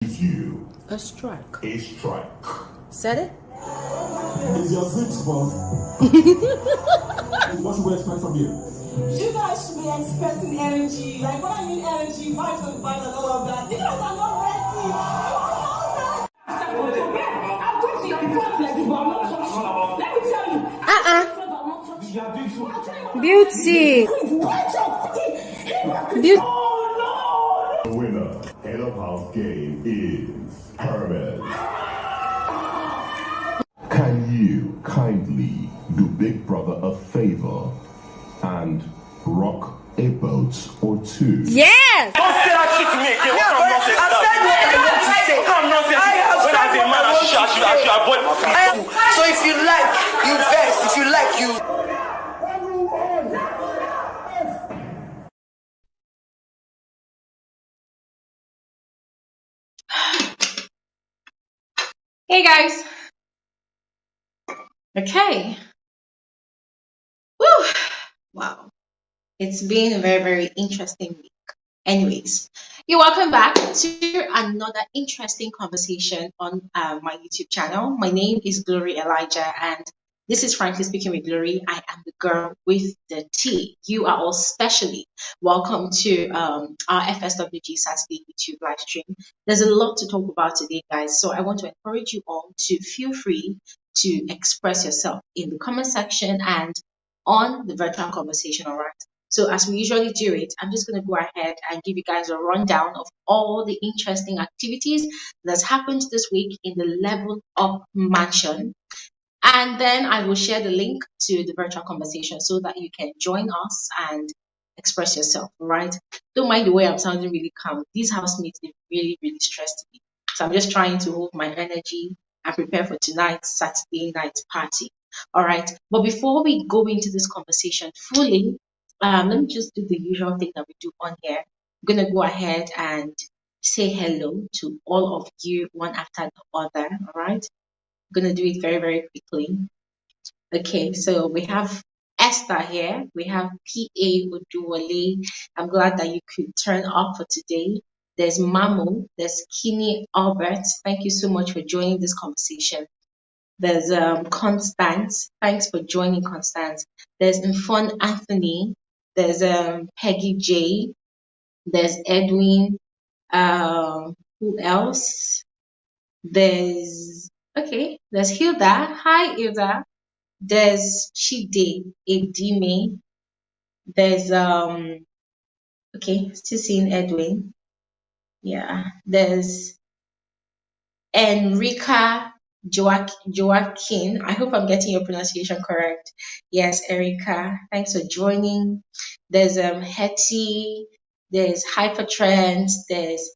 You. A strike. A strike. Said it? Is your zip spot? What should we expect from you? You guys should be expecting energy. Like when I mean energy, vibes and vibes and all of that. You guys are not ready. You are not ready. I'm going to your front like this, but I'm not touching. Let me tell you. Beauty. Beauty. Oh, no! The winner, head of house game is Hermes. Can you kindly do Big Brother a favor and rock a boat or two? Yes! Don't say that shit to me again. What kind of nonsense is that? What kind of nonsense is that? When I say man, I should avoid my friend. So if you like, you vex. If you like, you. Hey guys. Okay. Woo! Wow. It's been a very, very interesting week. Anyways, you're welcome back to another interesting conversation on my YouTube channel. My name is Bbnaija, and this is Frankly Speaking with Glory. I am the girl with the T. You are all specially welcome to our FSWG Saturday YouTube live stream. There's a lot to talk about today, guys, so I want to encourage you all to feel free to express yourself in the comment section and on the virtual conversation, all right? So as we usually do it, I'm just going to go ahead and give you guys a rundown of all the interesting activities that's happened this week in the Level Up Mansion. And then I will share the link to the virtual conversation so that you can join us and express yourself, all right? Don't mind the way I'm sounding really calm. These housemates, they really, really stressed me. So I'm just trying to hold my energy and prepare for tonight's Saturday night party, all right? But before we go into this conversation fully, let me just do the usual thing that we do on here. I'm going to go ahead and say hello to all of you one after the other, all right? I'm going to do it very, very quickly. Okay, so we have Esther here. We have P.A. Oduwole. I'm glad that you could turn up for today. There's Mamu. There's Kinney Albert. Thank you so much for joining this conversation. There's Constance. Thanks for joining, Constance. There's Infon Anthony. There's Peggy J. There's Edwin. Who else? There's Hilda. Hi, Hilda. There's Chide Edime. There's still seeing Edwin. Yeah. There's Enrica Joaquin. I hope I'm getting your pronunciation correct. Yes, Erica. Thanks for joining. There's Hetty. There's Hypertrend. There's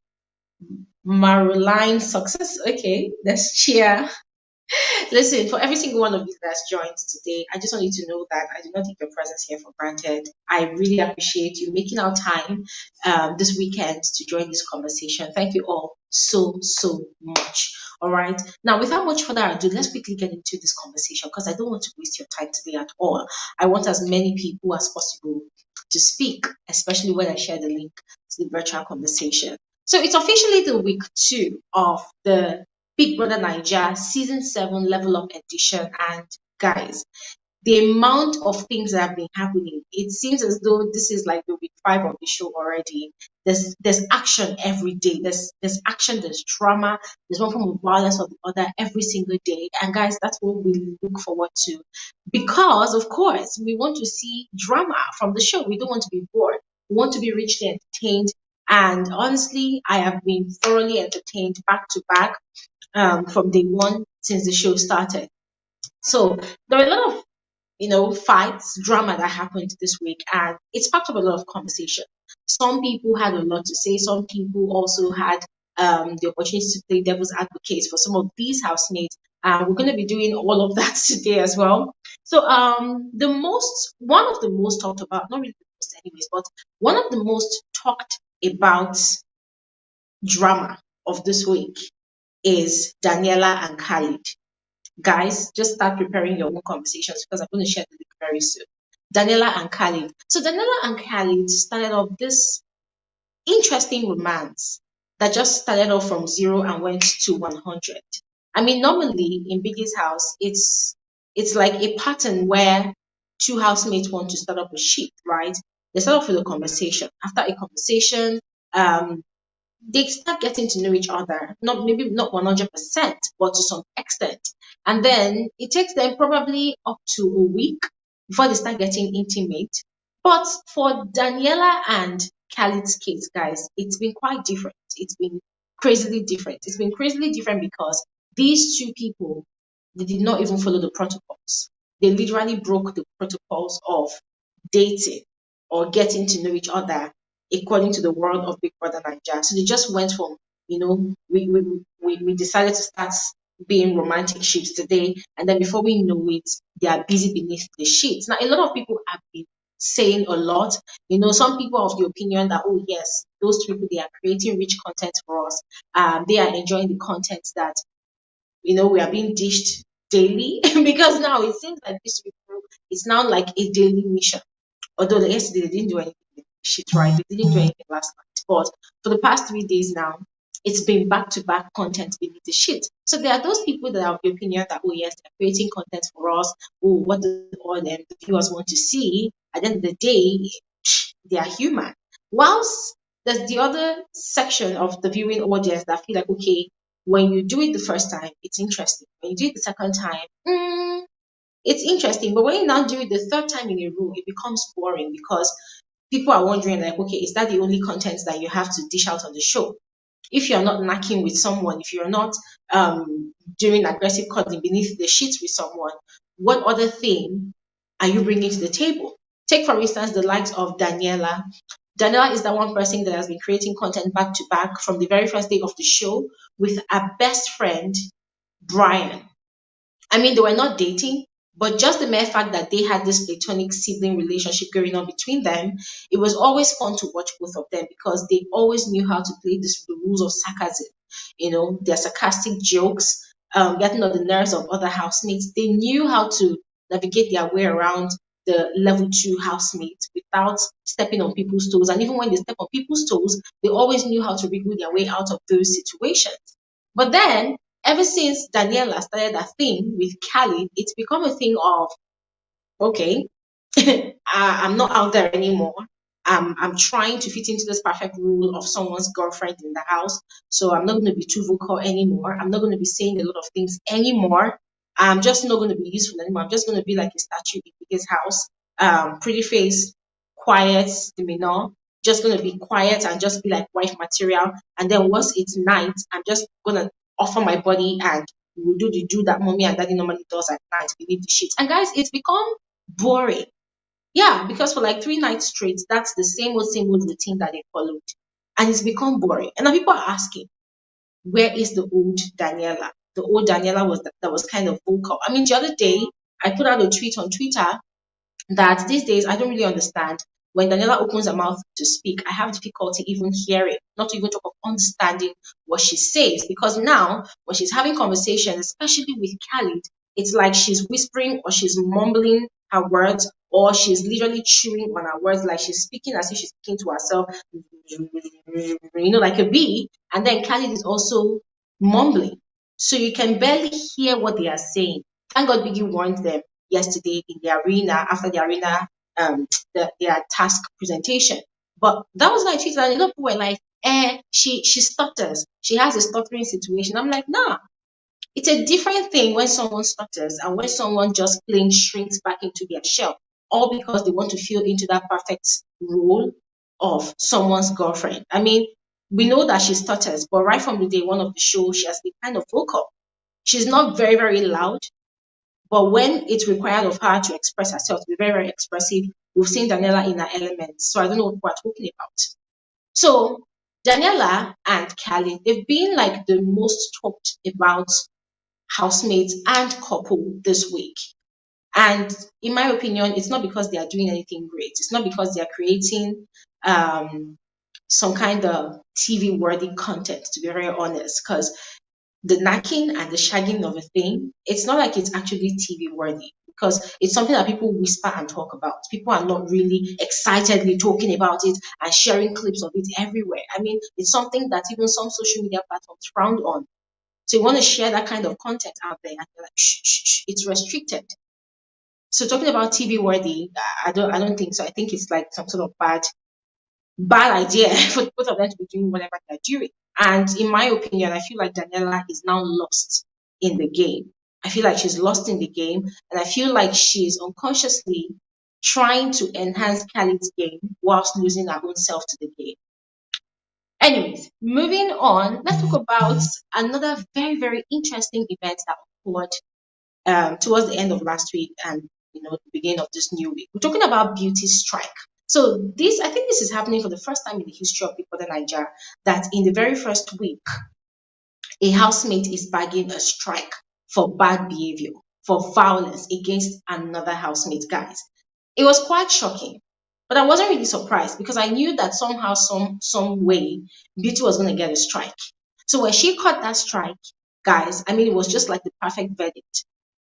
Maruline Success. Okay. There's Chia. Listen, for every single one of you that's joined today, I just want you to know that I do not take your presence here for granted. I really appreciate you making our time this weekend to join this conversation. Thank you all so, so much. All right. Now, without much further ado, let's quickly get into this conversation because I don't want to waste your time today at all. I want as many people as possible to speak, especially when I share the link to the virtual conversation. So it's officially the week 2 of the Big Brother Bbnaija Season 7 Level Up Edition. And guys, the amount of things that have been happening, it seems as though this is like the week 5 of the show already. There's action every day. There's action, there's drama, there's one form of violence or the other every single day. And guys, that's what we look forward to. Because, of course, we want to see drama from the show. We don't want to be bored. We want to be richly entertained. And honestly, I have been thoroughly entertained back to back. From day one since the show started. So there are a lot of fights, drama that happened this week, and it sparked up a lot of conversation. Some people had a lot to say. Some people also had the opportunity to play devil's advocates for some of these housemates. We're going to be doing all of that today as well. So one of the most talked about, not really the most anyways, but one of the most talked about drama of this week is Daniela and Khalid. Guys, just start preparing your own conversations because I'm going to share the link very soon. Daniela and Khalid. So Daniela and Khalid started off this interesting romance that just started off from 0 and went to 100. I mean, normally in Biggie's house, it's like a pattern where two housemates want to start up a shit, right? They start off with a conversation. After a conversation, um, they start getting to know each other, not maybe not 100%, but to some extent. And then it takes them probably up to a week before they start getting intimate. But for Daniela and Khalid's case, guys, it's been quite different. It's been crazily different. It's been crazily different because these two people, they did not even follow the protocols. They literally broke the protocols of dating or getting to know each other according to the world of Big Brother Bbnaija. So they just went from, we decided to start being romantic ships today, and then before we know it, they are busy beneath the sheets. Now, a lot of people have been saying a lot. Some people are of the opinion that, oh yes, those people, they are creating rich content for us. They are enjoying the content that we are being dished daily because now it seems like these people, it's now like a daily mission. Although yesterday they didn't do anything shit, right? They didn't do anything last night. But for the past 3 days now, it's been back-to-back content beneath the shit. So there are those people that have the opinion that, oh yes, they're creating content for us. Oh, what do all them the viewers want to see? At the end of the day, they are human. Whilst there's the other section of the viewing audience that feel like, okay, when you do it the first time, it's interesting. When you do it the second time, it's interesting. But when you now do it the third time in a row, it becomes boring because people are wondering, like, okay, is that the only content that you have to dish out on the show? If you're not knacking with someone, if you're not doing aggressive cuddling beneath the sheets with someone, what other thing are you bringing to the table? Take, for instance, the likes of Daniela. Daniela is the one person that has been creating content back to back from the very first day of the show with her best friend, Brian. I mean, they were not dating, but just the mere fact that they had this platonic sibling relationship going on between them, it was always fun to watch both of them because they always knew how to play the rules of sarcasm. Their sarcastic jokes, getting on the nerves of other housemates. They knew how to navigate their way around the level 2 housemates without stepping on people's toes. And even when they step on people's toes, they always knew how to wriggle their way out of those situations. But then, ever since Daniela started that thing with Khalid, it's become a thing of, okay, I'm not out there anymore. I'm trying to fit into this perfect rule of someone's girlfriend in the house. So I'm not going to be too vocal anymore. I'm not going to be saying a lot of things anymore. I'm just not going to be useful anymore. I'm just going to be like a statue in his house. Pretty face, quiet, demeanor. Just going to be quiet and just be like wife material. And then once it's night, I'm just going to offer my body and we'll do that mommy and daddy normally does at night beneath the sheets. And guys, it's become boring. Yeah, because for like 3 nights straight, that's the same old routine that they followed. And it's become boring. And now people are asking, where is the old Daniela? The old Daniela that was kind of vocal. I mean, the other day, I put out a tweet on Twitter that these days I don't really understand. When Daniela opens her mouth to speak, I have difficulty even hearing, not to even talk of understanding what she says. Because now, when she's having conversations, especially with Khalid, it's like she's whispering or she's mumbling her words or she's literally chewing on her words, like she's speaking as if she's speaking to herself, like a bee. And then Khalid is also mumbling. So you can barely hear what they are saying. Thank God Biggie warned them yesterday in the arena, after the arena, their task presentation. But that was my tweet, and a lot of people were like, she stutters. She has a stuttering situation. I'm like, nah. It's a different thing when someone stutters and when someone just plain shrinks back into their shell, all because they want to feel into that perfect role of someone's girlfriend. I mean, we know that she stutters, but right from the day one of the show, she has been kind of vocal. She's not very, very loud, but when it's required of her to express herself, to be very, very expressive, we've seen Daniela in her element. So I don't know what we're talking about. So Daniela and Khalid, they've been like the most talked about housemates and couple this week. And in my opinion, it's not because they are doing anything great. It's not because they are creating some kind of TV worthy content, to be very honest, because the knacking and the shagging of a thing, it's not like it's actually TV worthy. because it's something that people whisper and talk about. People are not really excitedly talking about it and sharing clips of it everywhere. I mean, it's something that even some social media platforms frown on. So you want to share that kind of content out there, and you're like, shh, shh, shh, it's restricted. So talking about TV worthy, I don't think so. I think it's like some sort of bad idea for both of them to be doing whatever they're doing. And in my opinion, I feel like Daniela is now lost in the game. I feel like she's lost in the game, and I feel like she's unconsciously trying to enhance Khalid's game whilst losing her own self to the game. Anyways, moving on, let's talk about another very, very interesting event that occurred towards the end of last week and the beginning of this new week. We're talking about beauty strike. So I think this is happening for the first time in the history of Bbnaija, that in the very first week, a housemate is bagging a strike for bad behavior, for violence against another housemate, guys. It was quite shocking, but I wasn't really surprised because I knew that somehow, some way, Beauty was going to get a strike. So when she caught that strike, guys, I mean, it was just like the perfect verdict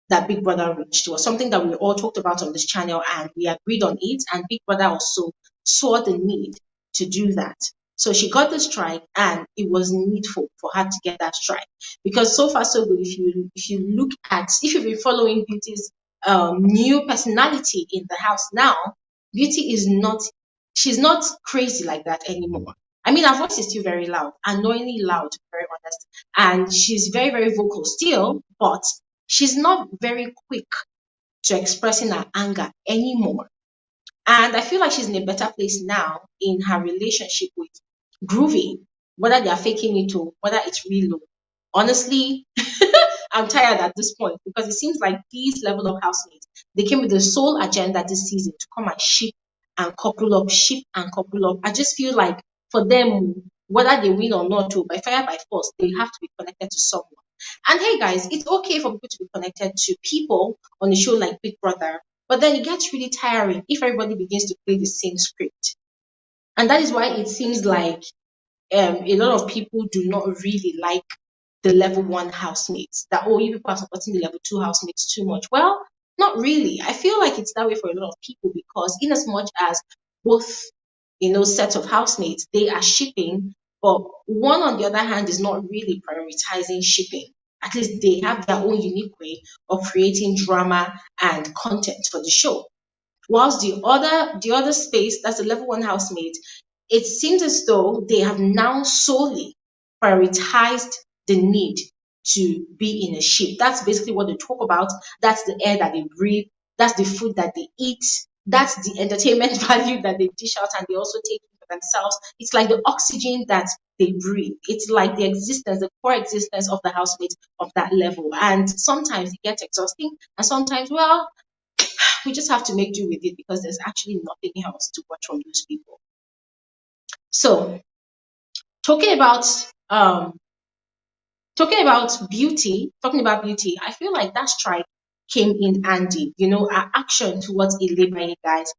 that Big Brother reached. It was something that we all talked about on this channel and we agreed on it, and Big Brother also saw the need to do that. So she got the strike, and it was needful for her to get that strike, because so far so good. If you've been following Beauty's new personality in the house now, Beauty she's not crazy like that anymore. I mean, her voice is still very loud, annoyingly loud, to be very honest, and she's very, very vocal still, but she's not very quick to expressing her anger anymore. And I feel like she's in a better place now in her relationship with Groovy, whether they are faking it or whether it's real. Honestly, I'm tired at this point because it seems like these level of housemates, they came with the sole agenda this season to come and ship and couple up, ship and couple up. I just feel like for them, whether they win or not, by fire by force, they have to be connected to someone. And hey guys, it's okay for people to be connected to people on a show like Big Brother, but then it gets really tiring if everybody begins to play the same script. And that is why it seems like a lot of people do not really like the level 1 housemates. That, oh, you people are supporting the level 2 housemates too much. Well, not really. I feel like it's that way for a lot of people because in as much as both sets of housemates, they are shipping, but one on the other hand is not really prioritizing shipping. At least they have their own unique way of creating drama and content for the show. Whilst the other space, that's the level 1 housemate, it seems as though they have now solely prioritized the need to be in a ship. That's basically what they talk about. That's the air that they breathe. That's the food that they eat. That's the entertainment value that they dish out, and they also take for themselves. It's like the oxygen that they breathe. It's like the existence, the core existence of the housemate of that level. And sometimes it gets exhausting, and sometimes, well, we just have to make do with it because there's actually nothing else to watch from those people. So, talking about beauty, I feel like that strike came in handy. Our action towards Bbnaija, guys,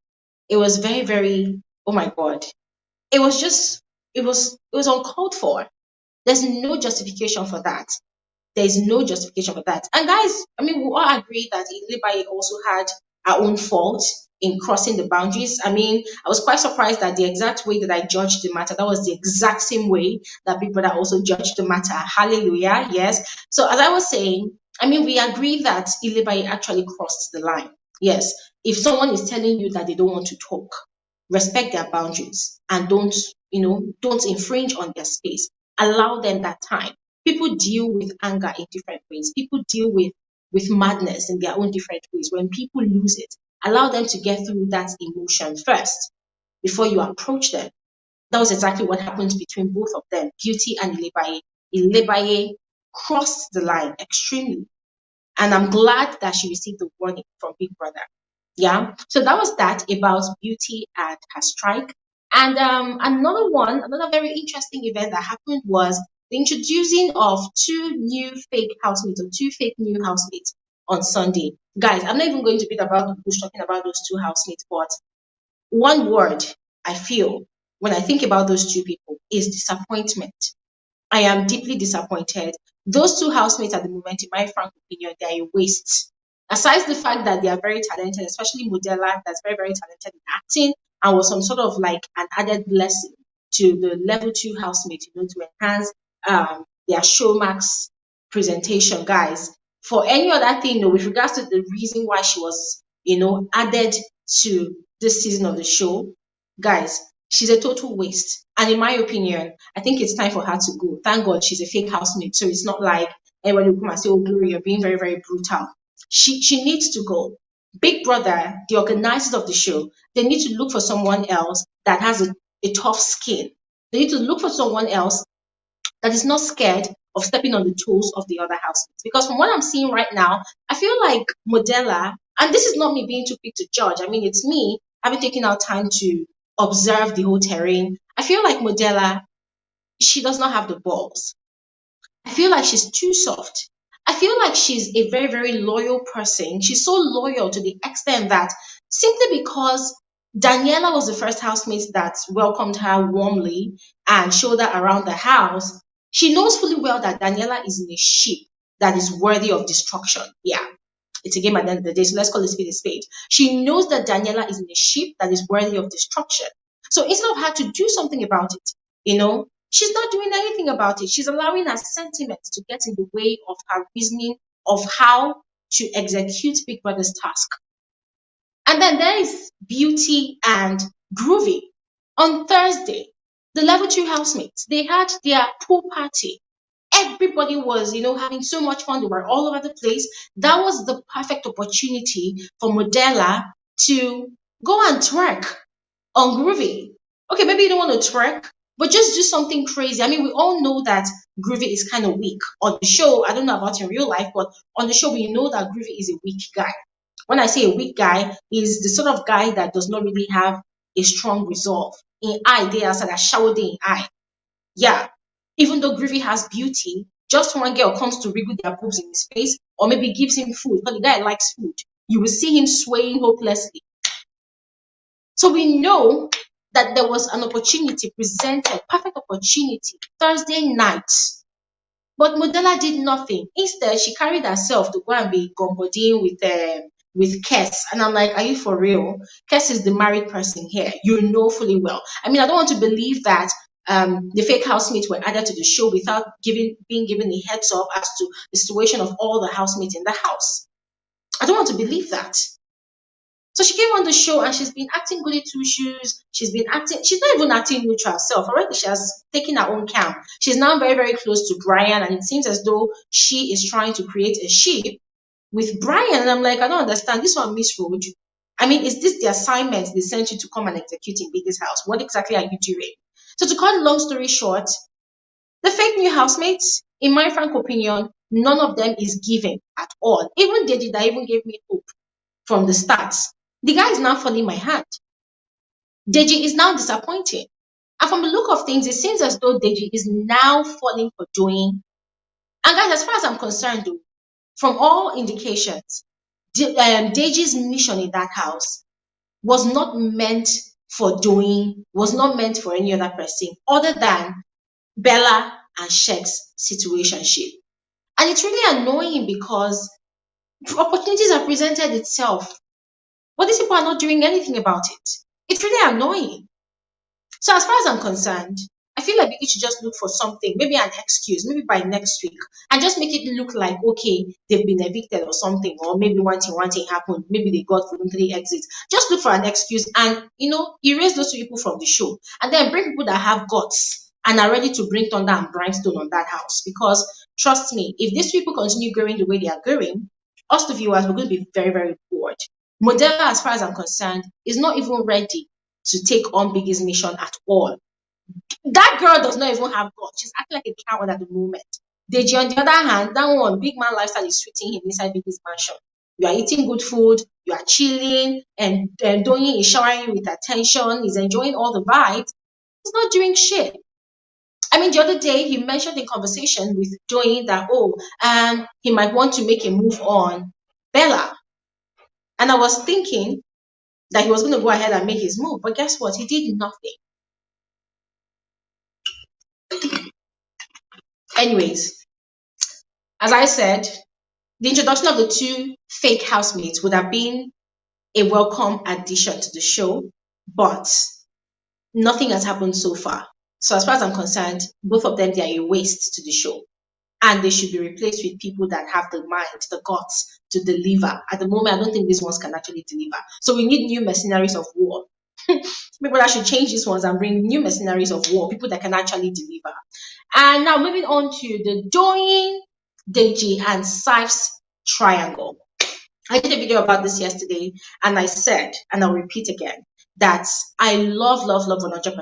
it was very, very, oh my God. It was uncalled for. There's no justification for that. There's no justification for that. And guys, I mean, we all agree that Bbnaija also had her own fault in crossing the boundaries. I mean, I was quite surprised that the exact way that I judged the matter, that was the exact same way that Big Brother also judged the matter. Hallelujah, yes. So as I was saying, I mean, we agree that Bbnaija actually crossed the line. Yes, if someone is telling you that they don't want to talk, respect their boundaries and don't infringe on their space. Allow them that time. People deal with anger in different ways. People deal with madness in their own different ways. When people lose it, allow them to get through that emotion first before you approach them. That was exactly what happened between both of them, Beauty and Bbnaija. Bbnaija crossed the line extremely. And I'm glad that she received the warning from Big Brother. Yeah. So that was that about Beauty and her strike. And another very interesting event that happened was the introducing of two fake new housemates on Sunday. Guys, I'm not even going to beat about the bush talking about those two housemates, but one word I feel when I think about those two people is disappointment. I am deeply disappointed. Those two housemates at the moment, in my frank opinion, they are a waste. Aside the fact that they are very talented, especially Modella, that's very, very talented in acting, and was some sort of like an added blessing to the level 2 housemate, to enhance their showmax presentation, guys. For any other thing, with regards to the reason why she was, added to this season of the show, guys, she's a total waste. And in my opinion, I think it's time for her to go. Thank God she's a fake housemate, so it's not like anybody will come and say, "Oh, Glory, you're being very, very brutal." She needs to go. Big Brother, the organizers of the show, they need to look for someone else that has a tough skin. They need to look for someone else that is not scared of stepping on the toes of the other housemates. Because from what I'm seeing right now, I feel like Modella, and this is not me being too quick to judge. I mean, it's me having taken out time to observe the whole terrain. I feel like Modella, she does not have the balls. I feel like she's too soft. I feel like she's a very, very loyal person. She's so loyal to the extent that simply because Daniela was the first housemate that welcomed her warmly and showed her around the house, she knows fully well that Daniela is in a ship that is worthy of destruction. Yeah, it's a game at the end of the day, so let's call it spade a spade. She knows that Daniela is in a ship that is worthy of destruction. So instead of her to do something about it, she's not doing anything about it. She's allowing her sentiments to get in the way of her reasoning of how to execute Big Brother's task. And then there is Beauty and Groovy. On Thursday, the level 2 housemates, they had their pool party. Everybody was, having so much fun. They were all over the place. That was the perfect opportunity for Modella to go and twerk on Groovy. Okay, maybe you don't want to twerk, but just do something crazy. I mean, we all know that Groovy is kind of weak. On the show, I don't know about in real life, but on the show, we know that Groovy is a weak guy. When I say a weak guy, he's the sort of guy that does not really have a strong resolve. In eye, they are a shower day in eye. Yeah. Even though Groovy has beauty, just one girl comes to wriggle their boobs in his face, or maybe gives him food, because the guy likes food. You will see him swaying hopelessly. So we know that there was an opportunity presented, perfect opportunity, Thursday night. But Modella did nothing. Instead, she carried herself to go and be gombodying with Kes. And I'm like, are you for real? Kes is the married person here. You know fully well. I mean, I don't want to believe that the fake housemates were added to the show without being given a heads up as to the situation of all the housemates in the house. I don't want to believe that. So she came on the show and she's been acting goody two shoes. She's not even acting neutral herself. Already she has taken her own camp. She's now very, very close to Brian, and it seems as though she is trying to create a ship with Brian. And I'm like, I don't understand. This one misrolled. I mean, is this the assignment they sent you to come and execute in Biggie's house? What exactly are you doing? So to cut a long story short, the fake new housemates, in my frank opinion, none of them is giving at all. Even Deji that even gave me hope from the start. The guy is now falling my hand. Deji is now disappointing. And from the look of things, it seems as though Deji is now falling for doing. And guys, as far as I'm concerned, though, from all indications, Deji's mission in that house was not meant for doing, was not meant for any other person other than Bella and Shek's situationship. And it's really annoying because opportunities have presented itself. But these people are not doing anything about it. It's really annoying. So as far as I'm concerned, I feel like we should just look for something, maybe an excuse, maybe by next week, and just make it look like, okay, they've been evicted or something, or maybe one thing happened, maybe they got voluntary exits. Just look for an excuse and, erase those two people from the show. And then bring people that have guts and are ready to bring thunder and brimstone on that house. Because trust me, if these people continue going the way they are going, us the viewers, we're going to be very, very bored. Modella, as far as I'm concerned, is not even ready to take on Biggie's mission at all. That girl does not even have guts. She's acting like a coward at the moment. Deji, on the other hand, that one, big man lifestyle is treating him inside Biggie's mansion. You are eating good food, you are chilling, and Doyin is showering you with attention, he's enjoying all the vibes. He's not doing shit. I mean, the other day, he mentioned in conversation with Doyin that, he might want to make a move on Bella. And I was thinking that he was going to go ahead and make his move. But guess what? He did nothing. Anyways, as I said, The introduction of the two fake housemates would have been a welcome addition to the show, but nothing has happened so far. So as far as I'm concerned, both of them, they are a waste to the show. And they should be replaced with people that have the mind, the guts to deliver. At the moment, I don't think these ones can actually deliver. So we need new mercenaries of war. People that should change these ones and bring new mercenaries of war, people that can actually deliver. And now moving on to the Doyin, Deji, and Saif's triangle. I did a video about this yesterday, and I said, and I'll repeat again, that I love 100%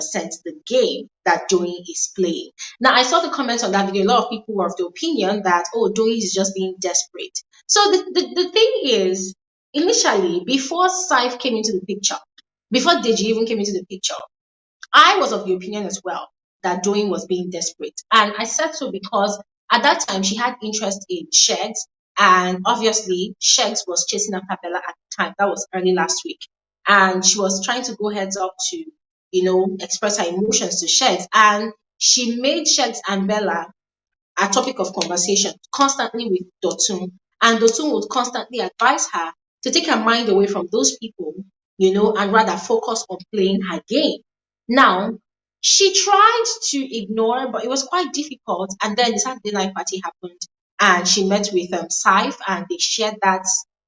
the game that Doyin is playing. Now, I saw the comments on that video. A lot of people were of the opinion that, oh, Doyin is just being desperate. So the thing is, initially, before Saif came into the picture, before Deji even came into the picture, I was of the opinion as well that Doyin was being desperate. And I said so because at that time she had interest in Shegs, and obviously Shegs was chasing after Bella at the time. That was early last week. And she was trying to go heads up to, express her emotions to Shegs. And she made Shegs and Bella a topic of conversation constantly with Dotun. And Dotun would constantly advise her to take her mind away from those people, and rather focus on playing her game. Now, she tried to ignore, but it was quite difficult. And then the Saturday night party happened, and she met with Saif, and they shared that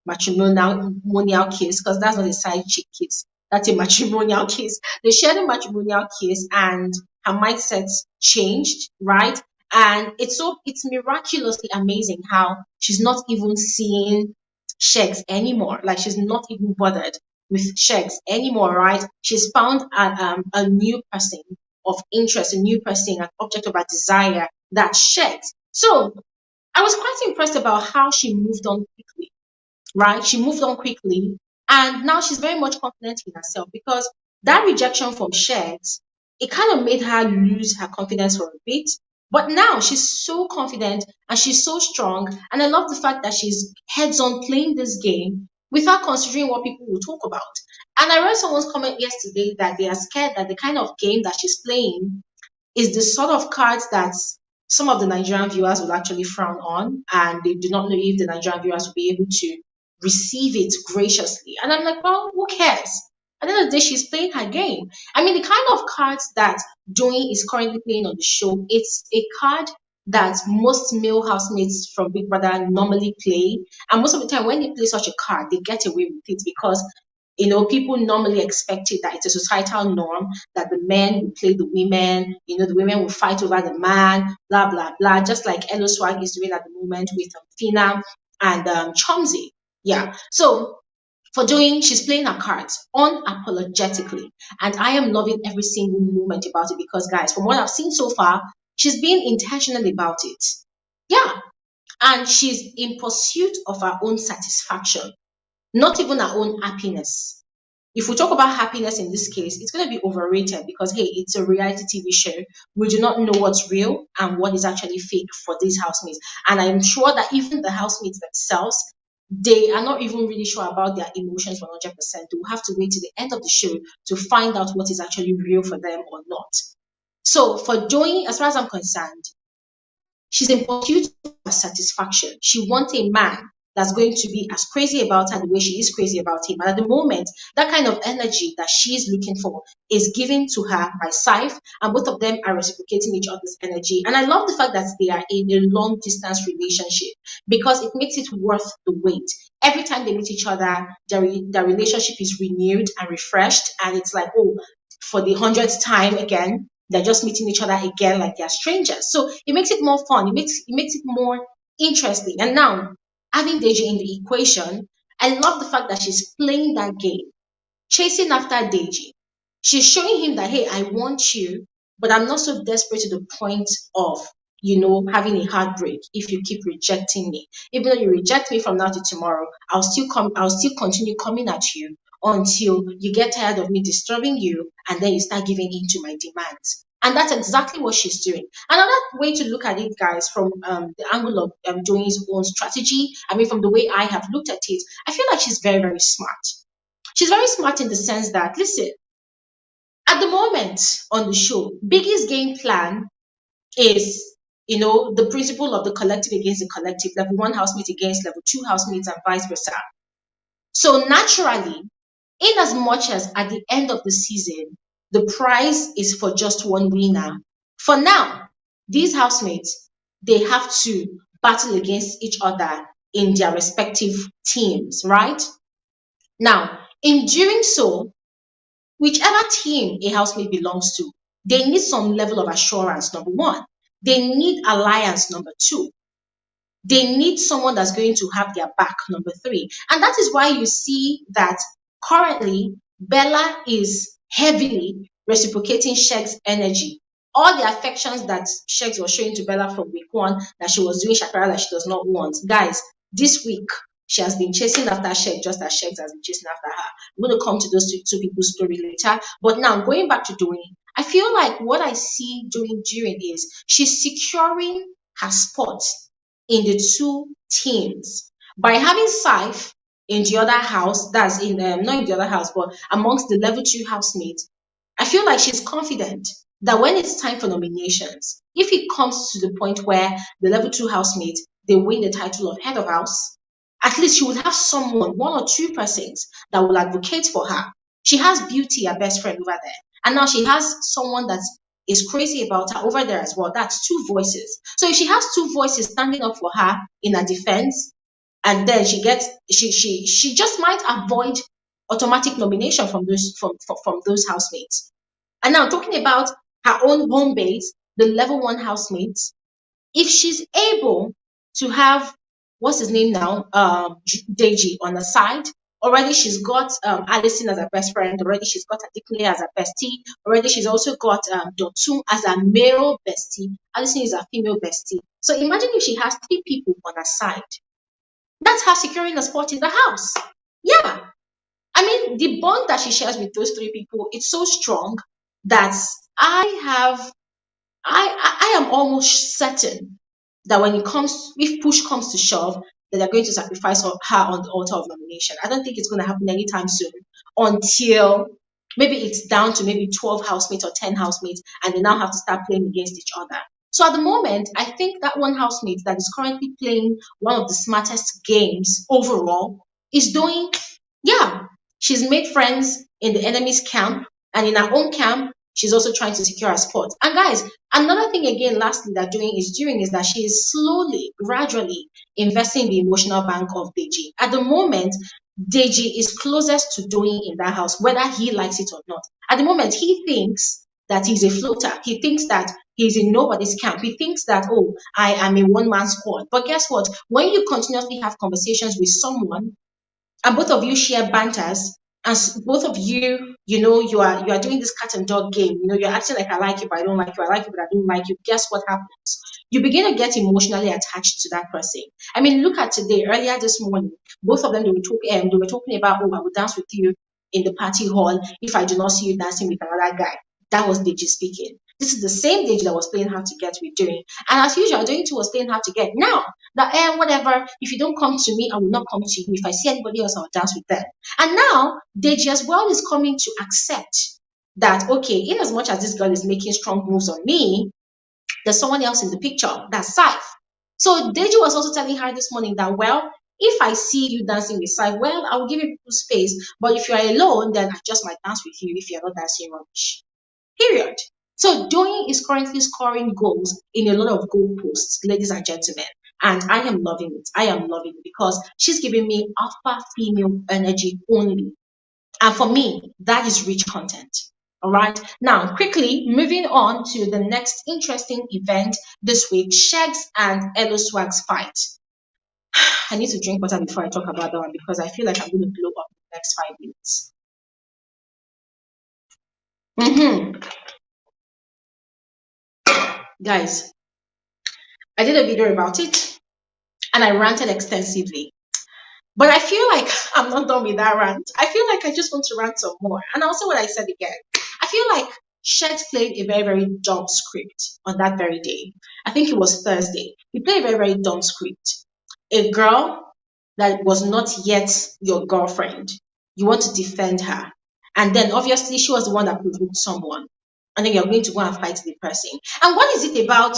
matrimonial kiss, because that's not a side chick kiss. That's a matrimonial kiss. They shared a matrimonial kiss, and her mindset changed, right? And it's miraculously amazing how she's not even seeing Shegs anymore. Like, she's not even bothered with Shegs anymore, right? She's found a new person of interest, a new person, an object of her desire, that's Shegs. So I was quite impressed about how she moved on quickly, right? She moved on quickly, and now she's very much confident in herself, because that rejection from Shegs, it kind of made her lose her confidence for a bit. But now she's so confident and she's so strong, and I love the fact that she's heads on playing this game without considering what people will talk about. And I read someone's comment yesterday that they are scared that the kind of game that she's playing is the sort of cards that some of the Nigerian viewers will actually frown on, and they do not know if the Nigerian viewers will be able to receive it graciously. And I'm like, well, who cares? At the end of the day, she's playing her game. I mean, the kind of cards that Doyin is currently playing on the show, it's a card that most male housemates from Big Brother normally play. And most of the time, when they play such a card, they get away with it because people normally expect it, that it's a societal norm that the men will play the women, the women will fight over the man, blah, blah, blah, just like Elo Swag is doing at the moment with Fina and Chomzi. Yeah. So for Doyin, she's playing her cards unapologetically. And I am loving every single moment about it because, guys, from what I've seen so far, she's being intentional about it. Yeah. And she's in pursuit of her own satisfaction, not even her own happiness. If we talk about happiness in this case, it's going to be overrated because, hey, it's a reality TV show. We do not know what's real and what is actually fake for these housemates. And I'm sure that even the housemates themselves, they are not even really sure about their emotions 100%. They will have to wait till the end of the show to find out what is actually real for them or not. So for Doyin, as far as I'm concerned, she's in pursuit of satisfaction. She wants a man that's going to be as crazy about her the way she is crazy about him. And at the moment, that kind of energy that she is looking for is given to her by Saif, and both of them are reciprocating each other's energy. And I love the fact that they are in a long distance relationship because it makes it worth the wait. Every time they meet each other, their relationship is renewed and refreshed, and it's like, oh, for the 100th time again, they're just meeting each other again like they're strangers. So it makes it more fun. It makes it more interesting. And now, adding Deji in the equation, I love the fact that she's playing that game, chasing after Deji. She's showing him that, hey, I want you, but I'm not so desperate to the point of, having a heartbreak if you keep rejecting me. Even though you reject me from now to tomorrow, I'll still continue coming at you until you get tired of me disturbing you, and then you start giving in to my demands. And that's exactly what she's doing. Another way to look at it, guys, from the angle of Doyin's own strategy, I mean, from the way I have looked at it, I feel like she's very, very smart. She's very smart in the sense that, listen, at the moment on the show, Biggie's game plan is the principle of the collective against the collective, level 1 housemate against level 2 housemates and vice versa. So naturally, in as much as at the end of the season, the prize is for just one winner, for now, these housemates, they have to battle against each other in their respective teams, right? Now, in doing so, whichever team a housemate belongs to, they need some level of assurance, number one. They need alliance, number two. They need someone that's going to have their back, number three. And that is why you see that currently Bella is heavily reciprocating Sheg's energy. All the affections that Sheg was showing to Bella from week one, that she was doing Shakara that she does not want. Guys, this week, she has been chasing after Sheg just as Sheg has been chasing after her. I'm going to come to those two people's story later. But now, going back to Doing, I feel like what I see Doing is she's securing her spot in the two teams by having Saif in the other house, that's in not in the other house, but amongst the level 2 housemates. I feel like she's confident that when it's time for nominations, if it comes to the point where the level 2 housemates, they win the title of head of house, at least she would have someone, one or two persons that will advocate for her. She has Beauty, her best friend, over there, and now she has someone that is crazy about her over there as well. That's two voices. So if she has two voices standing up for her in her defense, and then she just might avoid automatic nomination from those housemates. And now talking about her own home base, the level 1 housemates, if she's able to have what's his name now, Deji on the side. Already she's got Alison as her best friend. Already she's got Adikle as her bestie. Already she's also got Dotun as a male bestie. Alison is a female bestie. So imagine if she has 3 people on her side. That's her securing a spot in the house. Yeah. I mean, the bond that she shares with those 3 people, it's so strong that I am almost certain that if push comes to shove, that they're going to sacrifice her on the altar of nomination. I don't think it's going to happen anytime soon until maybe it's down to maybe 12 housemates or 10 housemates, and they now have to start playing against each other. So at the moment, I think that one housemate that is currently playing one of the smartest games overall is doing, she's made friends in the enemy's camp, and in her own camp, she's also trying to secure a spot. And guys, another thing again, lastly, that doing is that she is slowly, gradually investing in the emotional bank of Deji. At the moment, Deji is closest to doing in that house, whether he likes it or not. At the moment, he thinks that he's a floater. He thinks that he's in nobody's camp. He thinks that, I am a one-man squad. But guess what? When you continuously have conversations with someone, and both of you share banters, and both of you, you are doing this cat and dog game. You're acting like I like you, but I don't like you. I like you, but I don't like you. Guess what happens? You begin to get emotionally attached to that person. I mean, look at today. Earlier this morning, both of them, they were talking about, I will dance with you in the party hall if I do not see you dancing with another guy. That was Deji speaking. This is the same Deji that was playing How to Get with Doing. And as usual, Doing too was playing How to Get. Now, whatever, if you don't come to me, I will not come to you. If I see anybody else, I'll dance with them. And now, Deji as well is coming to accept that, okay, in as much as this girl is making strong moves on me, there's someone else in the picture, that's Saif. So Deji was also telling her this morning that, well, if I see you dancing with Saif, well, I will give you people space. But if you are alone, then I just might dance with you if you're not dancing rubbish. Period. So Doing is currently scoring goals in a lot of goal posts, ladies and gentlemen. And I am loving it. I am loving it because she's giving me alpha female energy only. And for me, that is rich content. All right. Now, quickly moving on to the next interesting event this week, Shegs and Elo Swag's fight. I need to drink water before I talk about that one because I feel like I'm going to blow up in the next 5 minutes. Guys, I did a video about it and I ranted extensively. But I feel like I'm not done with that rant. I feel like I just want to rant some more. And also what I said again. I feel like Shegs played a very, very dumb script on that very day. I think it was Thursday. He played a very, very dumb script. A girl that was not yet your girlfriend, you want to defend her. And then obviously she was the one that provoked someone. And then you're going to go and fight the person. And what is it about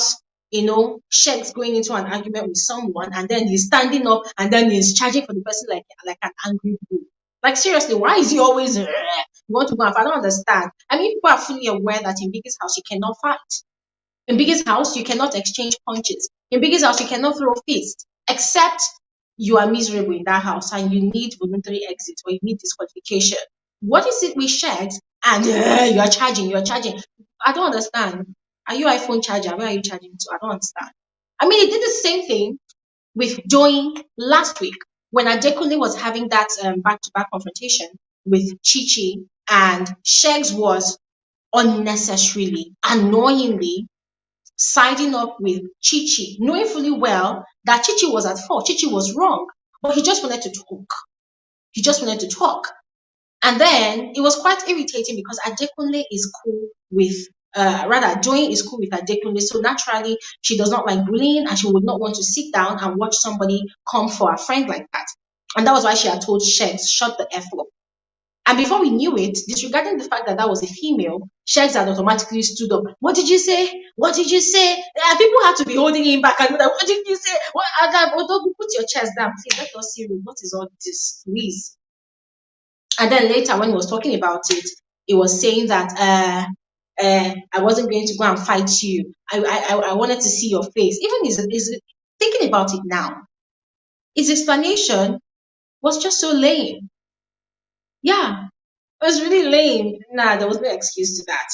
Shegs going into an argument with someone, and then he's standing up and then he's charging for the person like an angry bull. Like, seriously, why is he always you want to go and fight? I don't understand. I mean, people are fully aware that in Biggie's house you cannot fight. In Biggie's house you cannot exchange punches. In Biggie's house you cannot throw fists, except you are miserable in that house and you need voluntary exit or you need disqualification. What is it with Shegs and you are charging? I don't understand. Are you iPhone charger? Where are you charging to? I don't understand. I mean, he did the same thing with Doing last week when Adekunle was having that back-to-back confrontation with Chichi, and Shegs was unnecessarily, annoyingly siding up with Chichi, knowing fully well that Chichi was at fault. Chichi was wrong, but he just wanted to talk. He just wanted to talk. And then it was quite irritating because Adekunle is cool with, Doyin is cool with Adekunle. So naturally, she does not like bullying and she would not want to sit down and watch somebody come for a friend like that. And that was why she had told Shegs, shut the F up. And before we knew it, disregarding the fact that that was a female, Shegs had automatically stood up. What did you say? What did you say? People had to be holding him back and be like, what did you say? Put your chest down. Please, let us see what is all this, please. And then later, when he was talking about it, he was saying that I wasn't going to go and fight you. I wanted to see your face. Even he's thinking about it now. His explanation was just so lame. Yeah, it was really lame. Nah, there was no excuse to that.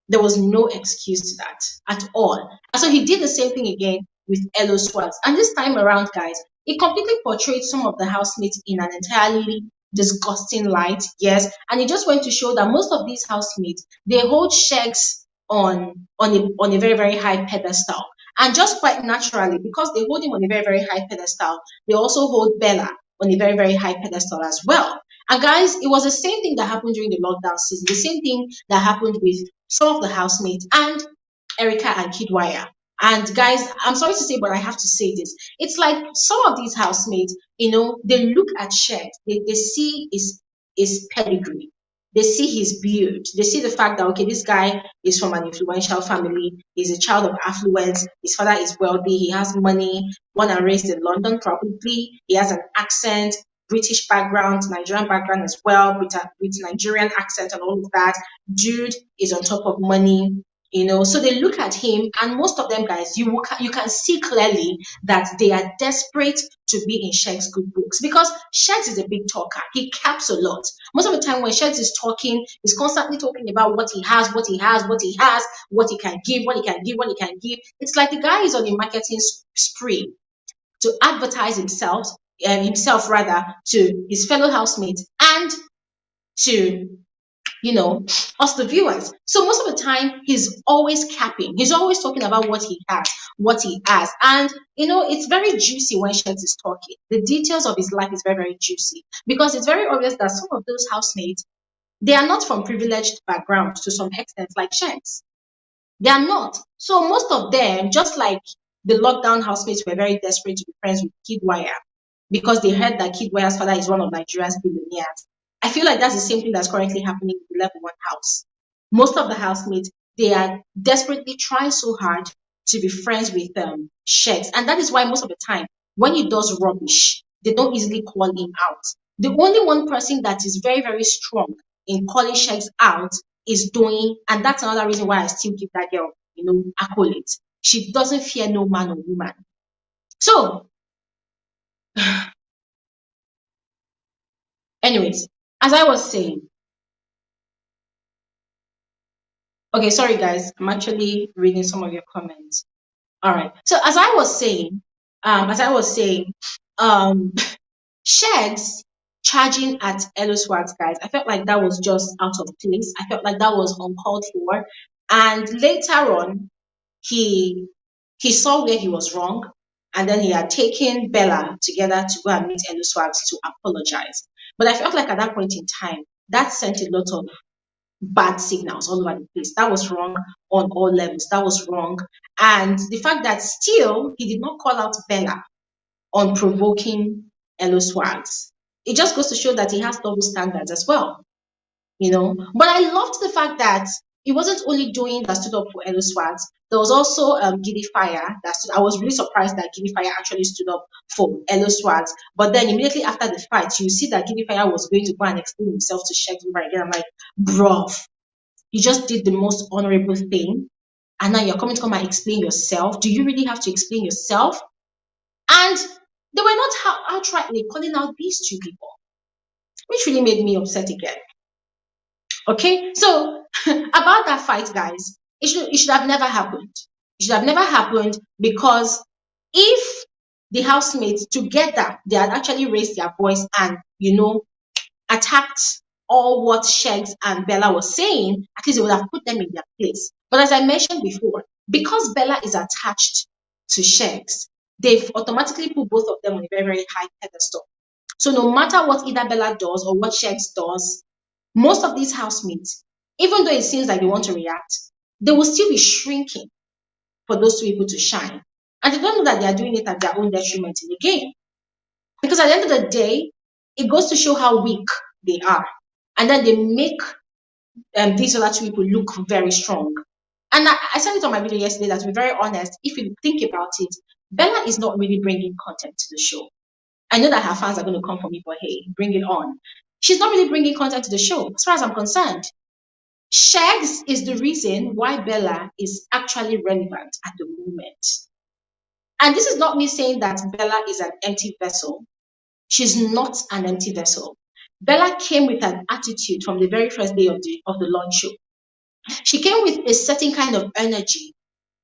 There was no excuse to that at all. And so he did the same thing again with Elo Swags. And this time around, guys, he completely portrayed some of the housemates in an entirely disgusting light. Yes. And it just went to show that most of these housemates, they hold Shegs on a very, very high pedestal. And just quite naturally, because they hold him on a very, very high pedestal, they also hold Bella on a very, very high pedestal as well. And guys, it was the same thing that happened during the lockdown season, the same thing that happened with some of the housemates and Erica and Kidwire. And guys, I'm sorry to say, but I have to say this. It's like some of these housemates, they look at Shed, they see his pedigree, they see his build, they see the fact that, okay, this guy is from an influential family, he's a child of affluence, his father is wealthy, he has money, born and raised in London probably, he has an accent, British background, Nigerian background as well, with Nigerian accent and all of that. Dude is on top of money, So they look at him, and most of them, guys, you can see clearly that they are desperate to be in Shegs' good books because Shegs is a big talker. He caps a lot. Most of the time when Shegs is talking, he's constantly talking about what he has, what he has, what he has, what he can give, what he can give, what he can give. It's like the guy is on a marketing spree to advertise himself to his fellow housemates and to us the viewers. So most of the time he's always capping, he's always talking about what he has, and it's very juicy when Shegs is talking. The details of his life is very, very juicy because it's very obvious that some of those housemates, they are not from privileged backgrounds to some extent like Shegs. They are not. So most of them, just like the lockdown housemates, were very desperate to be friends with Kidwire because they heard that Kidwire's father is one of Nigeria's billionaires. I feel like that's the same thing that's currently happening in the level 1 house. Most of the housemates, they are desperately trying so hard to be friends with Shegs. And that is why most of the time, when he does rubbish, they don't easily call him out. The only one person that is very, very strong in calling Shegs out is Doyin. And that's another reason why I still give that girl, accolades. She doesn't fear no man or woman. So, anyways, as I was saying, okay, sorry guys, I'm actually reading some of your comments. All right. So as I was saying, Shegs charging at Elo Swags, guys, I felt like that was just out of place. I felt like that was uncalled for. And later on, he saw where he was wrong, and then he had taken Bella together to go and meet Elo Swags to apologize. But I felt like at that point in time, that sent a lot of bad signals all over the place. That was wrong on all levels. That was wrong. And the fact that still he did not call out Bella on provoking Elo Swags, it just goes to show that he has double standards as well. But I loved the fact that it wasn't only Doing that stood up for Elo Swags. There was also Giddy Fire that stood. I was really surprised that Giddy Fire actually stood up for Elo Swags. But then immediately after the fight, you see that Giddy Fire was going to go and explain himself to Shex over again. I'm like, bruv, you just did the most honorable thing, and now you're coming to come and explain yourself. Do you really have to explain yourself? And they were not outrightly calling out these two people, which really made me upset again. Okay, so about that fight, guys, it should have never happened. It should have never happened, because if the housemates together, they had actually raised their voice and, attacked all what Shegs and Bella was saying, at least it would have put them in their place. But as I mentioned before, because Bella is attached to Shegs, they've automatically put both of them on a very, very high pedestal. So no matter what either Bella does or what Shegs does, most of these housemates, even though it seems like they want to react, they will still be shrinking for those two people to shine. And they don't know that they are doing it at their own detriment in the game. Because at the end of the day, it goes to show how weak they are. And then they make these other two people look very strong. And I said it on my video yesterday that, to be very honest, if you think about it, Bella is not really bringing content to the show. I know that her fans are going to come for me, but hey, bring it on. She's not really bringing content to the show, as far as I'm concerned. Shegs is the reason why Bella is actually relevant at the moment. And this is not me saying that Bella is an empty vessel. She's not an empty vessel. Bella came with an attitude from the very first day of the launch show. She came with a certain kind of energy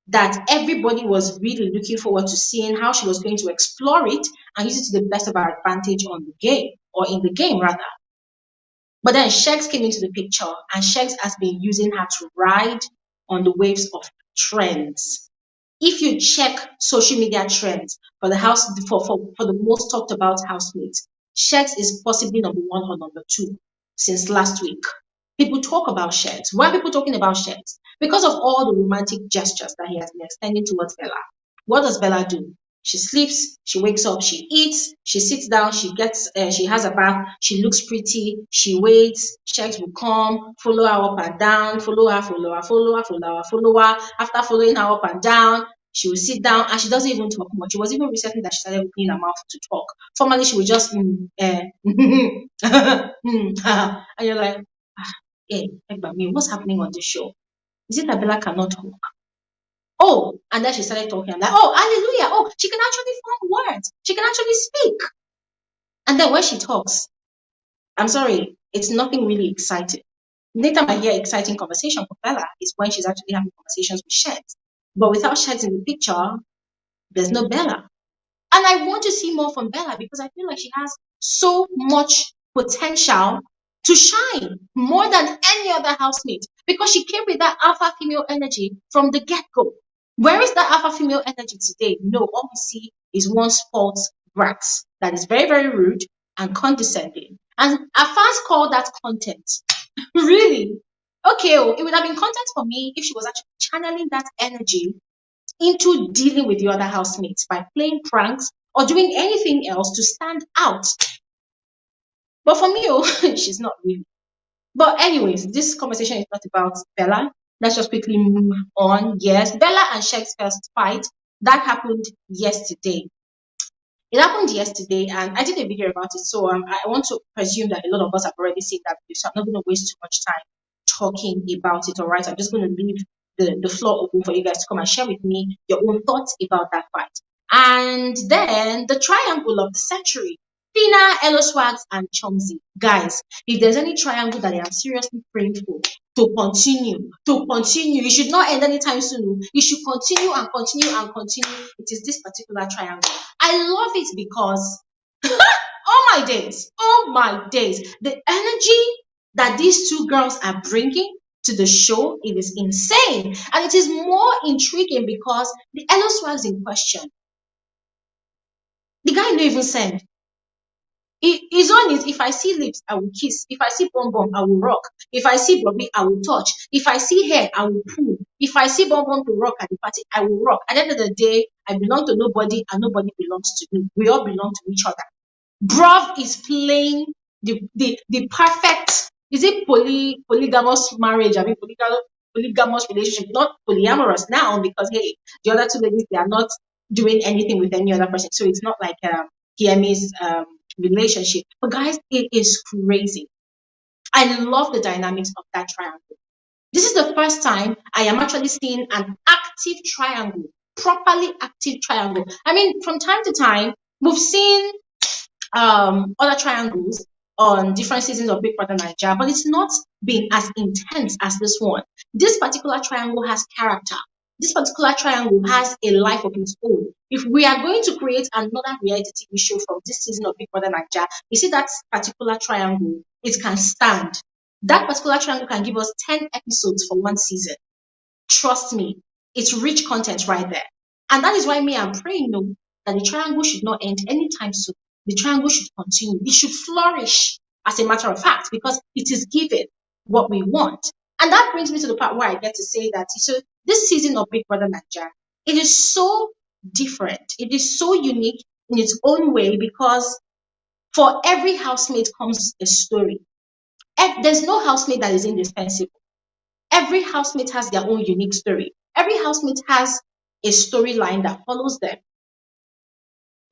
that everybody was really looking forward to seeing how she was going to explore it and use it to the best of her advantage on the game, or in the game rather. But then Shegs came into the picture, and Shegs has been using her to ride on the waves of trends. If you check social media trends for the for the most talked about housemates, Shegs is possibly number 1 or number 2 since last week. People talk about Shegs. Why are people talking about Shegs? Because of all the romantic gestures that he has been extending towards Bella. What does Bella do? She sleeps, she wakes up, she eats, she sits down, she has a bath, she looks pretty, she waits, Shegs will come, follow her up and down, follow her. After following her up and down, she will sit down, and she doesn't even talk much. It was even recently that she started opening her mouth to talk. Formerly, she would just and you're like, hey, what's happening on this show? Is it that Bella cannot talk? Oh, and then she started talking. I'm like, oh, hallelujah. Oh, she can actually form words. She can actually speak. And then when she talks, I'm sorry, it's nothing really exciting. The next time I hear exciting conversation from Bella is when she's actually having conversations with Shegs. But without Shegs in the picture, there's no Bella. And I want to see more from Bella, because I feel like she has so much potential to shine more than any other housemate, because she came with that alpha female energy from the get-go. Where is that alpha female energy today? No, all we see is one spoiled brat that is very, very rude and condescending. And our fans call that content. Really? Okay, it would have been content for me if she was actually channeling that energy into dealing with the other housemates by playing pranks or doing anything else to stand out. But for me, she's not really. But anyways, this conversation is not about Bella. Let's just quickly move on. Yes, Bella and Shegs' first fight, that happened yesterday. It happened yesterday, and I did a video about it. So I want to presume that a lot of us have already seen that video. So I'm not going to waste too much time talking about it. All right, I'm just going to leave the floor open for you guys to come and share with me your own thoughts about that fight. And then the triangle of the century: Tina, Elo Swags, and Chomzy. Guys, if there's any triangle that I am seriously praying for to continue, it should not end anytime soon. It should continue and continue and continue. It is this particular triangle. I love it because, oh my days, the energy that these two girls are bringing to the show, it is insane. And it is more intriguing because the Elo Swags in question, the guy no even send. His own is, if I see lips, I will kiss. If I see bum bum, I will rock. If I see bobby, I will touch. If I see hair, I will pull. If I see bum bum to rock at the party, I will rock. At the end of the day, I belong to nobody and nobody belongs to me. We all belong to each other. Bruv is playing the perfect, is it polygamous marriage? I mean, polygamous relationship, not polyamorous now, because hey, the other two ladies, they are not doing anything with any other person. So it's not like Kiemi's relationship. But guys, it is crazy. I love the dynamics of that triangle. This is the first time I am actually seeing an active triangle, properly active triangle. I mean, from time to time, we've seen other triangles on different seasons of Big Brother Bbnaija, but it's not been as intense as this one. This particular triangle has character. This particular triangle has a life of its own. If we are going to create another reality TV show from this season of Big Brother Bbnaija, you see that particular triangle, it can stand. That particular triangle can give us 10 episodes for one season. Trust me, it's rich content right there. And that is why I'm praying that the triangle should not end anytime soon. The triangle should continue. It should flourish, as a matter of fact, because it is given what we want. And that brings me to the part where I get to say that so this season of Big Brother Bbnaija, it is so different. It is so unique in its own way, because for every housemate comes a story. There's no housemate that is indispensable. Every housemate has their own unique story. Every housemate has a storyline that follows them.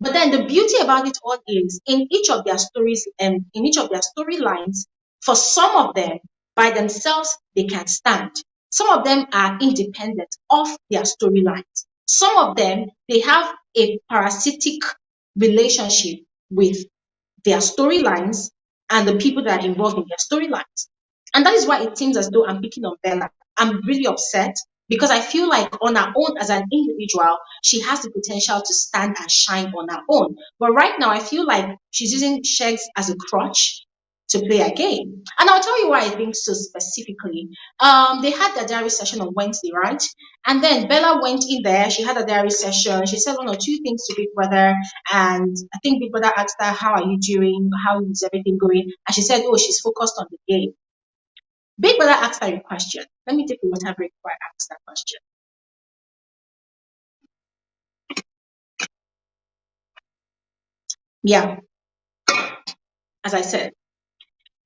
But then the beauty about it all is in each of their stories and in each of their storylines, for some of them, by themselves, they can stand. Some of them are independent of their storylines. Some of them, they have a parasitic relationship with their storylines and the people that are involved in their storylines. And that is why it seems as though I'm picking on Bella. I'm really upset because I feel like on her own as an individual, she has the potential to stand and shine on her own. But right now, I feel like she's using Shegs as a crutch to play a game. And I'll tell you why I think so specifically. They had their diary session on Wednesday, right? And then Bella went in there. She had a diary session. She said one or two things to Big Brother. And I think Big Brother asked her, how are you doing? How is everything going? And she said, oh, she's focused on the game. Big Brother asked her a question. Let me take a water break before I ask that question. Yeah, as I said,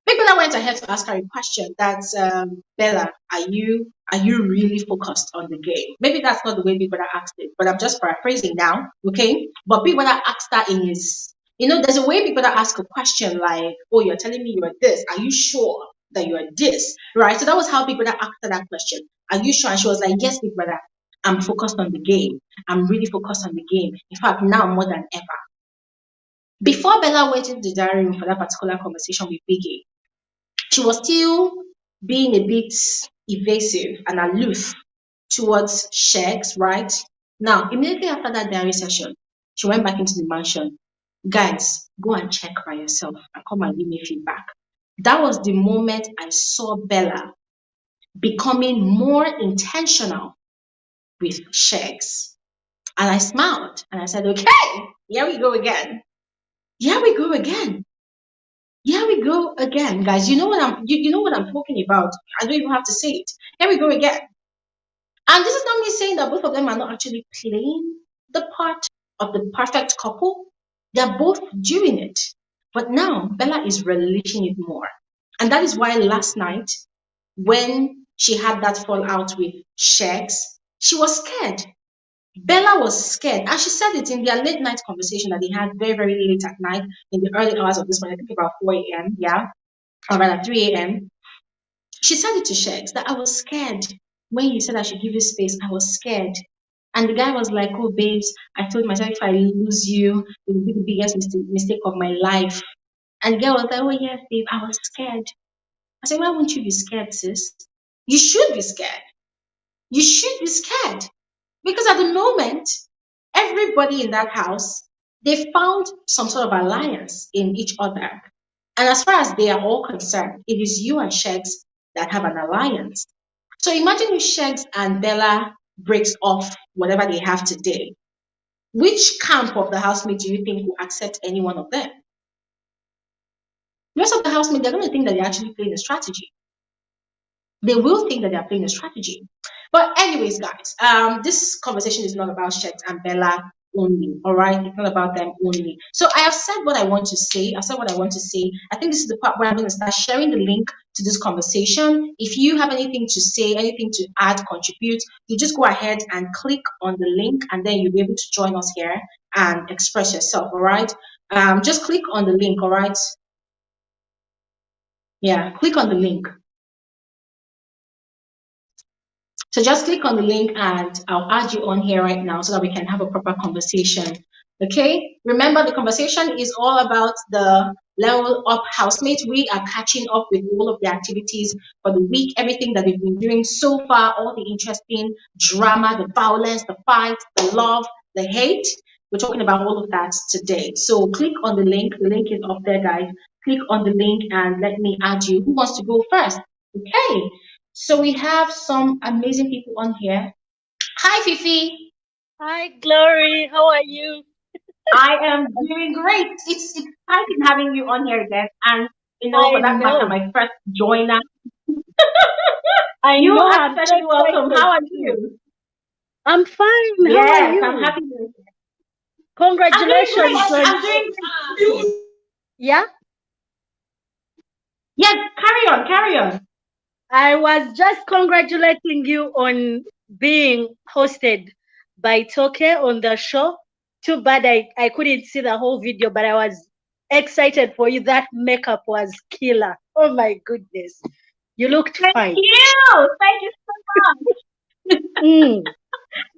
Big Brother went ahead to ask her a question. That's Bella, are you really focused on the game? Maybe that's not the way Big Brother asked it, but I'm just paraphrasing now, okay? But Big Brother asked her in his, there's a way Big Brother asks a question like, oh, you're telling me you're this. Are you sure that you're this? Right? So that was how Big Brother asked her that question. Are you sure? And she was like, yes, Big Brother, I'm focused on the game. I'm really focused on the game. In fact, now more than ever. Before Bella went into the diary room for that particular conversation with Biggie, she was still being a bit evasive and aloof towards Shegs, right? Now, immediately after that diary session, she went back into the mansion. Guys, go and check by yourself and come and give me feedback. That was the moment I saw Bella becoming more intentional with Shegs. And I smiled and I said, okay, here we go again. Here we go again. Here we go again, guys. You know what I'm talking about. I don't even have to say it. Here we go again. And this is not me saying that both of them are not actually playing the part of the perfect couple. They're both doing it. But now Bella is relishing it more. And that is why last night, when she had that fallout with Shegs, she was scared. Bella was scared, and she said it in their late night conversation that they had very, very late at night in the early hours of this morning, I think about 4 a.m., yeah, or rather 3 a.m. She said it to Shegs that I was scared when you said I should give you space. I was scared. And the guy was like, oh, babes, I told myself if I lose you, it will be the biggest mistake of my life. And the girl was like, oh, yes, babe, I was scared. I said, why won't you be scared, sis? You should be scared. You should be scared. Because at the moment, everybody in that house, they found some sort of alliance in each other. And as far as they are all concerned, it is you and Shegs that have an alliance. So imagine if Shegs and Bella breaks off whatever they have today. Which camp of the housemate do you think will accept any one of them? The rest of the housemate, they're going to think that they're actually playing a strategy. They will think that they're playing a strategy. But anyways, guys, this conversation is not about Shegs and Bella only, all right? It's not about them only. So I have said what I want to say. I've said what I want to say. I think this is the part where I'm going to start sharing the link to this conversation. If you have anything to say, anything to add, contribute, you just go ahead and click on the link, and then you'll be able to join us here and express yourself. All right. Just click on the link. All right. Yeah, click on the link. So just click on the link and I'll add you on here right now so that we can have a proper conversation. Okay? Remember, the conversation is all about the level up housemates. We are catching up with all of the activities for the week, everything that we've been doing so far, all the interesting drama, the violence, the fights, the love, the hate. We're talking about all of that today. So click on the link. The link is up there, guys. Click on the link and let me add you. Who wants to go first? Okay. So we have some amazing people on here. Hi, Fifi. Hi, Glory. How are you? I am doing great. It's exciting having you on here again. And, I for that matter, know. my first joiner. I You know. are I'm so especially welcome. excited. How are you? I'm fine. How are Yes, you? I'm happy. I'm doing Congratulations great. on. I'm doing great. Yeah, Yes, carry on, carry on. I was just congratulating you on being hosted by Toke on the show. Too bad I couldn't see the whole video, but I was excited for you. That makeup was killer. Oh my goodness. You looked Thank fine. you. Thank you so much. Mm.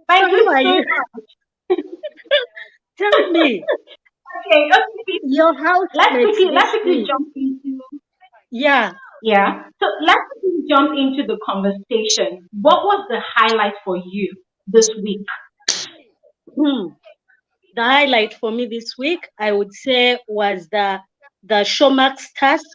Thank So you how are so you? much. Tell me, Okay, okay. your Let's housemates quickly this week. jump into. Yeah. Yeah. So let's jump into the conversation. What was the highlight for you this week? Hmm. The highlight for me this week, I would say, was the Showmax task,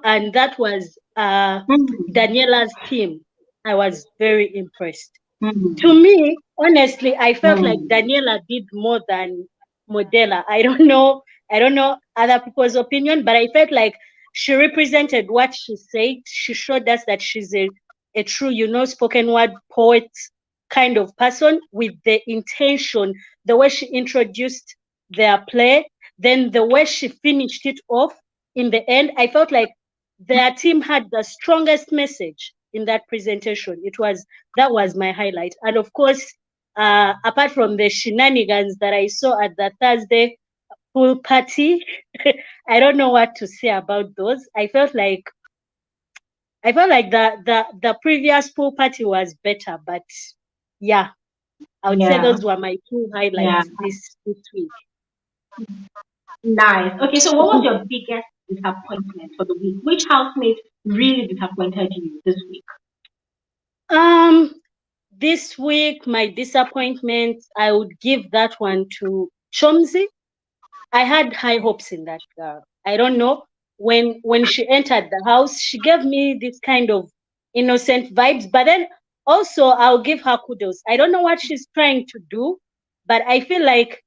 and that was Mm, Daniela's team. I was very impressed. To mm, me, honestly, I felt like mm, Daniela did more than Modella. I don't know other people's opinion, but I felt like she represented what she said. She showed us that she's a true, spoken word poet kind of person with the intention, the way she introduced their play, then the way she finished it off in the end. I felt like their team had the strongest message in that presentation. That was my highlight. And of course, apart from the shenanigans that I saw at the Thursday pool party, I don't know what to say about those. I felt like the previous pool party was better, but yeah, I would say yeah, those were my two yeah. highlights this week. Nice. Okay, so what was your biggest disappointment for the week? Which housemate really disappointed you this week? Um, this week my disappointment, I would give that one to Chomzi. I had high hopes in that girl. I don't know. When she entered the house, she gave me this kind of innocent vibes. But then also I'll give her kudos. I don't know what she's trying to do, but I feel like,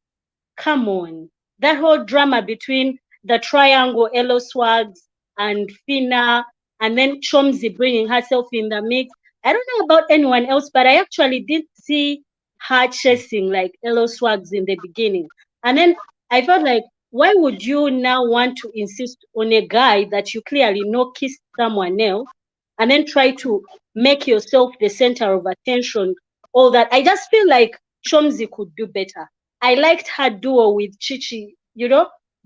come on, that whole drama between the triangle, Elo Swags and Fina, and then Chomzi bringing herself in the mix. I don't know about anyone else, but I actually did see her chasing like Elo Swags in the beginning. And then I felt like, why would you now want to insist on a guy that you clearly know kissed someone else and then try to make yourself the center of attention? All that. I just feel like Chomzi could do better. I liked her duo with Chichi,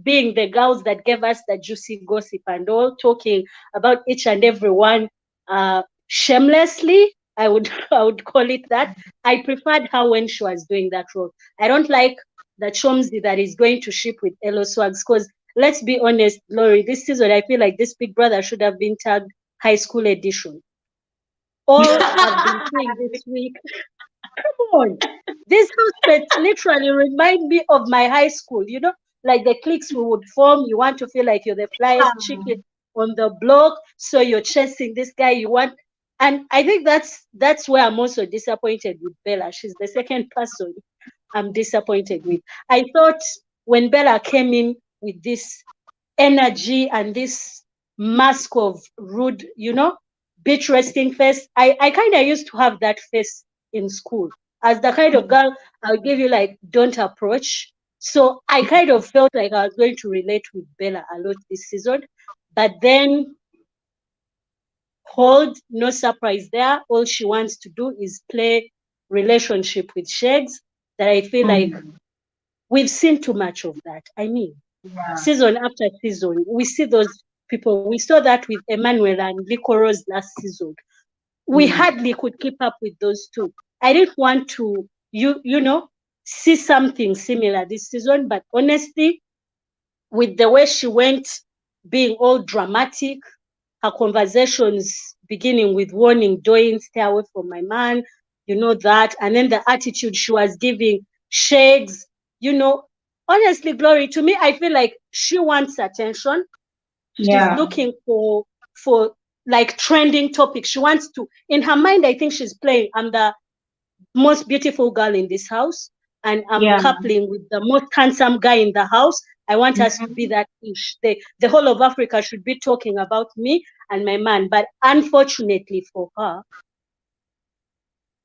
being the girls that gave us the juicy gossip and all, talking about each and every one shamelessly. I would I would call it that. I preferred her when she was doing that role. I don't like the Chomzi that is going to ship with Elo Swags, because let's be honest, Lori, this season I feel like this Big Brother should have been tagged High School Edition. All I've been seeing this week. Come on. These housemates literally remind me of my high school, like the cliques we would form. You want to feel like you're the flyest chicken on the block, so you're chasing this guy you want. And I think that's where I'm also disappointed with Bella. She's the second person I'm disappointed with. I thought when Bella came in with this energy and this mask of rude, bitch resting face, I kind of used to have that face in school. As the kind of girl, I'll give you like, don't approach. So I kind of felt like I was going to relate with Bella a lot this season. But then cold, no surprise there. All she wants to do is play relationship with Shaggs. That I feel like we've seen too much of that. I mean, season after season, we see those people. We saw that with Emmanuel and Licoro's last season. We hardly could keep up with those two. I didn't want to, you know, see something similar this season, but honestly, with the way she went, being all dramatic, her conversations beginning with warning, Doyin, stay away from my man, you know that, and then the attitude she was giving Shaggs, you know, honestly, Glory, to me, I feel like she wants attention. She's looking for like trending topics. She wants to, in her mind, I think she's playing, I'm the most beautiful girl in this house, and I'm coupling with the most handsome guy in the house. I want us to be that ish. The whole of Africa should be talking about me and my man. But unfortunately for her,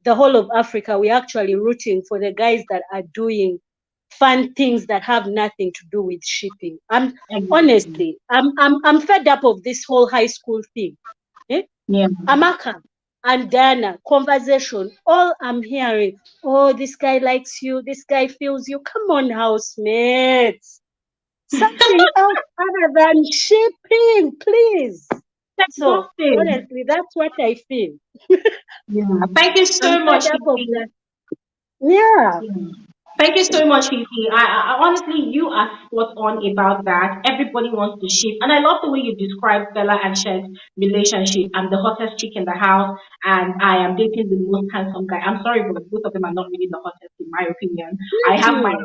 the whole of Africa, we're actually rooting for the guys that are doing fun things that have nothing to do with shipping. Honestly, I'm fed up of this whole high school thing. Amaka and Diana conversation, all I'm hearing, oh, this guy likes you, this guy feels you. Come on, housemates. Something else other than shipping, please. So honestly, that's what I feel. Thank you so much. Yeah. Thank you so much, Fifi. I honestly, you are spot on about that. Everybody wants to ship, and I love the way you describe Bella and Shed's relationship. I'm the hottest chick in the house, and I am dating the most handsome guy. I'm sorry, but both of them are not really the hottest, in my opinion. I have my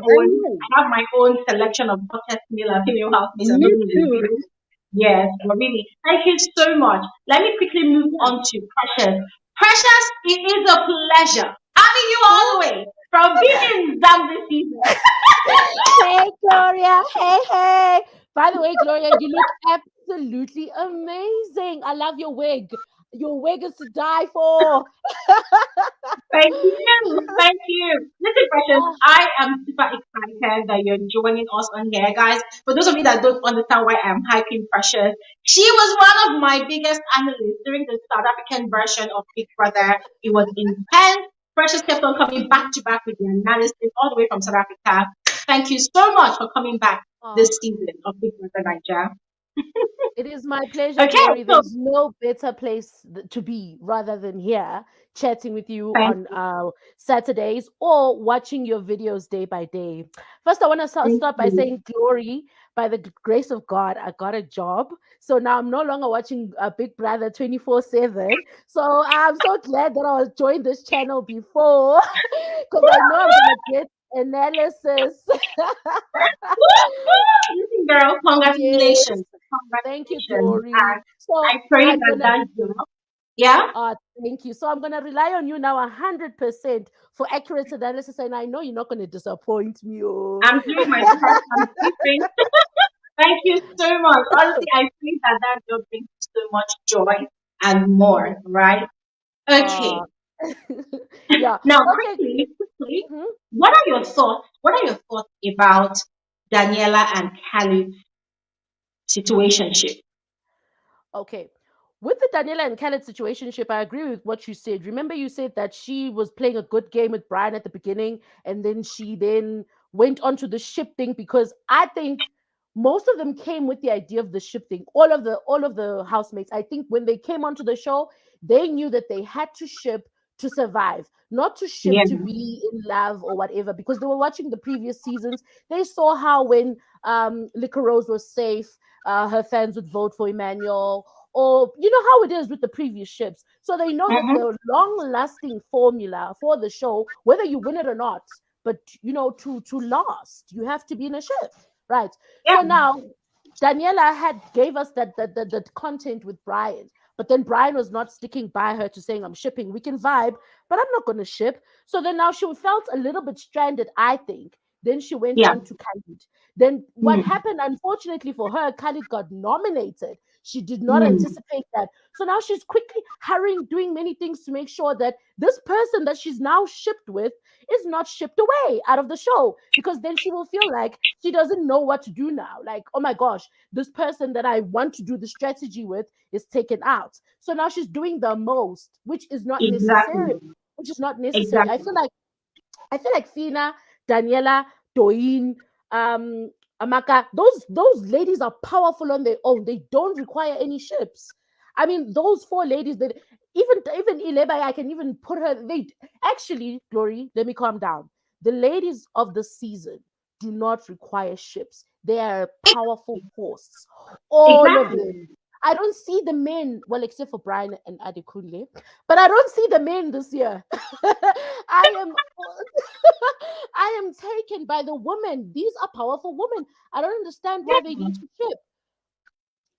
own selection of hottest male and female housemates. I'm not going to reveal. Yes, but really, thank you so much. Let me quickly move on to Precious. Precious, it is a pleasure having you all the way from being Zambia season. Hey, Gloria. Hey. By the way, Gloria, you look absolutely amazing. I love your wig. Your wig is to die for. Thank you. Listen, Precious, I am super excited that you're joining us on here, guys. For those of you that don't understand why I'm hyping Precious, she was one of my biggest analysts during the South African version of Big Brother. It was intense. Precious kept on coming back to back with the analysis all the way from South Africa. Thank you so much for coming back this season of Big Brother Bbnaija. It is my pleasure, Okay, Glory. so There's no better place to be rather than here chatting with you thank on Saturdays or watching your videos day by day. First, I want to start by you. saying, Glory, by the grace of God, I got a job. So now I'm no longer watching Big Brother 24/7. So I'm so glad that I was joined this channel before because I know I'm going to get analysis. Listen, girl, Yes. congratulations. Thank you, Congratulations. Glory. And So I pray I'm that gonna that job. Yeah, thank you. So I'm gonna rely on you now 100% for accurate analysis, and I know you're not gonna disappoint me. Oh. I'm doing my part. I'm sleeping. Thank you so much. Honestly, I pray that that job brings you so much joy and more, right? Okay. Uh, yeah. Now, Okay. quickly, Mhm. what are your thoughts? What are your thoughts about Daniela and Khalid's situationship? Okay. With the Daniela and Khaled situationship, I agree with what you said. Remember, you said that she was playing a good game with Brian at the beginning, and then she then went on to the ship thing because I think most of them came with the idea of the ship thing. All of the housemates, I think, when they came onto the show, they knew that they had to ship to survive, not to ship Yeah. to be in love or whatever. Because they were watching the previous seasons, they saw how when Liquor Rose was safe, her fans would vote for Emmanuel, or you know how it is with the previous ships. So they know that Mm-hmm. the long-lasting formula for the show, whether you win it or not, but to last, you have to be in a ship, right? Yeah. So now Daniela had gave us that content with Brian, but then Brian was not sticking by her to saying, I'm shipping, we can vibe, but I'm not going to ship. So then now she felt a little bit stranded, I think, Then she went Yeah. on to Khalid. Then what happened, unfortunately for her, Khalid got nominated. She did not anticipate that. So now she's quickly hurrying, doing many things to make sure that this person that she's now shipped with is not shipped away out of the show, because then she will feel like she doesn't know what to do now. Like, oh my gosh, this person that I want to do the strategy with is taken out. So now she's doing the most, which is not necessary. Exactly. Which is not necessary. Exactly. I feel like Fina, Daniela, Doin, Amaka, those ladies are powerful on their own. They don't require any ships. I mean, those four ladies that even Ileba, I can even put her. They actually, Glory, let me calm down. The ladies of the season do not require ships. They are a powerful force. All of Exactly. them. I don't see the men, well, except for Brian and Adekunle, but I don't see the men this year. I am I am taken by the women. These are powerful women. I don't understand why they need to ship.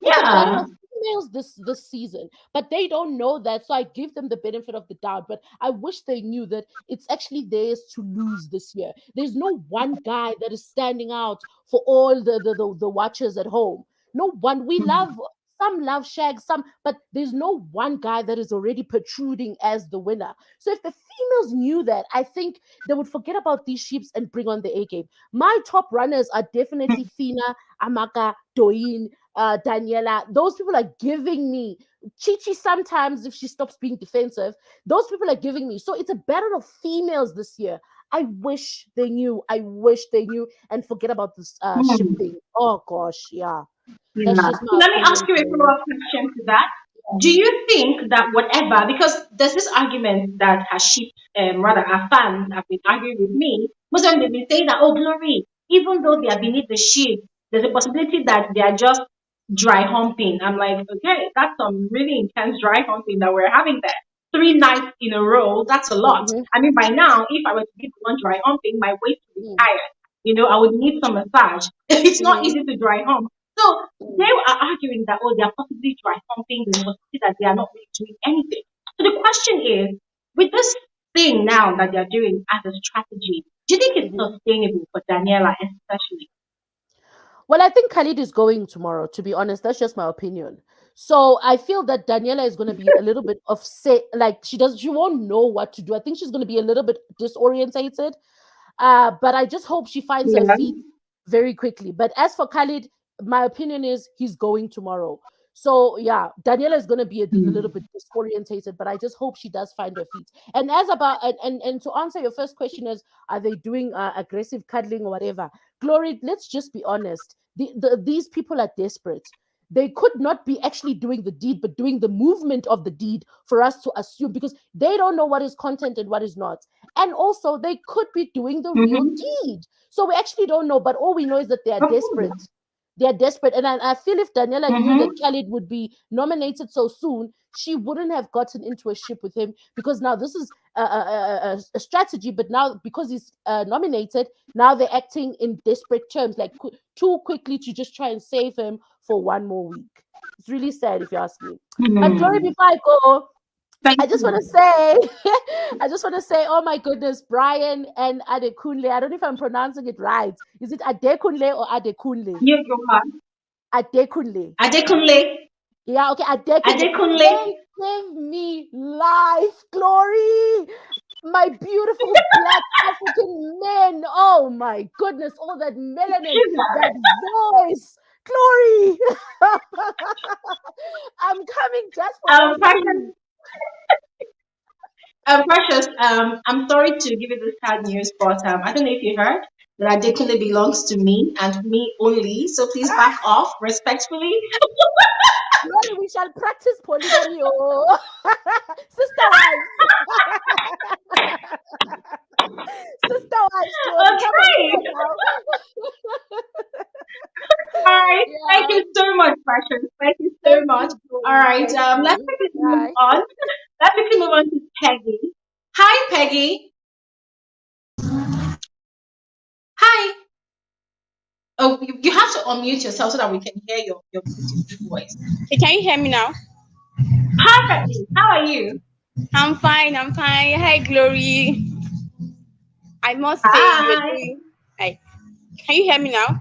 It's a battle of females this season, but they don't know that. So I give them the benefit of the doubt. But I wish they knew that it's actually theirs to lose this year. There's no one guy that is standing out for all the watchers at home. No one. We love some love Shag, some, but there's no one guy that is already protruding as the winner. So if the females knew that, I think they would forget about these sheeps and bring on the A game. My top runners are definitely Fina, Amaka, Doin, Daniela. Those people are giving me Chichi sometimes if she stops being defensive. Those people are giving me. So it's a battle of females this year. I wish they knew. I wish they knew and forget about this ship thing. Oh gosh, yeah. That's Yeah. just So my let me ask you a opinion. follow-up question to that. Do you think that whatever, because there's this argument that her sheep, rather our fans have been arguing with me, most of them they've been saying that, oh, Glory, even though they are beneath the sheep, there's a possibility that they are just dry humping. I'm like, okay, that's some really intense dry humping that we're having there. 3 nights in a row, that's a lot. Mm-hmm. I mean, by now, if I were to be the one dry humping, my waist would be Mm-hmm. tired. I would need some massage. It's not Mm-hmm. easy to dry hump. So they are arguing that, oh, they are possibly dry humping, there's a possibility that they are not really doing anything. So the question is, with this thing now that they're doing as a strategy, do you think it's Mm-hmm. sustainable for Daniela especially? Well, I think Khalid is going tomorrow, to be honest. That's just my opinion. So I feel that Daniela is going to be a little bit of like she won't know what to do. I think she's going to be a little bit disorientated. But I just hope she finds her Yeah. feet very quickly. But as for Khalid, my opinion is he's going tomorrow. So yeah, Daniela is going to be a little bit disorientated, but I just hope she does find her feet. And as about and to answer your first question is, are they doing aggressive cuddling or whatever? Glory, let's just be honest. These people are desperate. They could not be actually doing the deed, but doing the movement of the deed for us to assume, because they don't know what is content and what is not. And also, they could be doing the real deed. So we actually don't know, but all we know is that they are desperate. They are desperate. And I feel if Daniela knew that Khalid would be nominated so soon, she wouldn't have gotten into a ship with him, because now this is a strategy. But now, because he's nominated, now they're acting in desperate terms, like too quickly to just try and save him for one more week. It's really sad if you ask me. But Glory, before I go, I just want to say, oh my goodness, Brian and Adekunle. I don't know if I'm pronouncing it right. Is it Adekunle or Adekunle? You go on. Adekunle. Adekunle. Yeah, okay, Adekunle. Adekunle. They give me life, Glory. My beautiful black African men. Oh my goodness, all that melanin, that voice. Glory. I'm coming just for all Precious, Precious, I'm sorry to give you this sad news, but I don't know if you heard that Adekunle belongs to me and me only. So please back off respectfully. Glory, we shall practice polygamy, oh. Sister wives. Sister wives, Glory. Okay. All right. Yeah. Thank you so much, Precious. Thank you so much. All right. Let's quickly move on. Let's quickly move on to Peggy. Hi, Peggy. Hi. Oh, you have to unmute yourself so that we can hear your beautiful voice. Hey, can you hear me now? Perfectly. How are you? I'm fine. Hi, Glory. I must say, Can you hear me now?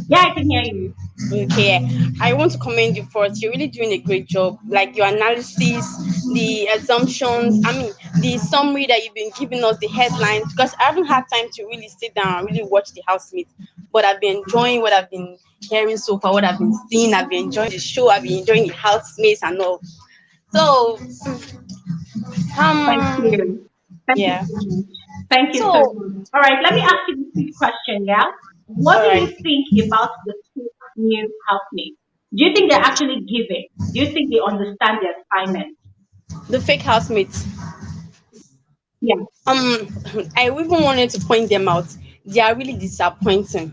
Yeah, I can hear you. Okay, I want to commend you for it. You're really doing a great job. Like your analysis, the assumptions, I mean, the summary that you've been giving us, the headlines, because I haven't had time to really sit down and really watch the housemates. But I've been enjoying what I've been hearing so far, what I've been seeing. I've been enjoying the show, I've been enjoying the housemates and all. So, Thank um, you. Thank you yeah. so much. Thank you so So, much. All right, let me ask you this quick question, yeah? What all do right. you think about the two new housemates? Do you think they're actually giving? Do you think they understand their assignment? The fake housemates. Yeah. Um, I even wanted to point them out. They are really disappointing.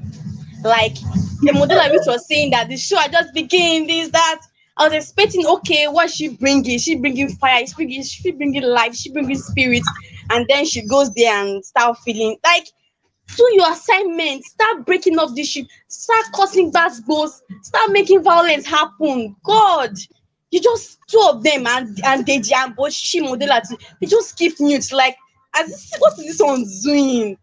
Like the model which was saying that the show I just began this that. I was expecting, okay, what she bringing? She bringing fire, she bringing life, she bringing spirit, and then she goes there and start feeling like do your assignment, start breaking up this ship, start causing bad goals, start making violence happen. God, you just two of them and Deji and Boshi model, they just keep mute. Like, as this, what is this one doing?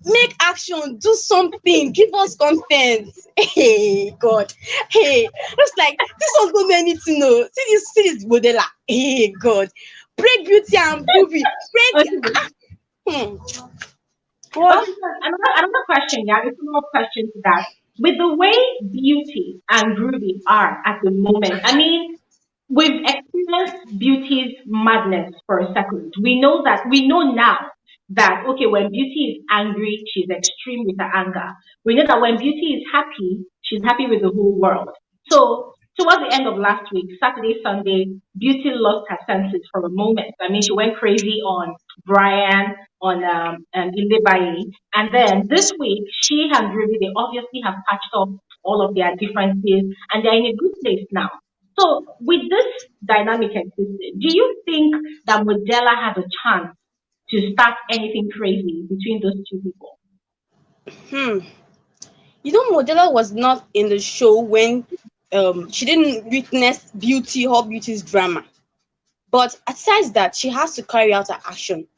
Make action, do something, give us content. Hey God, hey, just like this one's don't do anything. No, see this modela. Hey God, break beauty and prove it. Break. Okay. Hmm. What? Okay, so another question, yeah, a follow-up question to that. With the way Beauty and Ruby are at the moment, I mean, we've experienced Beauty's madness for a second. We know now that okay, when Beauty is angry, she's extreme with her anger. We know that when Beauty is happy, she's happy with the whole world. So towards the end of last week, Saturday, Sunday, Beauty lost her senses for a moment. I mean, she went crazy on Brian, on Bbnaija, and then this week, she and Ruby, they obviously have patched up all of their differences, and they're in a good place now. So, with this dynamic existing, do you think that Modella had a chance to start anything crazy between those two people? Hmm. You know, Modella was not in the show when she didn't witness Beauty or Beauty's drama. But aside that, she has to carry out her action.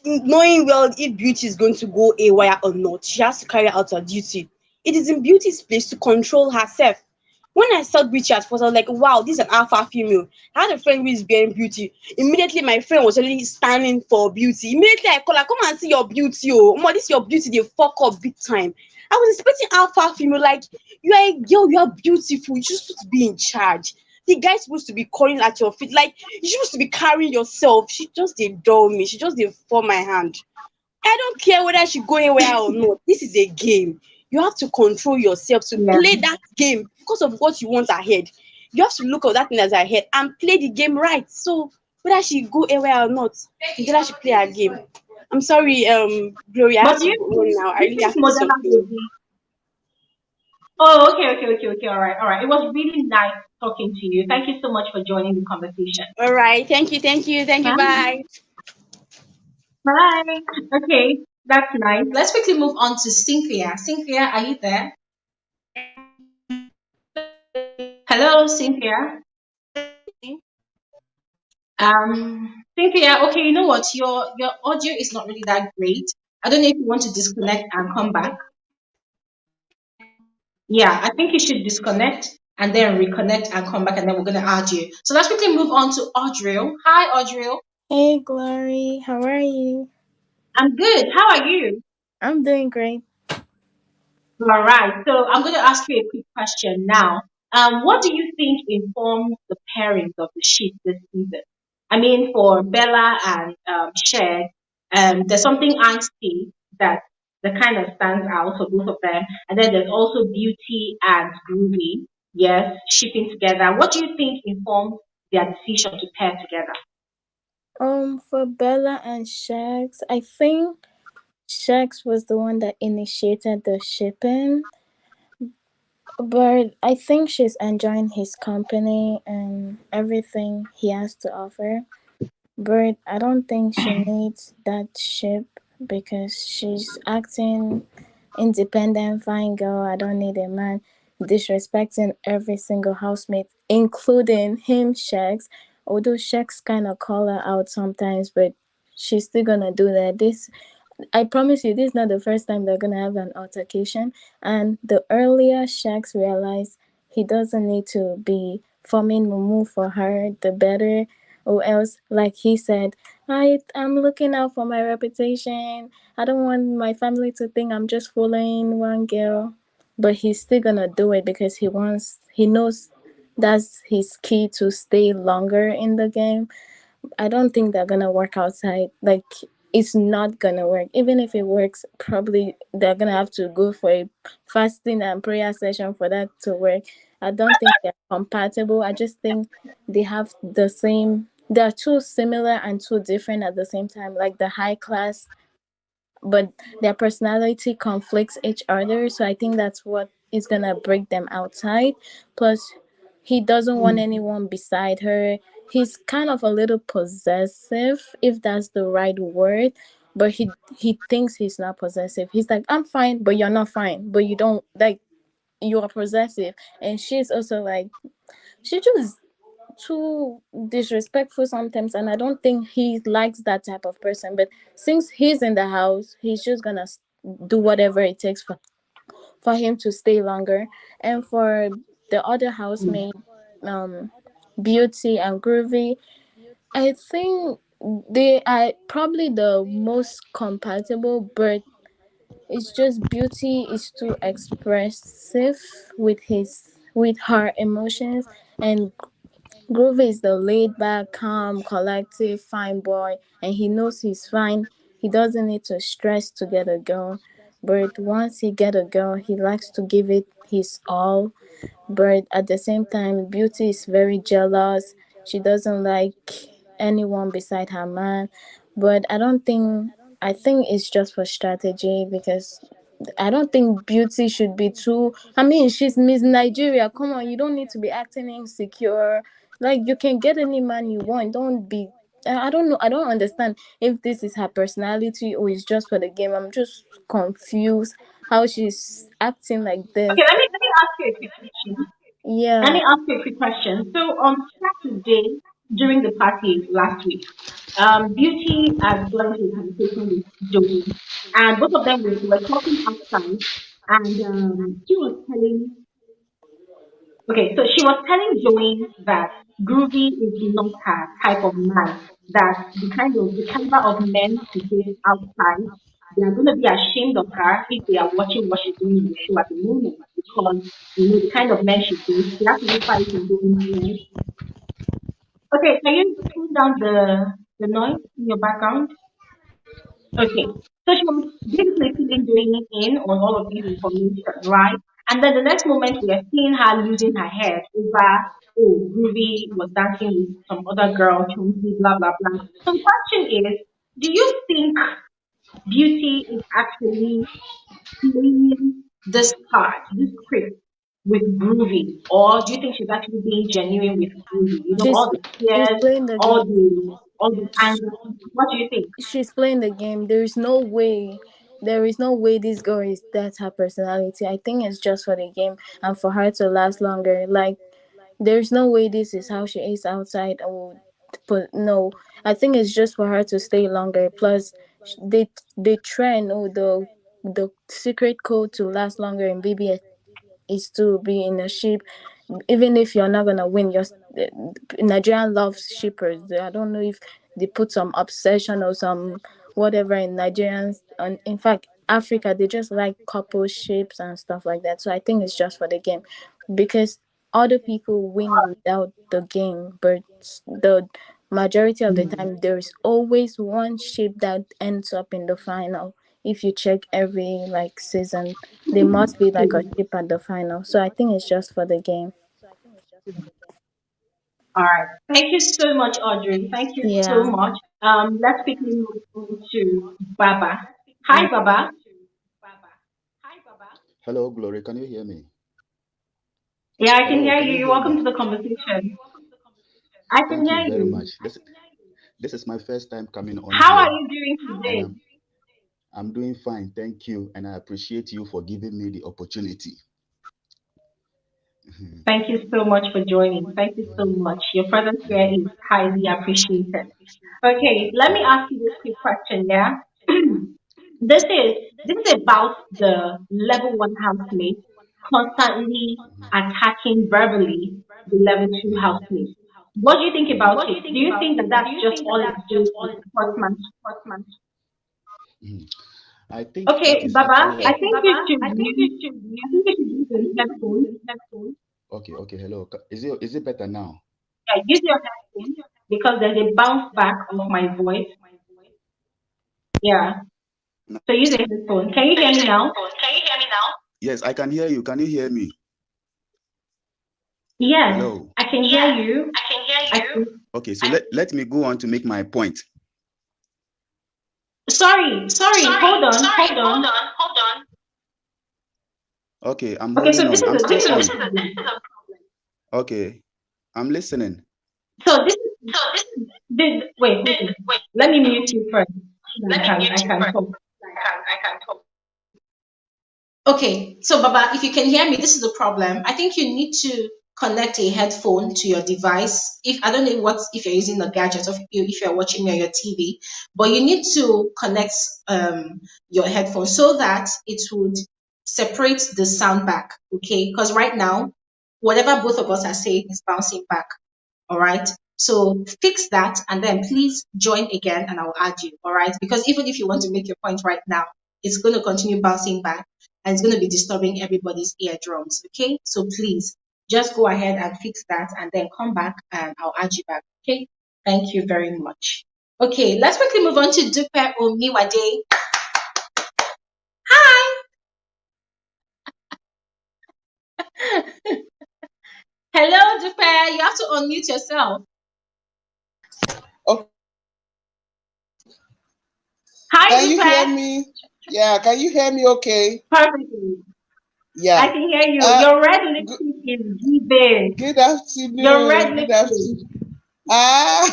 Knowing well if Beauty is going to go AWire or not, she has to carry out her duty. It is in Beauty's place to control herself. When I saw Beauty at first, I was like, wow, this is an alpha female. I had a friend who is bearing Beauty. Immediately, my friend was really standing for Beauty. Immediately, I call her, come and see your beauty. Oh, Omo, this your beauty, they fuck up big time. I was expecting alpha female, like, you are a girl, you are beautiful. You're supposed to be in charge. The guy's supposed to be calling at your feet. Like, you're supposed to be carrying yourself. She just did dull me. She just did fall my hand. I don't care whether she go anywhere or not. This is a game. You have to control yourself to Yeah. play that game because of what you want ahead. You have to look at that thing as ahead and play the game right. So whether she go anywhere or not, whether she play her game. I'm sorry, Gloria, I But have to go now. I do you really think have to do Modella something. will be? Oh, okay. All right, all right. It was really nice talking to you. Thank you so much for joining the conversation. All right. Thank you. Bye. Bye. Bye. Okay, that's nice. Let's quickly move on to Cynthia. Cynthia, are you there? Hello, Cynthia. Cynthia, okay, you know what? Your audio is not really that great. I don't know if you want to disconnect and come back. Yeah, I think you should disconnect and then reconnect and come back, and then we're gonna add you. So let's quickly move on to Audrey. Hi, Audrey. Hey, Glory, how are you? I'm good. How are you? I'm doing great. All right. So I'm going to ask you a quick question now. What do you think informs the pairings of the sheep this season? I mean, for Bella and Cher, there's something angsty that kind of stands out for both of them, and then there's also Beauty and Groovy. Yes, shipping together. What do you think informs their decision to pair together? For Bella and Shax, I think Shax was the one that initiated the shipping, but I think she's enjoying his company and everything he has to offer. But I don't think she needs that ship because she's acting independent, fine girl. I don't need a man, disrespecting every single housemate, including him, Shex. Although Shex kind of call her out sometimes, but she's still gonna do that. I promise you, this is not the first time they're gonna have an altercation. And the earlier Shax realized he doesn't need to be forming mumu for her, the better. Or else, like he said, I'm looking out for my reputation. I don't want my family to think I'm just following one girl. But he's still gonna do it because he knows that's his key to stay longer in the game. I don't think they're gonna work outside. Like, it's not gonna work. Even if it works, probably they're gonna have to go for a fasting and prayer session for that to work. I don't think they're compatible. I just think they have the same. They're too similar and too different at the same time. Like the high class, but their personality conflicts each other. So I think that's what is gonna break them outside. Plus, he doesn't want anyone beside her. He's kind of a little possessive, if that's the right word. But he thinks he's not possessive. He's like, I'm fine, but you're not fine. But you don't like, you are possessive. And she's also like, she just too disrespectful sometimes, and I don't think he likes that type of person. But since he's in the house, he's just gonna do whatever it takes for him to stay longer. And for the other housemate, um Beauty and Groovy, I think they are probably the most compatible, but it's just Beauty is too expressive with her emotions, and Groovy is the laid back, calm, collective, fine boy, and he knows he's fine. He doesn't need to stress to get a girl. But once he get a girl, he likes to give it his all. But at the same time, Beauty is very jealous. She doesn't like anyone beside her man. But I think it's just for strategy, because I don't think Beauty should be too. I mean, she's Miss Nigeria. Come on, you don't need to be acting insecure. Like, you can get any man you want. Don't be. I don't know. I don't understand if this is her personality or it's just for the game. I'm just confused how she's acting like Okay, this. let me ask you a quick question. Let Yeah. me ask you a quick question. So on Saturday during the party last week, Beauty had gone to a conversation with Joey, and both of them were talking outside, and she was telling. Okay, so she was telling Joey that Groovy is not her type of man. That the caliber of men she dates outside, they are going to be ashamed of her if they are watching what she's doing in the show at the moment, because the kind of men she dates, they have to be fighting doing things. Okay, can you pull down the noise in your background? Okay. So she was basically feeling doing in on all of these information, right? And then the next moment we are seeing her losing her head over, oh, Groovy was dancing with some other girl, Chumsy, blah blah blah. So the question is, do you think Beauty is actually playing this part, this script with Groovy, or do you think she's actually being genuine with Groovy? You know, She's all the she's tears, playing the all game. the anger. What do you think? She's playing the game. There is no way this girl is that's her personality. I think it's just for the game and for her to last longer. Like, there's no way this is how she is outside. Or, but no, I think it's just for her to stay longer. Plus, they trend, or the secret code to last longer in BBS is to be in a ship. Even if you're not gonna win, Nigerian loves shippers. I don't know if they put some obsession or some whatever in Nigerians, and in fact Africa, they just like couple ships and stuff like that. So I think it's just for the game, because other people win without the game, but the majority of the time there's always one ship that ends up in the final. If you check every like season, there must be like a chip at the final. So I think it's just for the game. All right. Thank you so much, Audrey. Thank you so Yeah. much. Let's quickly move on to Baba. Hi, Uh, Baba. Hello, Glory. Can you hear me? Yeah, I can Hello, hear can you. you You're hear welcome me? to the conversation. I can Thank you hear very you. much. This is my first time coming on How are here, you doing and today? I'm doing fine. Thank you, and I appreciate you for giving me the opportunity. Mhm. Thank you so much for joining. Thank you so much. Your presence here is highly appreciated. Okay, let me Okay. ask you this quick question, yeah? This is about the level one housemate constantly attacking verbally the level two housemate. What do you think about it? Do you think that that's just all it is with sportsmanship? Mm. I think that Okay, is Baba, actually like I think you should use your headphones. okay. Hello. Is it better now? Yeah, use your headphones because there's a bounce back of my voice. Yeah. So use a headphone. Can you hear me now? Yes, I can hear you. Can you hear me? Yes, Hello. I can hear you. I can. Okay, so let me go on to make my point. Sorry. Hold on. Okay, I'm Okay, so holding on. I'm still this is a on. problem. Okay, I'm listening. So wait, hold on. Let me mute you first. I can talk. Okay, so Baba, if you can hear me, this is the problem. I think you need to connect a headphone to your device. If I don't know what if you're using a gadget or if you're watching me on your TV, but you need to connect your headphone so that it would separate the sound back. Okay, because right now, whatever both of us are saying is bouncing back. All right. So fix that and then please join again and I'll add you. All right. Because even if you want to make your point right now, it's going to continue bouncing back and it's going to be disturbing everybody's eardrums. Okay. So please just go ahead and fix that and then come back and I'll add you back. Okay. Thank you very much. Okay. Let's quickly move on to Dupe Omiwade. Hi. Hello, Dupe. You have to unmute yourself. Okay. Hi, Can Dupe. you hear me? Yeah, can you hear me okay? Perfectly. I Yeah. can hear you. Your red lipstick is giving. Good Your red afternoon. Good lipstick. afternoon. Ah,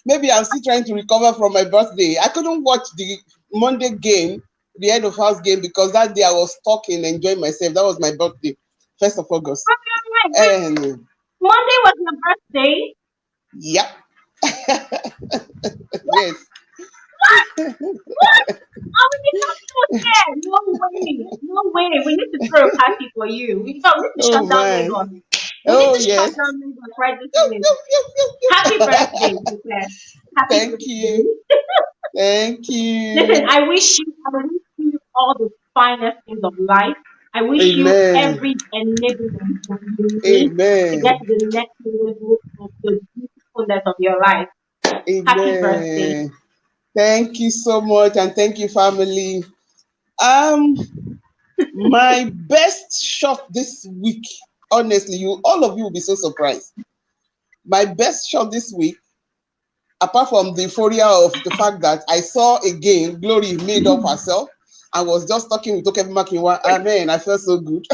maybe I'm still trying to recover from my birthday. I couldn't watch the Monday game, the end of house game, because that day I was talking, enjoying myself. That was my birthday, 1st of August. Wait. And Monday was your birthday? yep. Yes. What? I was so scared. No way. We need to throw a party for you. In fact, we need to Oh shut down man. Lagos. We need Oh to shut yes. down Lagos right this minute. Happy birthday, Dupe. Happy Thank birthday. you. Thank Listen, you. I wish you all the finest things of life. I wish you Amen. every enablement that you need to get Amen. to the next level of the beautifulness of your life. Happy birthday. Amen. Thank you so much, and thank you, family. Um, my best shot this week, honestly, all of you will be so surprised. My best shot this week, apart from the euphoria of the fact that I saw again Glory made up herself and was just talking with Okefemakinwa. Amen. I felt so good.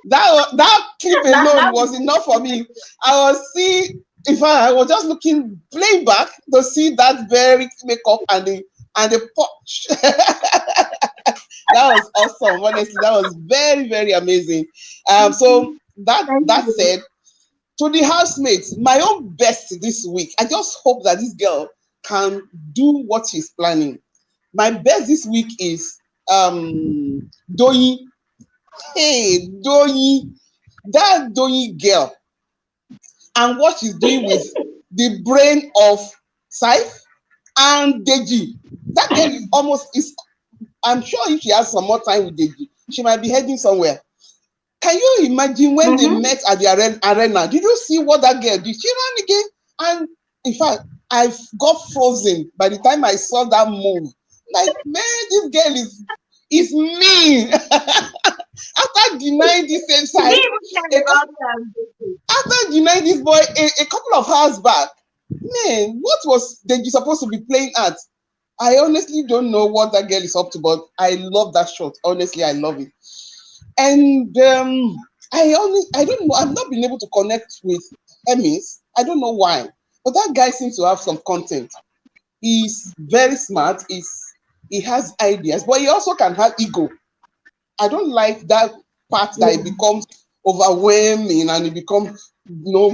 that clip alone was enough for me. I was seeing, in fact, I was just looking playing back to see that very makeup and the punch. That was awesome. Honestly, that was very, very amazing. So that said, to the housemates, my own best this week. I just hope that this girl can do what she's planning. My best this week is Doyi. Hey, Doyi, that Doyi girl, and what she's doing with the brain of Saif and Deji. That girl is I'm sure if she has some more time with Deji, she might be heading somewhere. Can you imagine when they met at the arena? Did you see what that girl did? She ran again. And in fact, I got frozen by the time I saw that move. Like, man, this girl is mean. After denying this same side, after denying this boy a couple of hours back, man, what was Deji supposed to be playing at? I honestly don't know what that girl is up to, but I love that shot. Honestly, I love it. And I don't know. I've not been able to connect with Emmys. I don't know why, but that guy seems to have some content. He's very smart. He has ideas, but he also can have ego. I don't like that part that it becomes overwhelming and it becomes,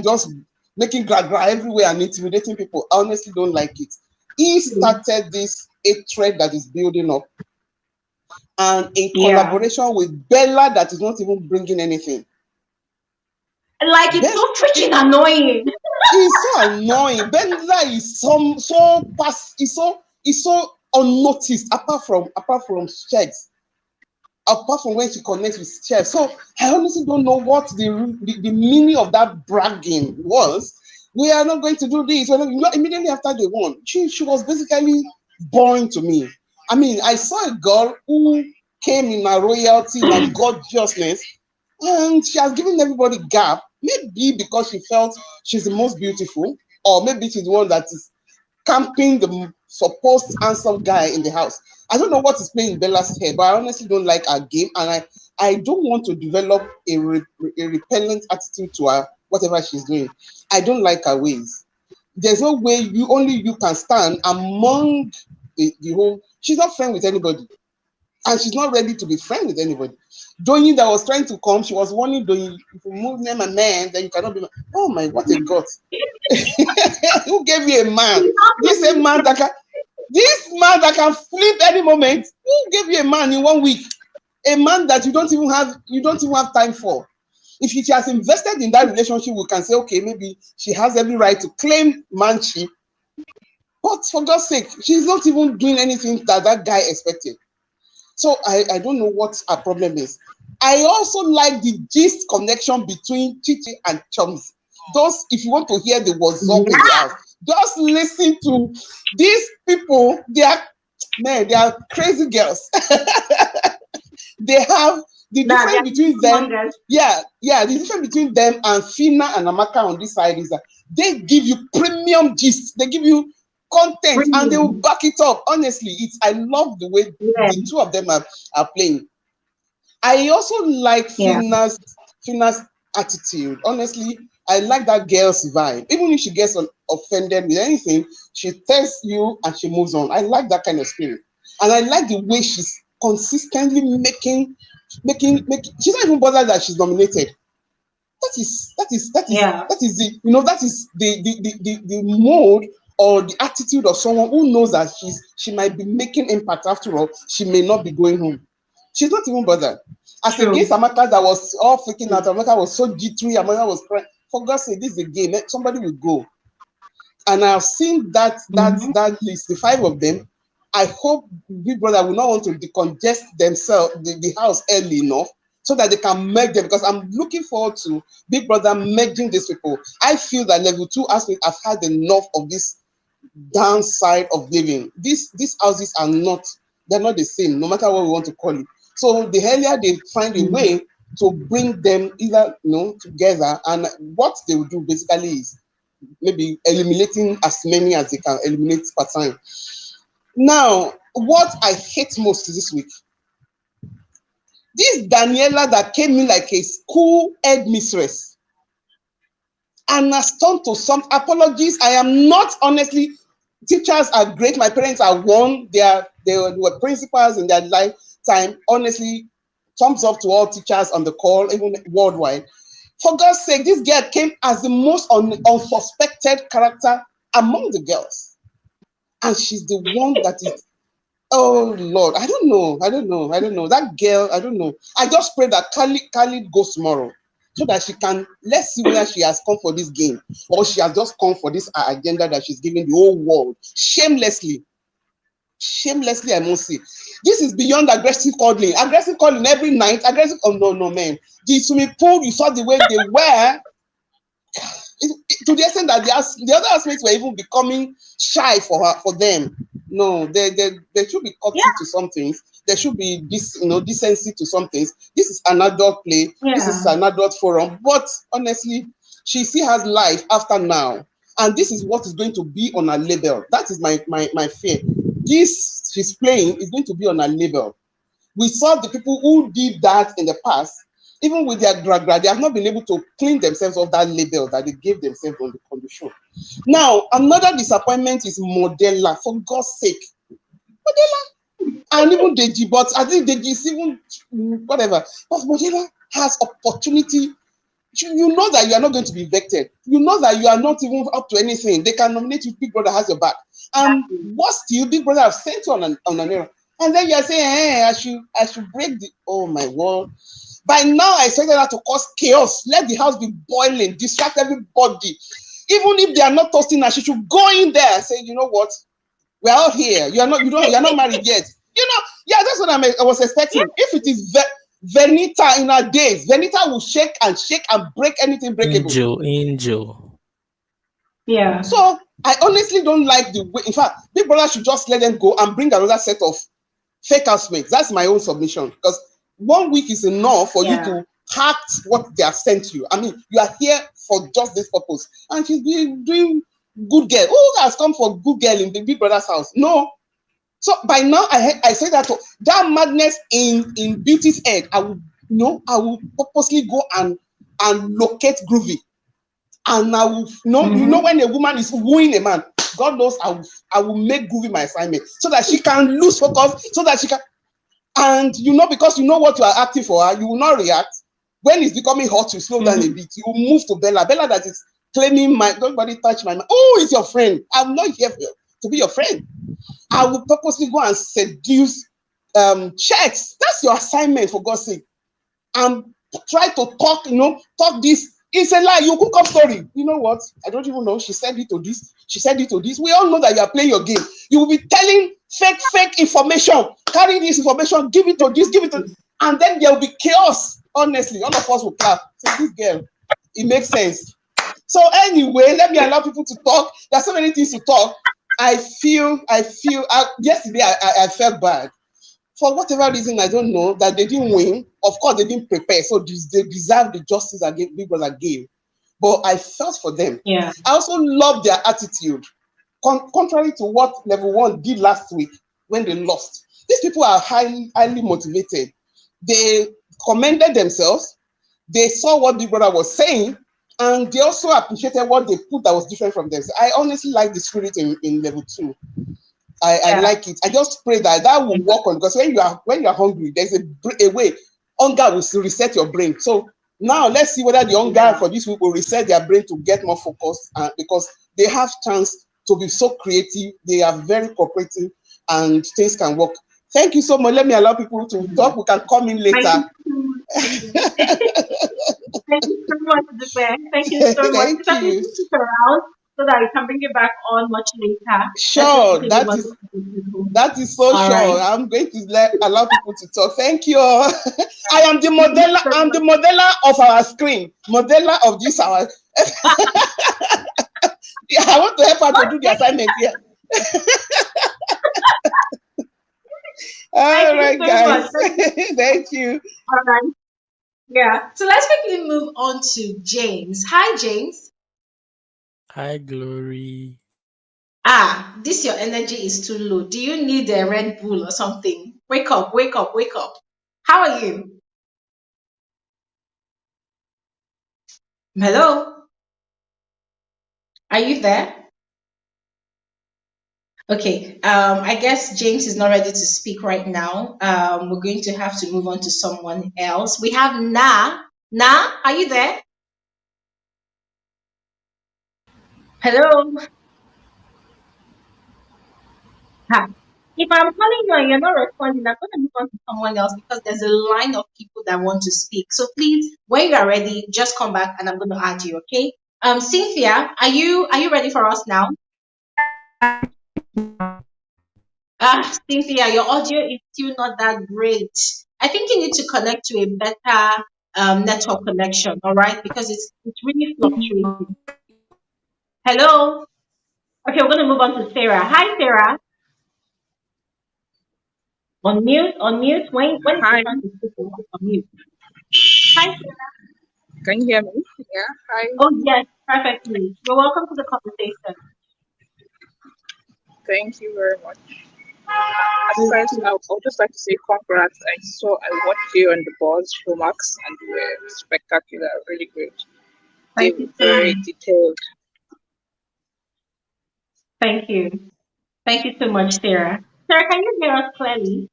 just making gra everywhere and intimidating people. I honestly don't like it. he started this hatred that is building up, and in collaboration with Bella, that is not even bringing anything. Like, it's so freaking annoying. It's so annoying. Bella is so unnoticed apart from checks. Apart from when she connects with chefs. So I honestly don't know what the meaning of that bragging was. We are not going to do this. Immediately after they won, she was basically boring to me. I mean, I saw a girl who came in her royalty, in her gorgeousness, and she has given everybody gap. Maybe because she felt she's the most beautiful, or maybe she's the one that is camping the supposed handsome guy in the house. I don't know what is playing in Bella's head, but I honestly don't like her game, and I don't want to develop a repellent attitude to her, whatever she's doing. I don't like her ways. There's no way only you can stand among the whole. She's not friend with anybody, and she's not ready to be friend with anybody. Doyin that was trying to come, she was warning Doyin, if you move name a man, then you cannot be. Oh my, what a god! Who gave you a man? This man that can flip any moment. Who gave you a man in 1 week? A man that you don't even have time for. If she has invested in that relationship, we can say, okay, maybe she has every right to claim manship. But for God's sake, she's not even doing anything that guy expected. So I don't know what her problem is. I also like the gist connection between Chichi and Chums. Those, if you want to hear the what's up in the house, just listen to these people. They are crazy girls. They have the difference between them. The difference between them and Fina and Amaka on this side is that they give you premium gist. They give you content and they will back it up. Honestly, I love the way the two of them are playing. I also like Fina's attitude. Honestly, I like that girl's vibe. Even if she gets offended with anything, she tells you and she moves on. I like that kind of spirit. And I like the way she's consistently making. She's not even bothered that she's nominated. That is the mode or the attitude of someone who knows that she might be making impact. After all, she may not be going home. She's not even bothered. As against Amaka that was all freaking out. Amaka was so jittery. Amaka was crying. For God's sake, this is a game. Somebody will go. And I've seen that list, the 5 of them. I hope Big Brother will not want to decongest themselves, the house early enough, so that they can merge them, because I'm looking forward to Big Brother merging these people. I feel that level 2 aspect have had enough of this downside of living. These houses are not the same, no matter what we want to call it. So the earlier they find a way to bring them either together, and what they will do basically is maybe eliminating as many as they can eliminate per time. Now, what I hate most this week, this Daniela that came in like a school headmistress and has turned to some apologies. I am not, honestly, teachers are great. My parents are one. They were principals in their lifetime. Honestly, thumbs up to all teachers on the call, even worldwide. For God's sake, this girl came as the most unsuspected character among the girls. And she's the one that is, oh Lord, I don't know. That girl, I don't know. I just pray that Khalid goes tomorrow, so that let's see whether she has come for this game, or she has just come for this agenda that she's giving the whole world. Shamelessly, I must say. This is beyond aggressive calling. Aggressive calling every night. Oh no, man. The swimming pool, you saw the way they were. To the extent that the other aspects were even becoming shy for them. No, there should be courtesy to some things. There should be decency to some things. This is an adult play. Yeah. This is an adult forum. But honestly, she still has life after now, and this is what is going to be on her label. That is my fear. This she's playing is going to be on her label. We saw the people who did that in the past. Even with their drag, they have not been able to clean themselves of that label that they gave themselves on the show. Now, another disappointment is Modella, for God's sake. Modella. And even Deji, but I think Deji is even whatever. But Modella has opportunity you know that you are not going to be evicted. You know that you are not even up to anything. They can nominate you. Big Brother has your back. What still? Big Brother have sent you on an error, and then you are saying, "Hey, I should break the." Oh my word! By now, I expected that to cause chaos. Let the house be boiling, distract everybody. Even if they are not toasting her, she should go in there and say, "You know what? We're out here. You are not married yet." You know, yeah, that's what I was expecting. If it is Venita in her days, Venita will shake and break anything breakable. Angel. Yeah. So I honestly don't like the way. In fact, Big Brother should just let them go and bring another set of fake housemates. That's my own submission. Because 1 week is enough for you to act what they have sent you. I mean, you are here for just this purpose. And she's been doing good girl. Who has come for good girl in the Big Brother's house? No. So by now, I say that madness in Beauty's head, I will purposely go and locate Groovy. And I will, you know, when a woman is wooing a man, God knows I will make Groovy my assignment so that she can lose focus, so that she can, and because you know what you are acting for her, you will not react. When it's becoming hot, you slow down a bit. You will move to Bella that is claiming nobody touch my mind. Oh, it's your friend. I'm not here to be your friend. I will purposely go and seduce checks. That's your assignment, for God's sake. And try to talk this. It's a lie. You cook up story. You know what? I don't even know. She said it to this. She said it to this. We all know that you are playing your game. You will be telling fake information. Carry this information. Give it to this. Give it to, and then there will be chaos. Honestly, all of us will clap. So this girl, it makes sense. So anyway, let me allow people to talk. There's so many things to talk. I feel. Yesterday, I felt bad. For whatever reason, I don't know, that they didn't win. Of course, they didn't prepare, so they deserve the justice that Big Brother gave. But I felt for them. Yeah. I also love their attitude. Contrary to what Level 1 did last week when they lost. These people are highly motivated. They commended themselves. They saw what Big Brother was saying, and they also appreciated what they put that was different from them. So I honestly like the spirit in Level 2. I like it. I just pray that will work on, because when you are hungry, there's a way hunger will reset your brain. So now let's see whether the hunger for this week will reset their brain to get more focused, because they have chance to be so creative. They are very cooperative, and things can work. Thank you so much. Let me allow people to talk. We can come in later. Thank you so much, Dupe. Thank you so much. Thank you. Stick around so that we can bring you back on much later. Sure, that is so All sure. right. I'm going to allow people to talk. Thank you. I am the modeler. I'm the modeler of our screen. Modeler of this hour. I want to help her to do the assignment here. All right, guys. Thank you. All right. Yeah. So let's quickly move on to James. Hi, James. Hi, Glory. This your energy is too low. Do you need a Red Bull or something? Wake up, wake up, wake up. How are you? Hello? Are you there? Okay. I guess James is not ready to speak right now. We're going to have to move on to someone else. We have Na. Na, are you there? Hello? Ha. If I'm calling you and you're not responding, I'm going to move on to someone else because there's a line of people that want to speak. So please, when you are ready, just come back and I'm going to add you, okay? Cynthia, are you ready for us now? Cynthia, your audio is still not that great. I think you need to connect to a better network connection, all right? Because it's really fluctuating. Hello? Okay, we're going to move on to Sarah. Hi, Sarah. On mute. When it's your turn to speak, on mute. Hi, Sarah. Can you hear me? Yeah. Hi. Oh, yes, perfectly. You're welcome to the conversation. Thank you very much. At first, I would just like to say congrats. I watched you on the boards for Max, and you were spectacular, really great. They were very detailed. Thank you. Thank you so much, Sarah. Sarah, can you hear us clearly?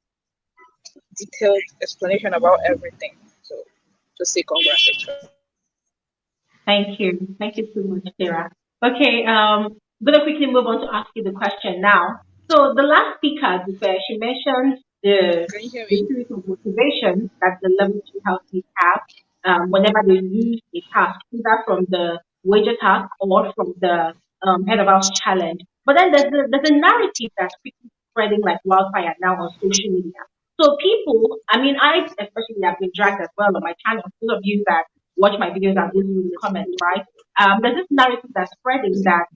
Detailed explanation about everything. So, just say congrats. Thank you. Thank you so much, Sarah. Okay, I'm gonna quickly move on to ask you the question now. So the last speaker, she mentioned Can you hear the me? series of motivation that the level two housemates have whenever they lose a task, either from the wager task or from the head of house challenge. But then there's a narrative that's quickly spreading like wildfire now on social media. So people, I mean, I especially have been dragged as well on my channel. Those of you that watch my videos and those in the comments, right? There's this narrative that's spreading that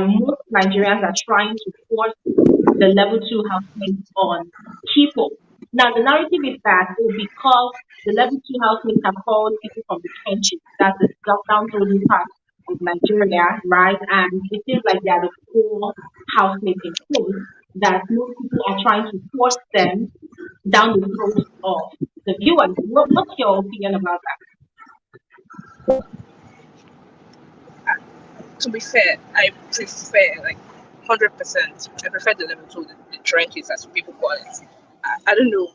most Nigerians are trying to force the level two housemates on people. Now, the narrative is that because the level two housemates have called people from the trenches, that's the downtrodden part of Nigeria, right? And it seems like they are the poor housemates in place that most people are trying to force them down the throat of the viewers. What's your opinion about that? To be fair, I prefer like 100%. I prefer the level two, the trenches as people call it. I don't know.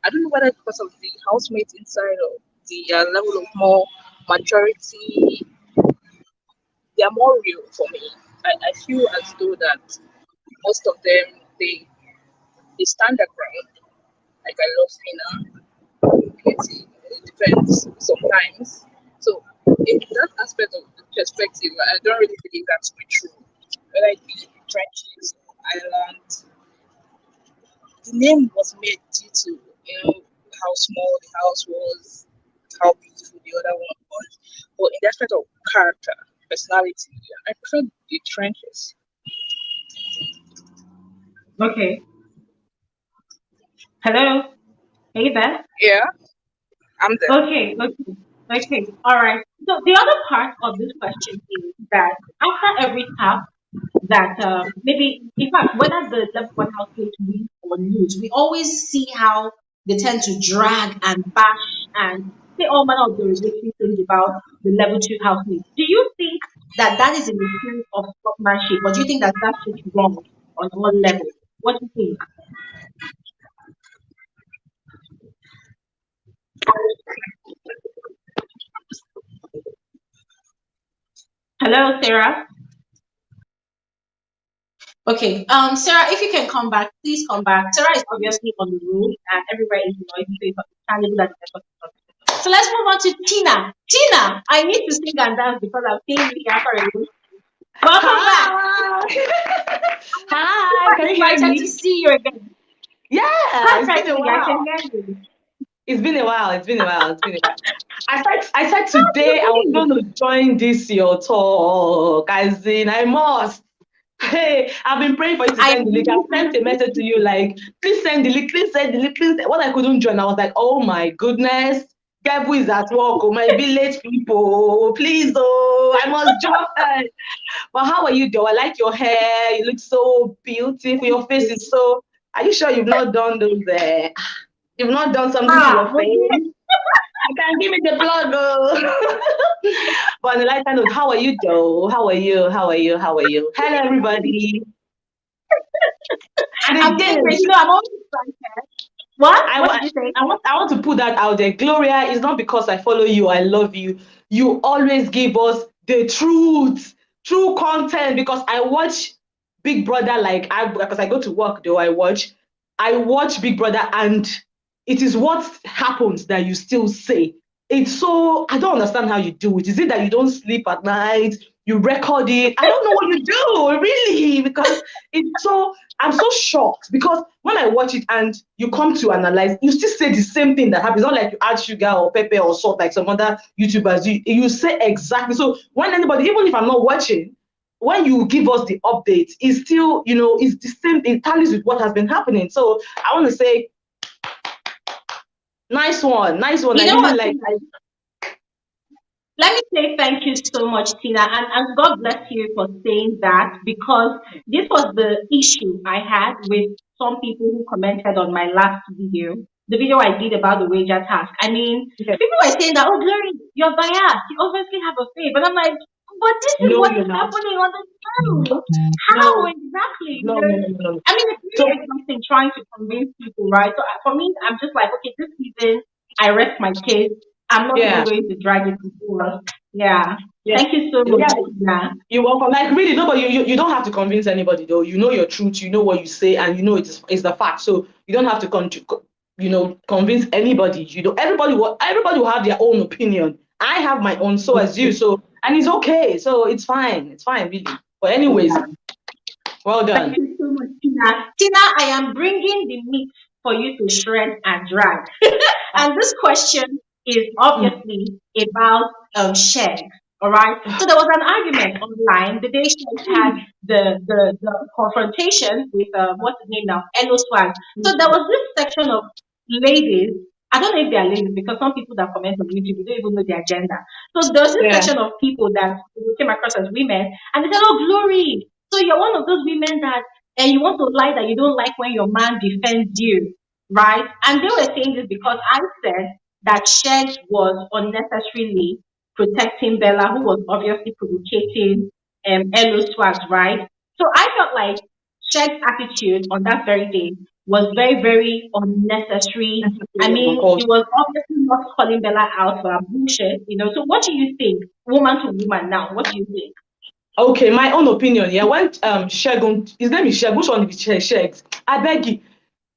I don't know whether it's because of the housemates inside or the level of more majority. They are more real for me. I feel as though that most of them they stand their ground. Like I love Fina. It depends sometimes. So in that aspect of the perspective, I don't really believe that to be true. Whether it be trenches or islands, the name was made due to how small the house was, how beautiful the other one was. But in the aspect of character, personality, I prefer the trenches. Okay. Hello? Are you there? Yeah, I'm there. Okay, okay, okay. All right. So the other part of this question is that after every task that maybe in fact whether the level one housemate wins or lose, we always see how they tend to drag and bash and say all manner of derogatory things about the level two housemate. Do you think that that is in the spirit of sportsmanship, or do you think that that's just wrong on all levels? What do you think? Hello, Sarah. Okay, Sarah, if you can come back, please come back. Sarah is obviously on the road and everywhere is noisy, so it's understandable that the network is not good. So let's move on to Tina. Tina, I need to sing and dance because I'm seeing you here for a minute. Welcome back. Hi, can you hear Excited to me? see you again. Yeah, it's been a Perfectly, I can while. hear you. It's been a while. It's been a while. It's been a while. I said today I was Absolutely. going to join this your talk. As in, I must. Hey, I've been praying for you to I send the link. I sent a really message to you like, please send the link, please send the link, please. When I couldn't join, I was like, oh my goodness, devil is at work. Oh, my village people, please, oh, I must join. But how are you doing? I like your hair. You look so beautiful. Your face is so. Are you sure you've not done those? You've not done something to your would you? face? You can give me the plug, oh. But on the lighter note, how are you, though? How are you? How are you? How are you? Hello, everybody. And I'm doing again, great. You know, I'm always excited. What? I, What wa- did you say? I want to put that out there. Gloria, it's not because I follow you, I love you. You always give us the truth, true content. Because I watch Big Brother, because I go to work though, I watch Big Brother, and it is what happens that you still say. It's so, I don't understand how you do it. Is it that you don't sleep at night? You record it? I don't know what you do, really, because it's so, I'm so shocked because when I watch it and you come to analyze, you still say the same thing that happens. Not like you add sugar or pepper or salt like some other YouTubers. You say exactly. So when anybody, even if I'm not watching, when you give us the update, it's still, it's the same. It tallies with what has been happening. So I want to say, nice one, nice one. You I know really what? like. Let me say thank you so much, Tina, and God bless you for saying that because this was the issue I had with some people who commented on my last video, the video I did about the wager task. I mean, Yeah. people were saying that, oh, Glory, you're biased. You obviously have a faith. But I'm like, but this is No, what's you're not. happening on the show. How No, exactly? no, no, no, no. I mean, it's So really exhausting trying to convince people, right? So for me, I'm just like, okay, this season, I rest my case. I'm not even yeah. going to drag it before. Yeah. Yeah. Thank you so much, Tina. You're welcome. Like really, nobody. You don't have to convince anybody though. You know your truth. You know what you say, and you know it's the fact. So you don't have to convince anybody. You know everybody will have their own opinion. I have my own, so as you. So and it's okay. So it's fine. It's fine, really. But anyways, well Thank done. you so much, Tina. Tina, I am bringing the meat for you to shred and drag. And this question is obviously about Sheg. All right. So there was an argument online the day Sheg had the confrontation with what's his name now, Elo Swag. So there was this section of ladies. I don't know if they are ladies because some people that comment on YouTube, we don't even know their gender. So there's this Yeah. section of people that came across as women and they said, "Oh, Glory, so you're one of those women that and you want to lie that you don't like when your man defends you, right?" And they were saying this because I said that Shed was unnecessarily protecting Bella, who was obviously provocating Elo Swags, right? So I felt like Shed's attitude on that very day was very, very unnecessary. I mean, it was obviously not calling Bella out for her bullshit, you know. So what do you think, woman to woman now? What do you think? Okay, my own opinion. Yeah, when Shegun, his name is Shegun, which one is Shegs? I beg you.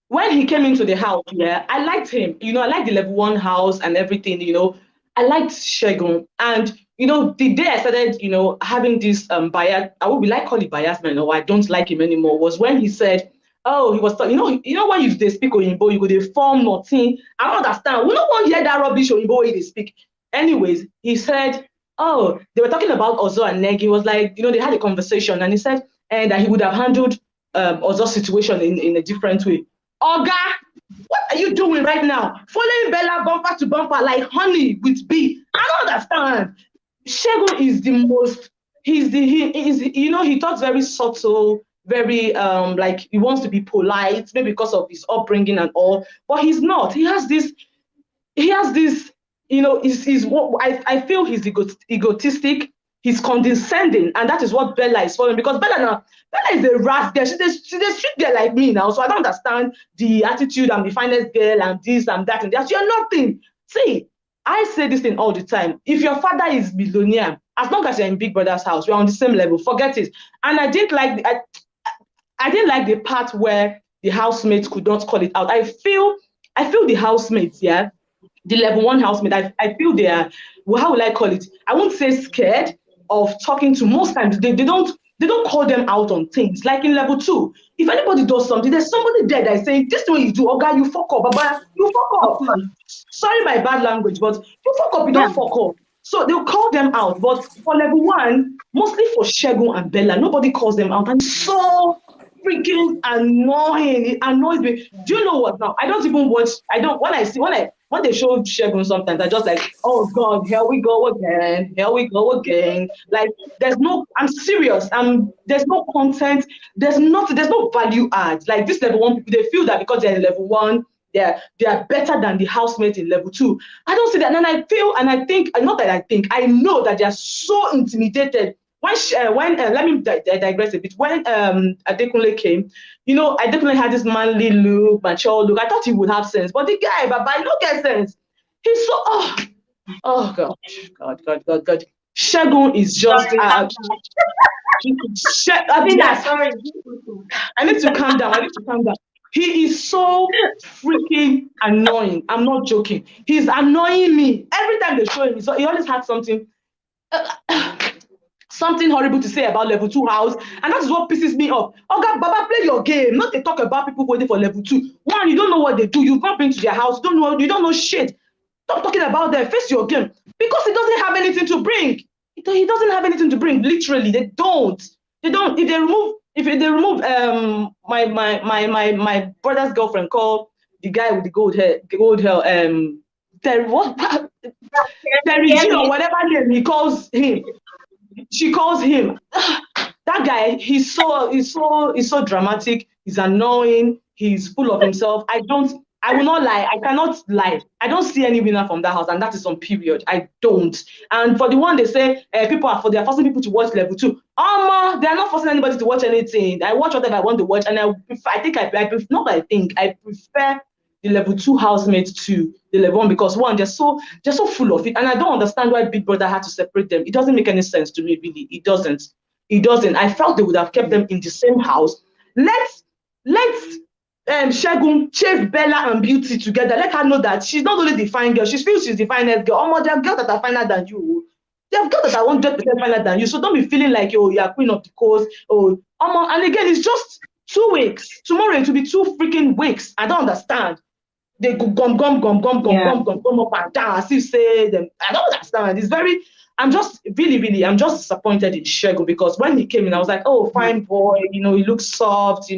When he came into the house, yeah, I liked him. You know, I liked the level 1 house and everything, you know. I liked Shegun. And, you know, the day I started, you know, having this bias, I would be like call it bias man, or I don't like him anymore, was when he said, oh, he was, you know, when they speak Oyinbo, you go, they form nothing. I don't understand. We don't want to hear that rubbish Oyinbo way they speak. Anyways, he said, oh, they were talking about Ozo and Neg. He was like, you know, they had a conversation and he said that he would have handled Ozo's situation in a different way. Oga, what are you doing right now? Following Bella bumper to bumper like honey with bee. I don't understand. Shegun is the most, he is, you know, he talks very subtle, very like he wants to be polite, maybe because of his upbringing and all, but he's not. He has this, you know, he's what I feel he's egotistic, he's condescending, and that is what Bella is following, because Bella is a rat girl. She's a street girl like me now, so I don't understand the attitude. I'm the finest girl and this and that and that. You're nothing. See, I say this thing all the time. If your father is billionaire, as long as you're in Big Brother's house, we're on the same level. Forget it. And I didn't like the part where the housemates could not call it out. I feel the housemates, yeah, the level 1 housemate, I feel they are, well, how will I call it? I won't say scared of talking to, most times they don't call them out on things. Like in level 2, if anybody does something, there's somebody there that is saying, this is what you do, okay, you fuck up, Baba, you fuck up. Sorry my bad language, but you fuck up, you don't fuck up. So they'll call them out. But for level 1, mostly for Shegun and Bella, nobody calls them out. And so freaking annoying. It annoys me. Do you know what now? I don't even watch. I don't when they show Shegun sometimes, I just like, oh God, here we go again. Here we go again. Like I'm serious. There's no content. There's no value add. Like this level 1 people, they feel that because they're in level 1, they are better than the housemates in level 2. I don't see that. And I feel and I think, not that I think, I know that they are so intimidated. When let me digress a bit. When Adekunle came, you know, Adekunle had this manly look, mature look. I thought he would have sense, but the guy, Baba, he don't get sense. He's so oh God. Shegun is just Sorry. I need to calm down. He is so freaking annoying. I'm not joking. He's annoying me every time they show him. So he always had something horrible to say about level 2 house, and that's what pisses me off. Okay, Baba, play your game. Not to talk about people waiting for level 2. 1, you don't know what they do. You've not been to their house. You don't know shit. Stop talking about them. Face your game, because he doesn't have anything to bring. He doesn't have anything to bring. Literally, they don't. If they remove my brother's girlfriend, called the guy with the gold hair, Terry G or whatever name he calls him. She calls him. That guy, he's so dramatic. He's annoying. He's full of himself. I will not lie. I cannot lie. I don't see any winner from that house, and that is on period. I don't. And for the one they say they're forcing people to watch level 2. They're not forcing anybody to watch anything. I watch whatever I want to watch, and I prefer the level 2 housemates to the level 1, because one, they're so full of it, and I don't understand why Big Brother had to separate them. It doesn't make any sense to me, really. It doesn't. I felt they would have kept them in the same house. Let's Shegun chase Bella and Beauty together. Let her know that she's not only the fine girl, she feels she's the finest girl. There are girls that are finer than you. There are girls that are 100% finer than you. So don't be feeling like, oh, you're queen of the coast. Oh, and again, it's just 2 weeks. Tomorrow it will be 2 freaking weeks. I don't understand. They go gum up and down as if say them. I don't understand. It's very. I'm just really, I'm just disappointed in Shego, because when he came in, I was like, oh, fine boy, he looks soft,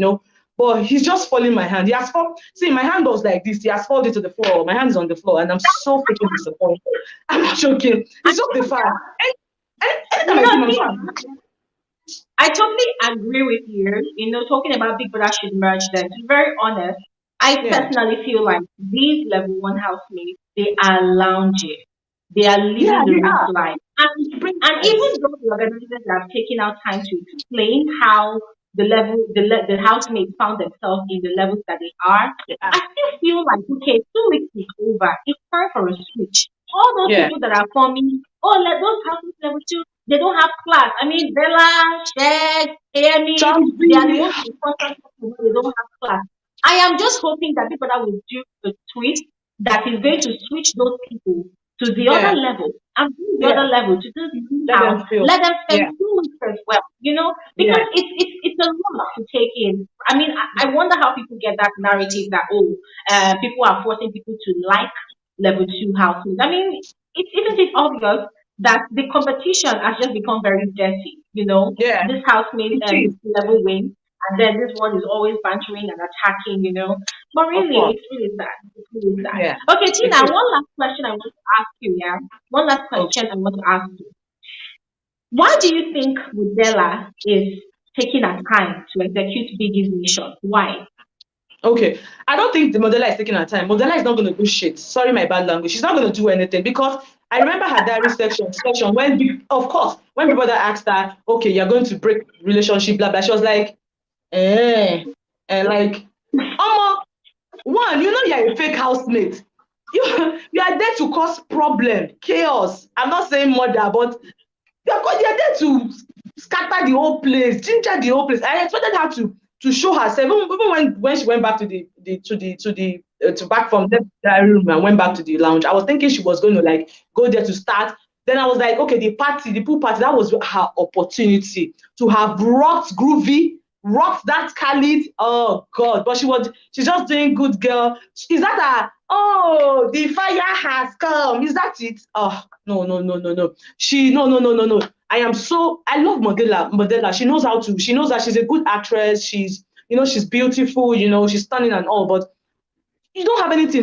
but he's just falling my hand. He has fallen. See, my hand was like this. He has fallen to the floor. My hand is on the floor, and I'm so freaking disappointed. I'm not joking. It's just the fact. Anytime I see my hand. I totally agree with you. Talking about Big Brother should merge them. To be very honest, I personally feel like these level 1 housemates, they are lounging. They are living the rich life. And even though the organizers have taken out time to explain how the housemates found themselves in the levels that they are, I still feel like, okay, 2 weeks is over. It's time for a switch. All those people that are forming, those housemates level 2, they don't have class. I mean, Bella, Shed, Amy, they are the most important people. They don't have class. I am just hoping that people that will do a twist that is going to switch those people to the other level and bring the other level to this new house. Let them spend 2 weeks as well, because it's a lot to take in. I mean, I wonder how people get that narrative that people are forcing people to like level 2 houses. I mean, isn't it obvious that the competition has just become very dirty? This housemate level win, and then this one is always bantering and attacking. But really, it's really sad. It's really sad. Okay, Tina, one last question I want to ask you. Yeah, one last question I want to ask you. Why do you think Modella is taking her time to execute Biggie's mission? Why? Okay, I don't think the Modella is taking her time. Modella is not going to do shit. Sorry, my bad language. She's not going to do anything, because I remember her diary section when, of course, when my brother asked her, okay, you're going to break relationship, blah blah. She was like, and like, one, you're a fake housemate. You are there to cause problem, chaos. I'm not saying murder, but you're there to scatter the whole place, ginger the whole place. I expected her to show herself, even when she went back to back from the diary room and went back to the lounge. I was thinking she was going to like go there to start. Then I was like, okay, the pool party, that was her opportunity to have rocked Groovy, rocked that Khalid. Oh God, but she's just doing good girl. Is that the fire has come? Is that it? Oh no. No. I love Modella. She knows that she's a good actress. She's beautiful, she's stunning and all, but you don't have anything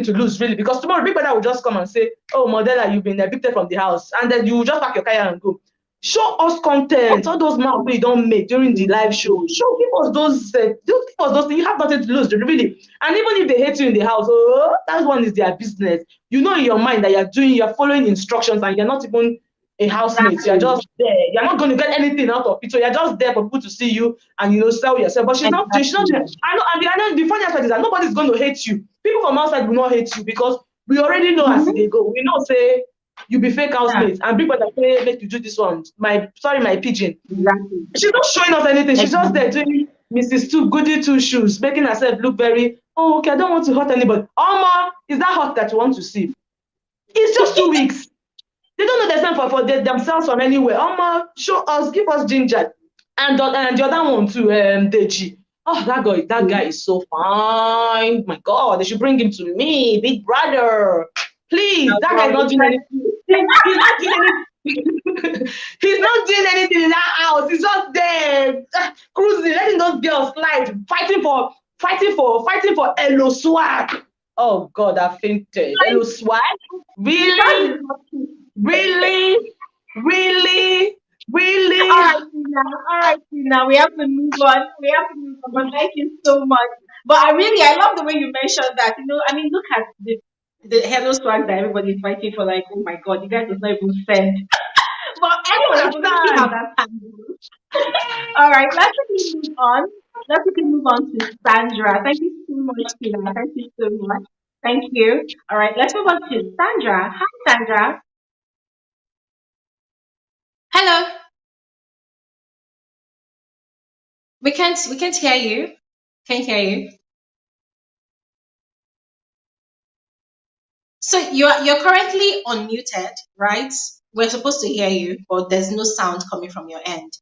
to lose really, because tomorrow Big Brother will just come and say, oh, Modella, you've been evicted from the house, and then you just pack your car and go. Show us content, all those mouths you don't make during the live show. Give us those things. You have nothing to lose, really. And even if they hate you in the house, that one is their business. In your mind that you're following instructions, and you're not even a housemate. You're just there. You're not going to get anything out of it. So you're just there for people to see you and sell yourself. But she's not doing. I know. The funny aspect is that nobody's going to hate you. People from outside will not hate you, because we already know as they go. We know say you be fake housemates, and people that say make you do this one. My pigeon. Exactly. She's not showing us anything. She's just there doing Mrs. Two Goody Two Shoes, making herself look very. Oh, okay. I don't want to hurt anybody. Is that hurt that you want to see? It's just 2 weeks. They don't know themselves for themselves from anywhere. Show us, give us ginger. And the other one too, Deji. Oh, that guy is so fine. My God, they should bring him to me, Big Brother. Please, that guy's not doing anything. He's not doing anything. He's not doing anything in that house. He's just there, cruising, letting those girls slide, fighting for Elo Swag. Oh God, I fainted. Elo Swag? Really? All right, Tina. We have to move on. But thank you so much. But I love the way you mentioned that. I mean, look at the Hello Swag that everybody's fighting for. Like, oh my God, you guys does not even send. But anyway, we'll see how that happens. All right, let's move on. Let's quickly move on to Sandra. Thank you so much, Tina. Thank you so much. Thank you. All right, let's move on to Sandra. Hi, Sandra. Hello. We can't hear you. Can't hear you. So you're currently unmuted, right? We're supposed to hear you, but there's no sound coming from your end.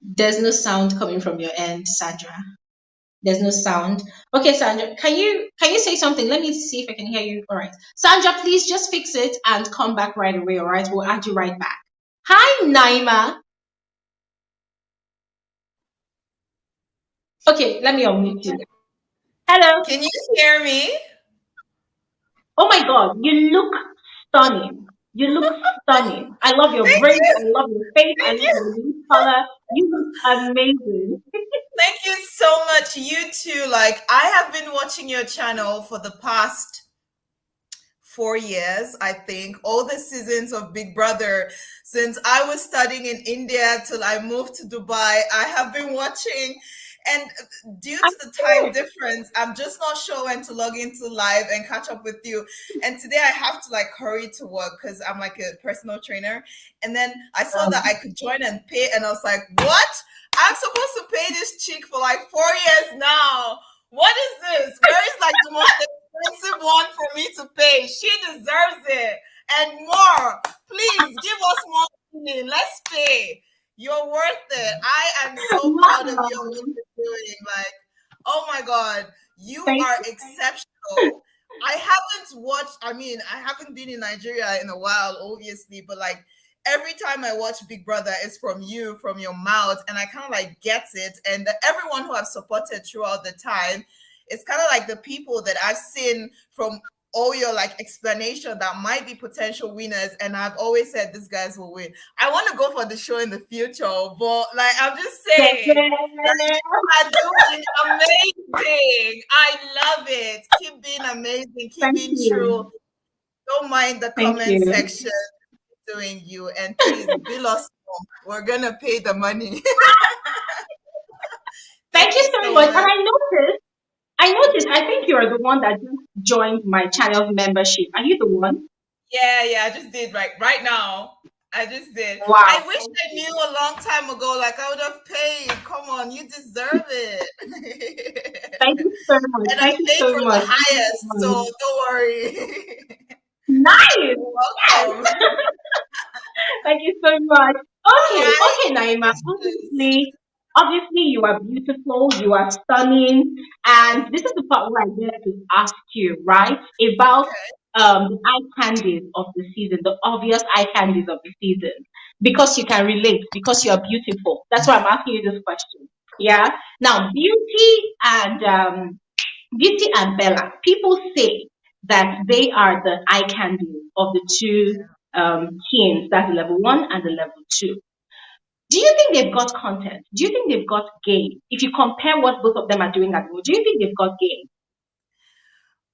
There's no sound coming from your end, Sandra. There's no sound. Okay, Sandra, can you say something? Let me see if I can hear you. All right. Sandra, please just fix it and come back right away, all right? We'll add you right back. Hi, Naima. Okay, let me unmute you. Hello. Can you hear me? Oh my God, you look stunning. You look stunning. I love your Thank braids. you. I love your face. I Thank love you. your lip color. You look amazing. Thank you so much. You too. Like, I have been watching your channel for the past 4 years, I think, all the seasons of Big Brother. Since I was studying in India till I moved to Dubai, I have been watching. And due to the time difference, I'm just not sure when to log into live and catch up with you. And today I have to like hurry to work because I'm like a personal trainer. And then I saw that I could join and pay, and I was like, what? I'm supposed to pay this chick for like 4 years now. What is this? Where is like the most expensive one for me to pay? She deserves it and more. Please give us more money. Let's pay. You're worth it. I am so proud of you and what you're doing. Like, oh my God, you are exceptional. I haven't watched, I mean, I haven't been in Nigeria in a while, obviously, but like every time I watch Big Brother, it's from you, from your mouth, and I kind of like get it. And everyone who I've supported throughout the time, it's kind of like the people that I've seen from all your like explanation that might be potential winners, and I've always said these guys will win. I want to go for the show in the future, but like I'm just saying that you are doing amazing. I love it. Keep being amazing. Keep Thank being you. true. Don't mind the Thank comment you. section. Doing you, and please bill us more. We're gonna pay the money. Thank you so so much. And much. I noticed, I think you're the one that just joined my channel's membership. Are you the one? Yeah, I just did right now. I just did. Wow. I wish I knew a long time ago. Like I would have paid. Come on, you deserve it. Thank you so much. And I Thank you paid so for the much. Thank you highest, so so much. don't worry. Nice. You're welcome. Yes. Thank you so much. Okay, Hi. okay, Naima. Obviously, you are beautiful, you are stunning, and this is the part where I get to ask you, right, about the eye candies of the season, the obvious eye candies of the season, because you can relate, because you are beautiful. That's why I'm asking you this question. Yeah. Now, Beauty and Bella. People say that they are the eye candies of the two teams. That's the level one and the level two. Do you think they've got content? Do you think they've got game? If you compare what both of them are doing at the moment, do you think they've got game?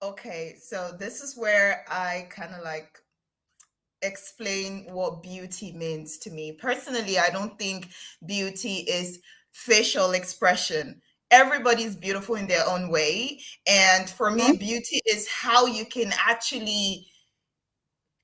Okay, so this is where I kind of like explain what beauty means to me. Personally, I don't think beauty is facial expression. Everybody's beautiful in their own way. And for me, beauty is how you can actually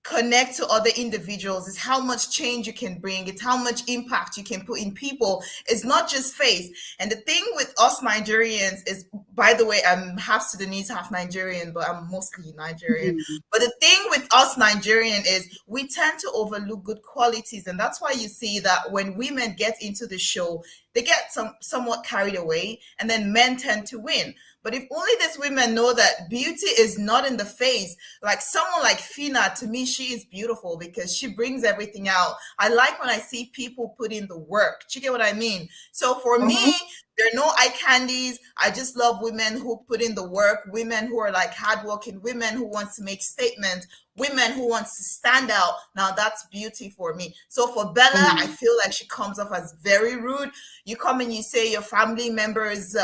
connect to other individuals. It's how much change you can bring. It's how much impact you can put in people. It's not just face. And the thing with us Nigerians is, by the way, I'm half Sudanese, half Nigerian, but I'm mostly Nigerian. But the thing with us Nigerian is we tend to overlook good qualities. And that's why you see that when women get into the show, they get somewhat carried away, and then men tend to win. But if only these women know that beauty is not in the face, like someone like Fina, to me, she is beautiful because she brings everything out. I like when I see people put in the work. Do you get what I mean? So for me, there are no eye candies. I just love women who put in the work, women who are like hardworking, women who wants to make statements, women who wants to stand out. Now that's beauty for me. So for Bella, I feel like she comes off as very rude. You come and you say your family members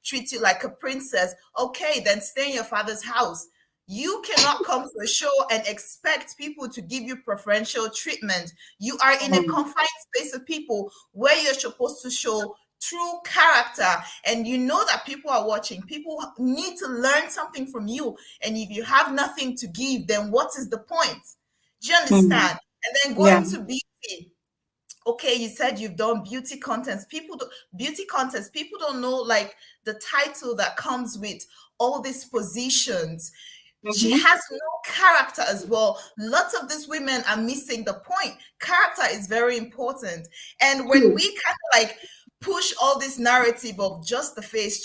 treat you like a princess. Okay, then stay in your father's house. You cannot come to a show and expect people to give you preferential treatment. You are in a confined space of people where you're supposed to show true character, and you know that people are watching. People need to learn something from you, and if you have nothing to give, then what is the point? Do you understand? And then Yeah. going to beauty. Okay, you said you've done beauty contents. Beauty contests. People don't know like the title that comes with all these positions. She has no character as well. Lots of these women are missing the point. Character is very important. And when we kind of like push all this narrative of just the face,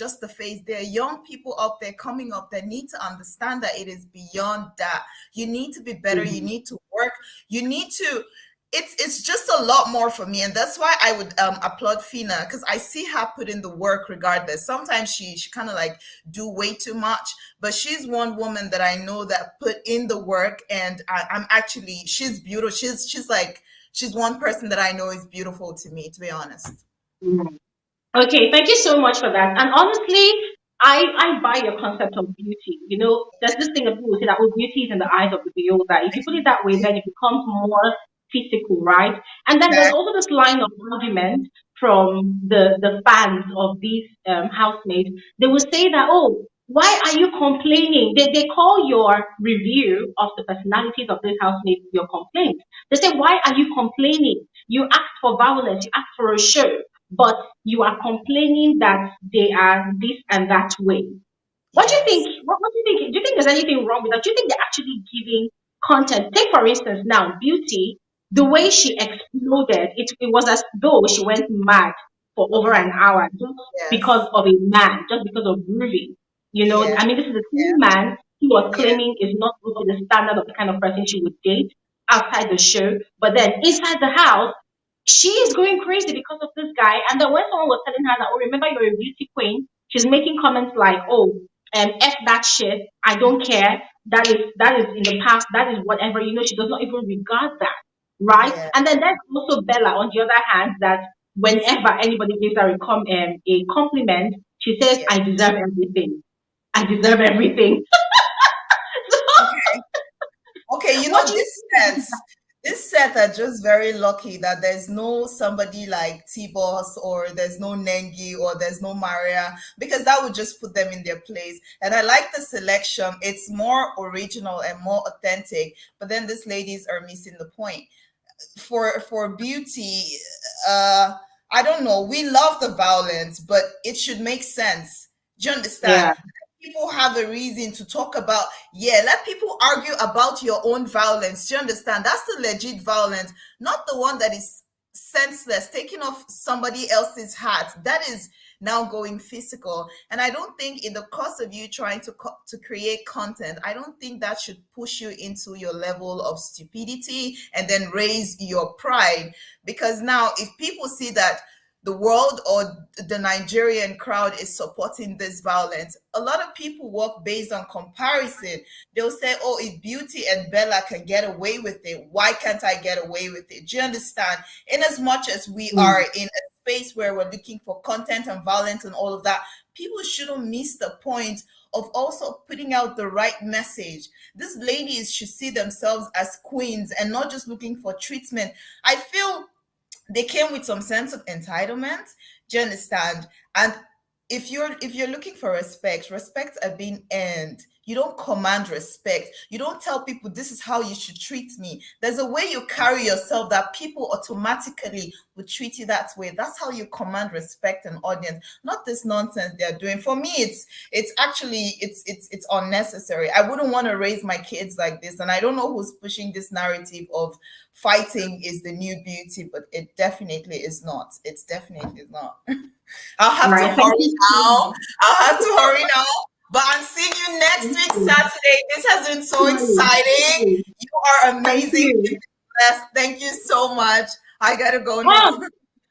there are young people out there coming up that need to understand that it is beyond that. You need to be better. You need to work. You need to. It's just a lot more for me, and that's why I would applaud Fina, because I see her put in the work regardless. Sometimes she kind of like do way too much, but she's one woman that I know that put in the work, and I'm actually, she's beautiful. She's one person that I know is beautiful to me, to be honest. Okay, thank you so much for that. And honestly, I buy your concept of beauty. You know, there's this thing that people say that, oh, beauty is in the eyes of the beholder. If you put it that way, then it becomes more physical, right? And then there's also this line of argument from the fans of these housemaids. They will say that, oh, why are you complaining? They call your review of the personalities of these housemaids your complaint. They say, why are you complaining? You asked for violence, you asked for a show, but you are complaining that they are this and that way. What do you think? What do you think? Do you think there's anything wrong with that? Do you think they're actually giving content? Take for instance now, Beauty, the way she exploded, it was as though she went mad for over an hour just because of a man, just because of groovy. You know, I mean, this is the same man he was claiming is not up to the standard of the kind of person she would date outside the show, but then inside the house, she is going crazy because of this guy. And then when someone was telling her that, oh, remember you're a beauty queen, she's making comments like, oh, F that shit, I don't care. That is in the past, that is whatever, you know, she does not even regard that. Right? And then there's also Bella on the other hand, that whenever anybody gives her a compliment, she says, I deserve everything. I deserve everything. Okay, you know, this set are just very lucky that there's no somebody like T-Boss, or there's no Nengi, or there's no Maria, because that would just put them in their place. And I like the selection. It's more original and more authentic, but then these ladies are missing the point. For Beauty, I don't know. We love the violence, but it should make sense. Do you understand? People have a reason to talk about, let people argue about your own violence. Do you understand? That's the legit violence, not the one that is senseless, taking off somebody else's hat. That is now going physical. And I don't think in the course of you trying to create content, I don't think that should push you into your level of stupidity and then raise your pride. Because now if people see that the world or the Nigerian crowd is supporting this violence, a lot of people work based on comparison. They'll say, oh, if Beauty and Bella can get away with it, why can't I get away with it? Do you understand? In as much as we are in a space where we're looking for content and violence and all of that, people shouldn't miss the point of also putting out the right message. These ladies should see themselves as queens and not just looking for treatment. I feel they came with some sense of entitlement. Do you understand? And if you're looking for respect are being earned. You don't command respect. You don't tell people this is how you should treat me. There's a way you carry yourself that people automatically would treat you that way. That's how you command respect and audience. Not this nonsense they're doing. For me, it's actually it's unnecessary. I wouldn't want to raise my kids like this. And I don't know who's pushing this narrative of fighting is the new beauty, but it definitely is not. It's definitely not. I'll have to hurry now. But I'm seeing you next week, Saturday. This has been so exciting. You are amazing. Thank you so much. I gotta go now.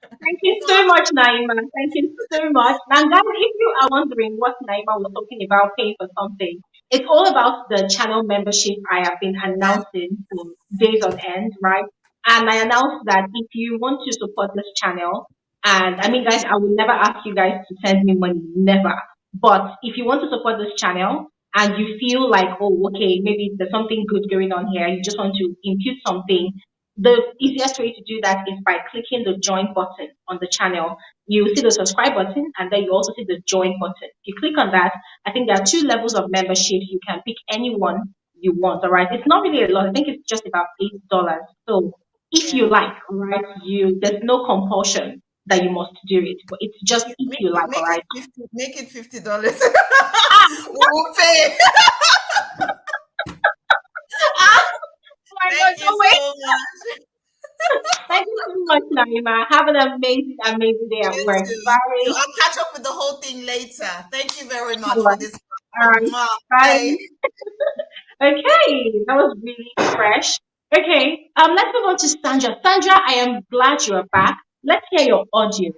Thank you so much, Naima. Thank you so much. Now, guys, if you are wondering what Naima was talking about paying for something, it's all about the channel membership I have been announcing for days on end, right? And I announced that if you want to support this channel, and I mean, guys, I will never ask you guys to send me money, never. But if you want to support this channel, and you feel like, oh, okay, maybe there's something good going on here, you just want to impute something, the easiest way to do that is by clicking the join button on the channel. You see the subscribe button and then you also see the join button. If you click on that, I think there are two levels of membership. You can pick any one you want, all right? It's not really a lot. I think it's just about $8. So if you like, all right, there's no compulsion that you must do it, but it's just if you like, all right? Make it $50. We will pay. Oh my God, Thank you don't wait. so much. Thank you so much, Naima. Have an amazing, amazing day at You work. too. Bye. I'll catch up with the whole thing later. Thank you very much All for right. this. All right. Mwah. Bye. Bye. Okay, that was really fresh. Okay, let's move on to Sandra. Sandra, I am glad you are back. Let's hear your audio.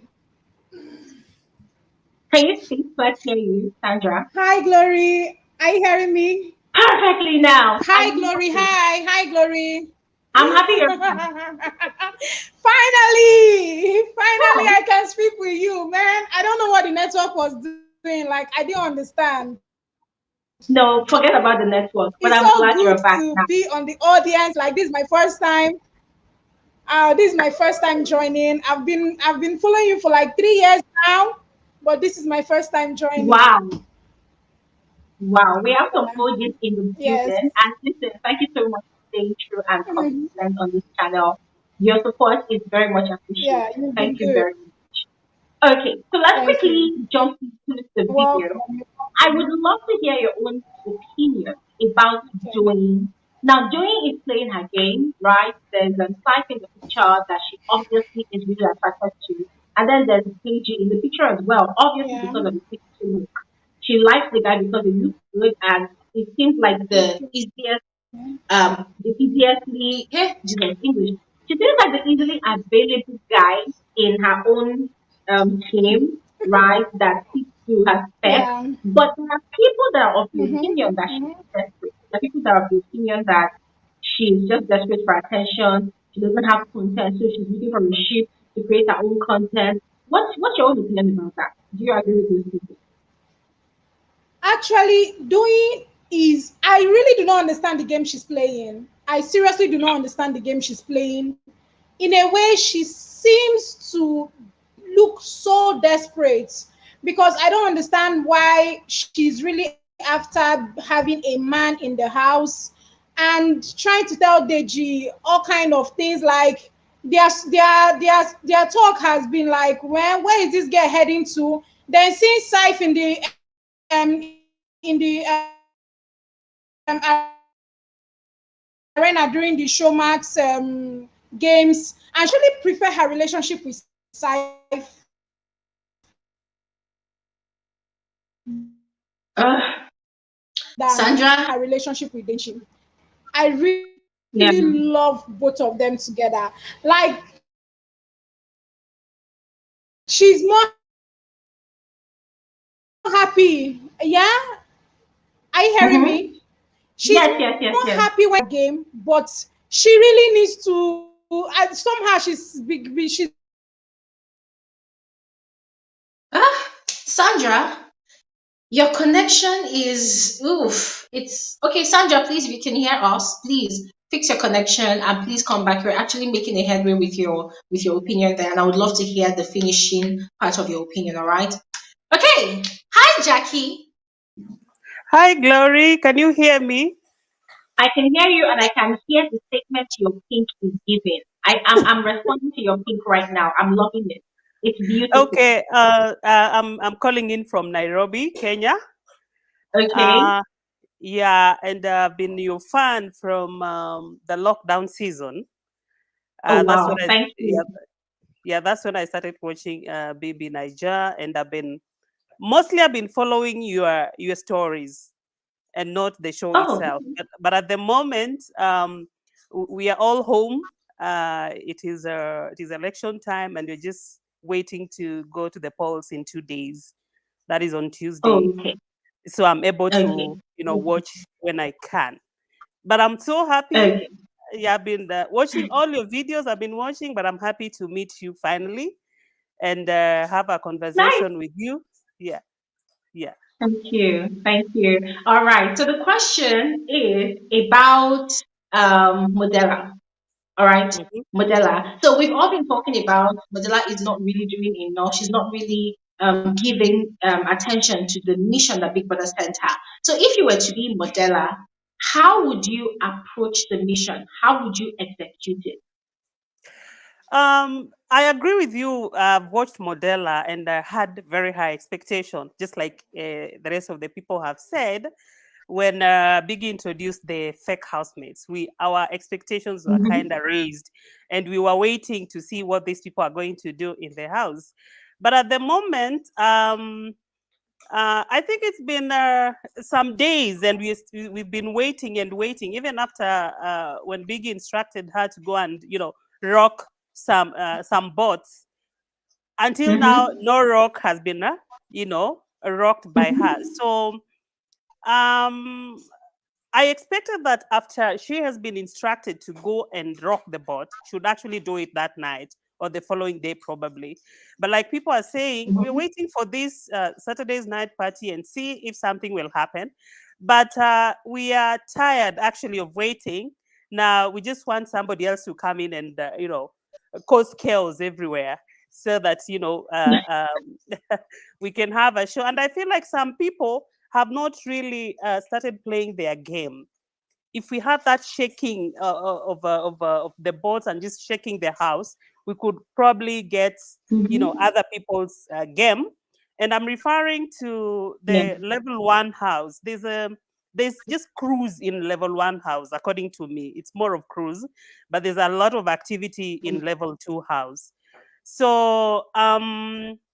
Can you speak? Let's hear you, Sandra. Hi, Glory. Are you hearing me? Perfectly now. Hi, Glory. Hi. Hi, Glory. I'm happy you're Finally, I can speak with you, man. I don't know what the network was doing. Like, I didn't understand. No, forget about the network. But It's I'm so glad good you're back to now. be on the audience. Like, this is my first time. This is my first time joining. I've been following you for like 3 years now, but this is my first time joining. Wow. Wow, we have some emojis in the Yes. building. And listen, thank you so much for staying true and consistent on this channel. Your support is very much Yeah, appreciated. you've been Thank you good. very much. Okay, so let's Thank quickly you. jump into the Welcome. video. I would love to hear your own opinion about doing. Now, Doing is playing her game, right? There's a type in the picture that she obviously is really attracted to. And then there's KG in the picture as well, obviously Yeah. because of the picture look. She likes the guy because he looks good and it seems like the easiestly, Jesus, English. She seems like the easily available guy in her own team, right? That fits to her spec. Yeah. But there are people that are of the opinion that she's Mm-hmm. desperate. There are people that are of the opinion that she's just desperate for attention. She doesn't have content, so she's looking for a ship to create her own content. What's your own opinion about that? Do you agree with those people? Actually, Doing is, I really do not understand the game she's playing. I seriously do not understand the game she's playing. In a way, she seems to look so desperate because I don't understand why she's really after having a man in the house and trying to tell Deji all kind of things like their talk has been like, where is this girl heading to? Then seeing Saif in the arena during the Showmax games, and she really prefer her relationship with Saif than Sandra? her relationship with Deji. I really Yeah. love both of them together. Like, she's more happy. Yeah? Are you hearing me? She's more happy with the game, but she really needs to. Somehow she's. Sandra, your connection is oof. It's okay, Sandra. Please, if you can hear us, please fix your connection and please come back. You're actually making a headway with your opinion there, and I would love to hear the finishing part of your opinion. All right. Okay. Hi, Jackie. Hi, Glory. Can you hear me? I can hear you, and I can hear the statement your pink is giving. I'm responding to your pink right now. I'm loving it. It's beautiful. Okay. I'm calling in from Nairobi, Kenya. Okay. Yeah, and I've been your fan from the lockdown season. Oh That's wow! when Thank you. yeah, that's when I started watching Bbnaija, and I've been following your stories and not the show Oh. itself. But at the moment, we are all home. It is election time, and we're just waiting to go to the polls in 2 days. That is on Tuesday. Okay. So I'm able Okay. to, watch when I can. But I'm so happy. Okay. Yeah, I've been watching all your videos. I've been watching, but I'm happy to meet you finally and have a Nice. conversation with you. Yeah, yeah. Thank you. Thank you. All right. So the question is about Modella. All right, Modella. So we've all been talking about Modella is not really doing enough. She's not really giving attention to the mission that Big Brother sent her. So if you were to be Modella, how would you approach the mission? How would you execute it? I agree with you. I've watched Modella and I had very high expectation, just like the rest of the people have said. When Biggie introduced the fake housemates, our expectations were Mhm. kind of raised, and we were waiting to see what these people are going to do in the house. But at the moment, I think it's been some days, and we've been waiting and waiting, even after when Biggie instructed her to go and rock some boats. Until now, Mhm. no rock has been rocked by her. Mhm. So um, I expected that after she has been instructed to go and rock the boat, she would actually do it that night or the following day, probably. But like people are saying, we're Mhm. waiting for this Saturday's night party and see if something will happen. But we are tired actually of waiting. Now we just want somebody else to come in and cause chaos everywhere, so that we can have a show. And I feel like some people have not really started playing their game. If we had that shaking of the boats and just shaking the house, we could probably get Mhm. other people's game. And I'm referring to Yeah. the level one house. There's just cruise in level one house, according to me. It's more of cruise, but there's a lot of activity in level two house. So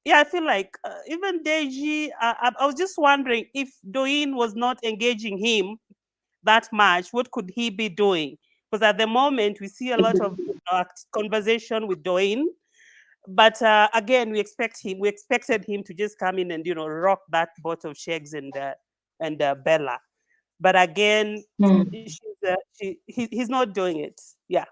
yeah, I feel like even Deji, I was just wondering if Doin was not engaging him that much, what could he be doing? Because at the moment we see a lot of conversation with Doin, but again we expected him to just come in and rock that boat of Shegs and Bella. But again, Hmm. he's not doing it. Yeah.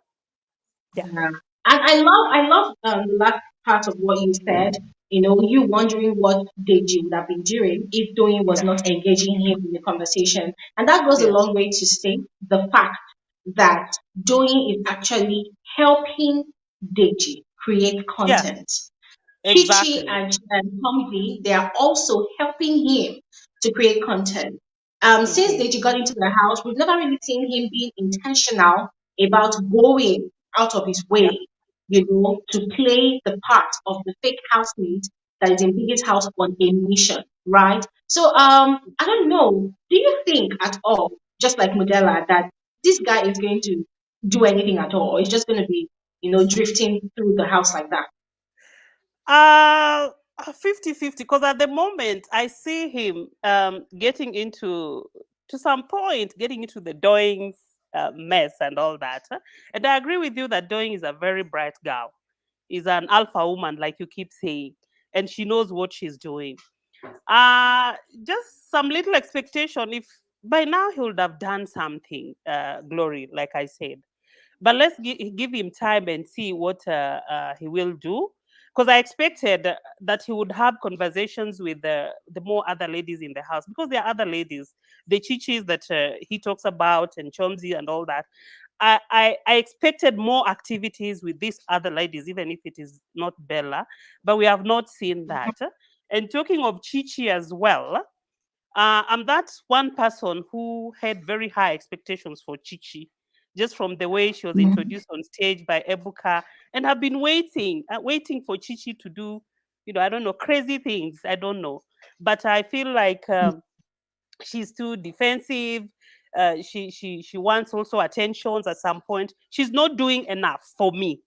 Yeah. Yeah. And I love the last part of what you said. You know, you wondering what Deji would have been doing if Doyin was Yeah. not engaging him in the conversation. And that goes a Yeah. long way to state the fact that Doyin is actually helping Deji create Yeah. content. Chichi Exactly. and Tomzi, they are also helping him to create content. Since Hmm. Deji got into the house, we've never really seen him being intentional about going out of his Yeah. way, to play the part of the fake housemate that is in Biggie's house on a mission, right? So, I don't know. Do you think at all, just like Modella, that this guy is going to do anything at all, or is just going to be, drifting through the house like that? Uh 50-50, because at the moment I see him getting into to some point getting into the Doing's mess and all that. And I agree with you that Doing is a very bright girl. Is an alpha woman, like you keep saying, and she knows what she's doing. Uh just some little expectation. If by now he would have done something, Glory, like I said, but let's give him time and see what he will do. Because I expected that he would have conversations with the more other ladies in the house, because there are other ladies, the chichis that he talks about, and Chomzi and all that. I expected more activities with these other ladies, even if it is not Bella, but we have not seen that. And talking of Chichi as well, I'm that one person who had very high expectations for Chichi, just from the way she was Mhm. introduced on stage by Ebuka, and have been waiting for Chichi to do, I don't know, crazy things. I don't know, but I feel like she's too defensive. She wants also attentions at some point. She's not doing enough for me,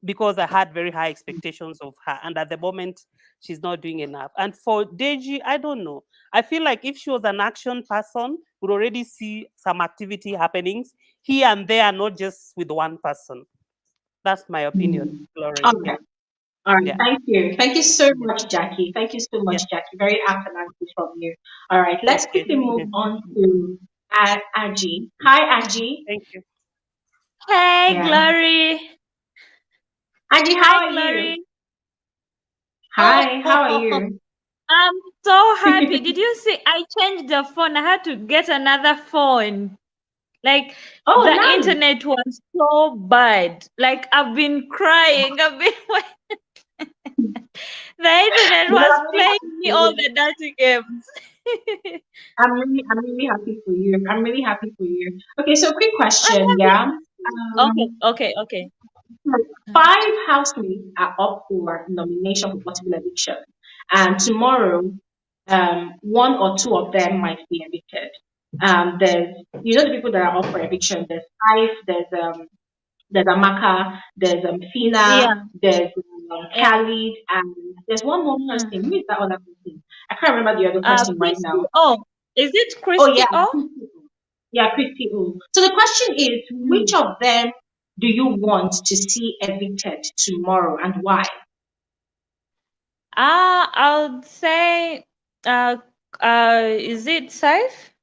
because I had very high expectations of her. And at the moment, she's not doing enough. And for Deji, I don't know. I feel like if she was an action person, we'd already see some activity happenings here and there, not just with one person. That's my opinion, Mm. Glory. Okay. Yeah. All right. Yeah. Thank you. Thank you so Yeah. much, Jackie. Thank you so much, Yeah. Jackie. Very apt analysis from you. All right. Let's Okay. quickly move on to Aji. Hi, Aji. Thank you. Hey, Yeah. Glory. Aji, how Hi, are you? Glory. Hi, how are Oh, you? I'm so happy. Did you see? I changed the phone. I had to get another phone. Like Oh, the nice. internet was so bad. Like I've been crying. I've been the internet Well, was I'm really playing happy me for all you. the dirty games. I'm really happy for you. I'm really happy for you. Okay, so quick I'm question, yeah. happy. Okay. So 5 housemates are up for nomination for possible eviction, and tomorrow, one or two of them might be evicted. There's the people that are up for eviction. There's five. There's Amaka. There's Fina. Yeah. There's Yeah. Khalid, and there's one more person. Who is that other person? I can't remember the other person right Christy. now. Oh, is it Oh yeah, Christy? Oh. yeah, Christy O. So the question is, which Hmm. of them do you want to see evicted tomorrow and why? I would say, uh, is it safe?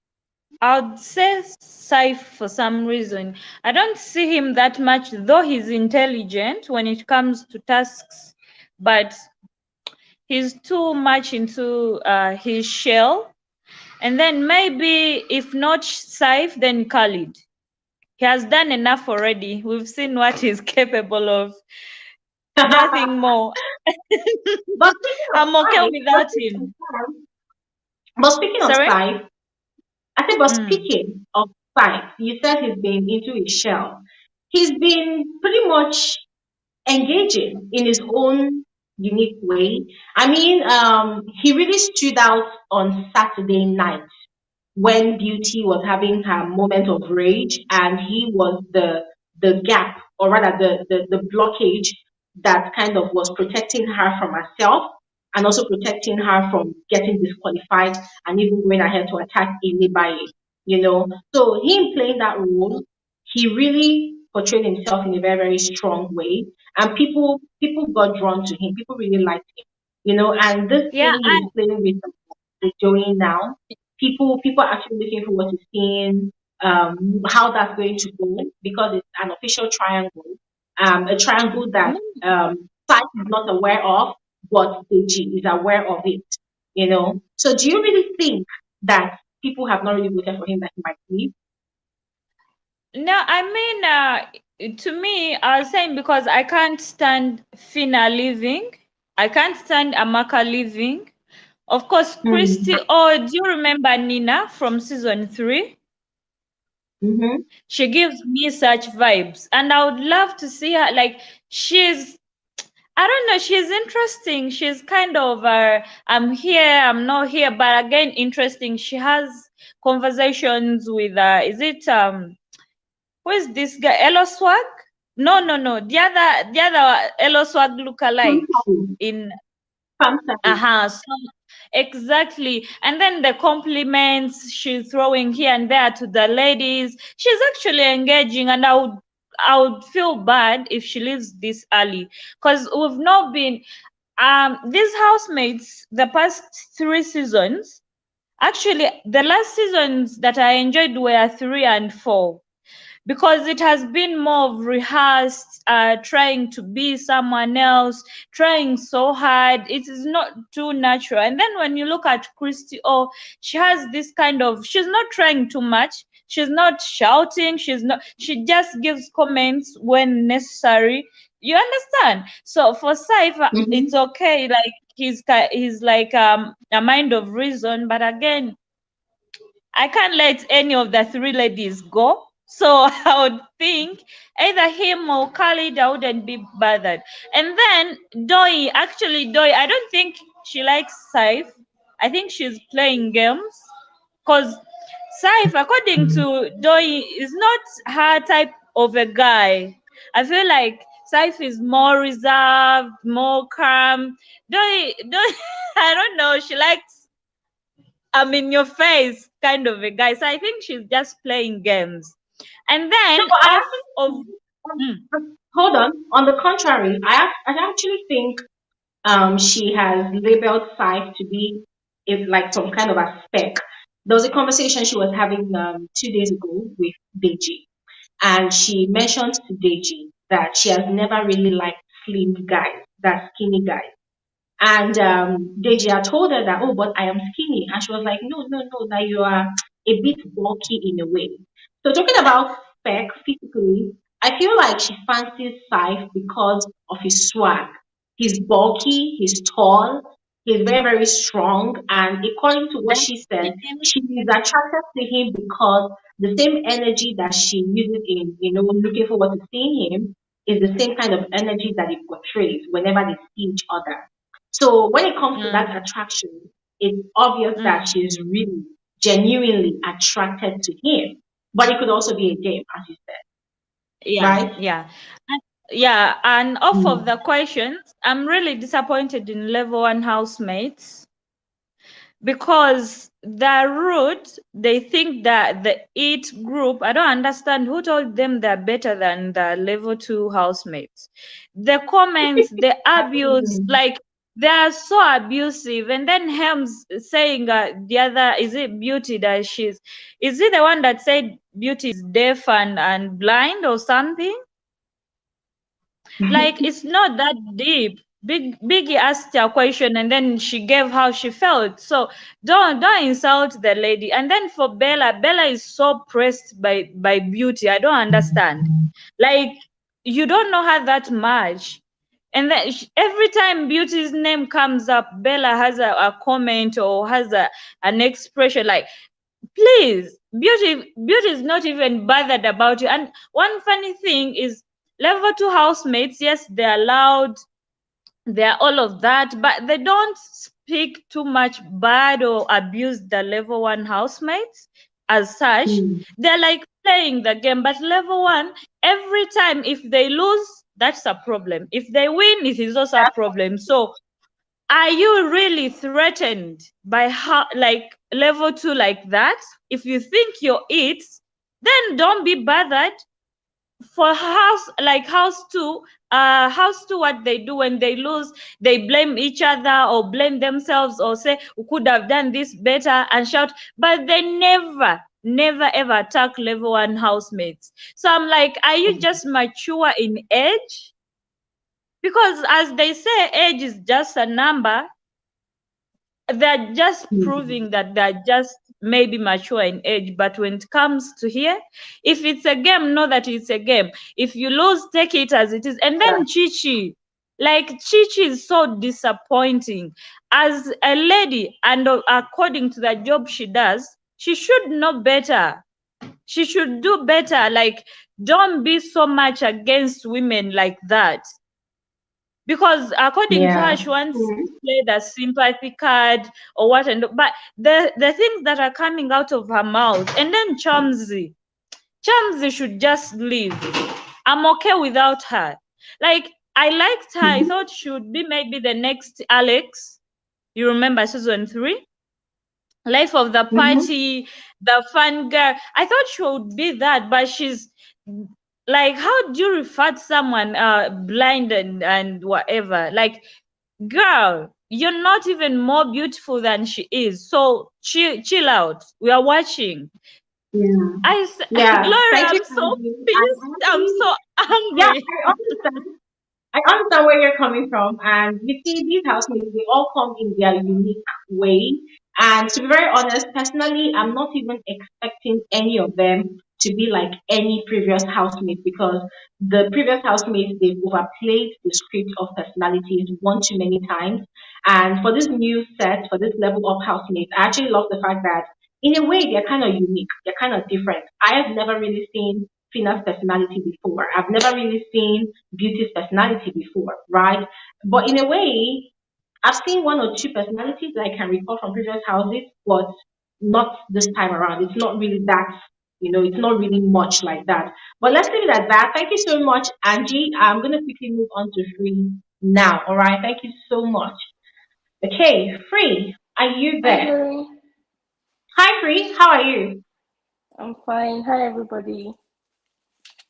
I'd say Saif for some reason. I don't see him that much, though he's intelligent when it comes to tasks, but he's too much into his shell. And then maybe if not Saif, then Khalid. He has done enough already. We've seen what he's capable of. Nothing more. But speaking of I'm okay Sai, without him. but speaking of Sorry? Sai, I said, but Mm. speaking of Sai, you said he's been into his shell. He's been pretty much engaging in his own unique way. I mean, he really stood out on Saturday night when Beauty was having her moment of rage, and he was the gap, or rather the blockage that kind of was protecting her from herself and also protecting her from getting disqualified and even going ahead to attack anybody, So him playing that role, he really portrayed himself in a very, very strong way. And people got drawn to him. People really liked him. And this Yeah, thing he's playing with Joey now, people are actually looking forward to seeing how that's going to go because it's an official triangle, a triangle that Sai is not aware of, but Deji is aware of it. So do you really think that people have not really voted for him that he might leave? No, I mean, to me, I was saying because I can't stand Fina leaving. I can't stand Amaka leaving. Of course, Christy. Oh, do you remember Nina from season 3? Mm-hmm. She gives me such vibes, and I would love to see her. Like she's, I don't know, she's interesting. She's kind of, I'm here, I'm not here, but again, interesting. She has conversations with, is it who is this guy? Elo Swag? No. The other Elo Swag lookalike in so exactly. And then the compliments she's throwing here and there to the ladies. She's actually engaging, and I would feel bad if she leaves this early. Because we've not been these housemates the past 3 seasons. Actually, the last seasons that I enjoyed were 3 and 4 because it has been more of rehearsed, trying to be someone else, trying so hard. It is not too natural. And then when you look at Christy, oh, she has this kind of, she's not trying too much. She's not shouting. She just gives comments when necessary. You understand? So for Saif, it's okay. Like he's like a mind of reason, but again, I can't let any of the 3 ladies go. So I would think either him or Khalid, I wouldn't be bothered. And then Doi, I don't think she likes Saif. I think she's playing games. Because Saif, according to Doi, is not her type of a guy. I feel like Saif is more reserved, more calm. Doi, I don't know, she likes I'm in your face kind of a guy. So I think she's just playing games. And then No, but hold on. On the contrary, I actually think she has labeled Saif to be like some kind of a spec. There was a conversation she was having 2 days ago with Deji, and she mentioned to Deji that she has never really liked slim guys, that skinny guys. And Deji had told her that, oh, but I am skinny. And she was like, no, no, no, that you are a bit bulky in a way. So talking about spec physically, I feel like she fancies Saif because of his swag. He's bulky, he's tall, he's very, very strong. And according to what she said, she is attracted to him because the same energy that she uses in, looking forward to seeing him is the same kind of energy that he portrays whenever they see each other. So when it comes to that attraction, it's obvious that she's really genuinely attracted to him. But it could also be a game, as you said, Yeah, right? yeah. Yeah, and off of the questions, I'm really disappointed in level 1 housemates because they're rude. They think that the it group, I don't understand who told them they're better than the level 2 housemates. The comments, the abuse, like they are so abusive. And then Helms saying the other, is it Beauty that is it the one that said Beauty is deaf and blind or something? Like it's not that deep. Biggie asked her a question and then she gave how she felt. So don't insult the lady. And then for Bella is so pressed by Beauty. I don't understand. Like you don't know her that much. And then every time Beauty's name comes up, Bella has a comment or has an expression like, please, Beauty is not even bothered about you. And one funny thing is level 2 housemates, yes, they're loud, they're all of that, but they don't speak too much bad or abuse the level 1 housemates as such. They're like playing the game. But level 1, every time if they lose, that's a problem. If they win, it is also a problem. So are you really threatened by how, like level 2 like that? If you think you're it, then don't be bothered. For house 2, what they do when they lose, they blame each other or blame themselves or say we could have done this better and shout, but they never ever attack level 1 housemates. So I'm like, are you just mature in age? Because as they say, age is just a number. They're just proving that they're just maybe mature in age. But when it comes to here, if it's a game, know that it's a game. If you lose, take it as it is. And then Chichi, like Chichi is so disappointing as a lady, and according to the job she does, she should know better. She should do better. Like, don't be so much against women like that. Because according to her, she wants to play the sympathy card or what, but the things that are coming out of her mouth, and then Chomsy should just leave. I'm okay without her. Like, I liked her. I thought she would be maybe the next Alex. You remember season 3? Life of the party, the fun girl. I thought she would be that, but she's like, how do you refer to someone blind and whatever? Like, girl, you're not even more beautiful than she is. So chill out. We are watching. Laura, Thank you, I'm so Angie. pissed. I'm so Yeah, angry. I understand where you're coming from, and you see, these housemates, they all come in their unique way. And to be very honest, personally, I'm not even expecting any of them to be like any previous housemate, because the previous housemates, they've overplayed the script of personalities one too many times. And for this new set, for this level of housemates, I actually love the fact that in a way they're kind of unique, they're kind of different. I have never really seen Fina's personality before. I've never really seen Beauty's personality before, right? But in a way, I've seen one or two personalities that I can recall from previous houses, but not this time around. It's not really that, it's not really much like that. But let's leave it at that. Thank you so much, Angie. I'm going to quickly move on to Free now. All right. Thank you so much. Okay, Free, are you Hi, there? Glory. Hi, Free. How are you? I'm fine. Hi, everybody.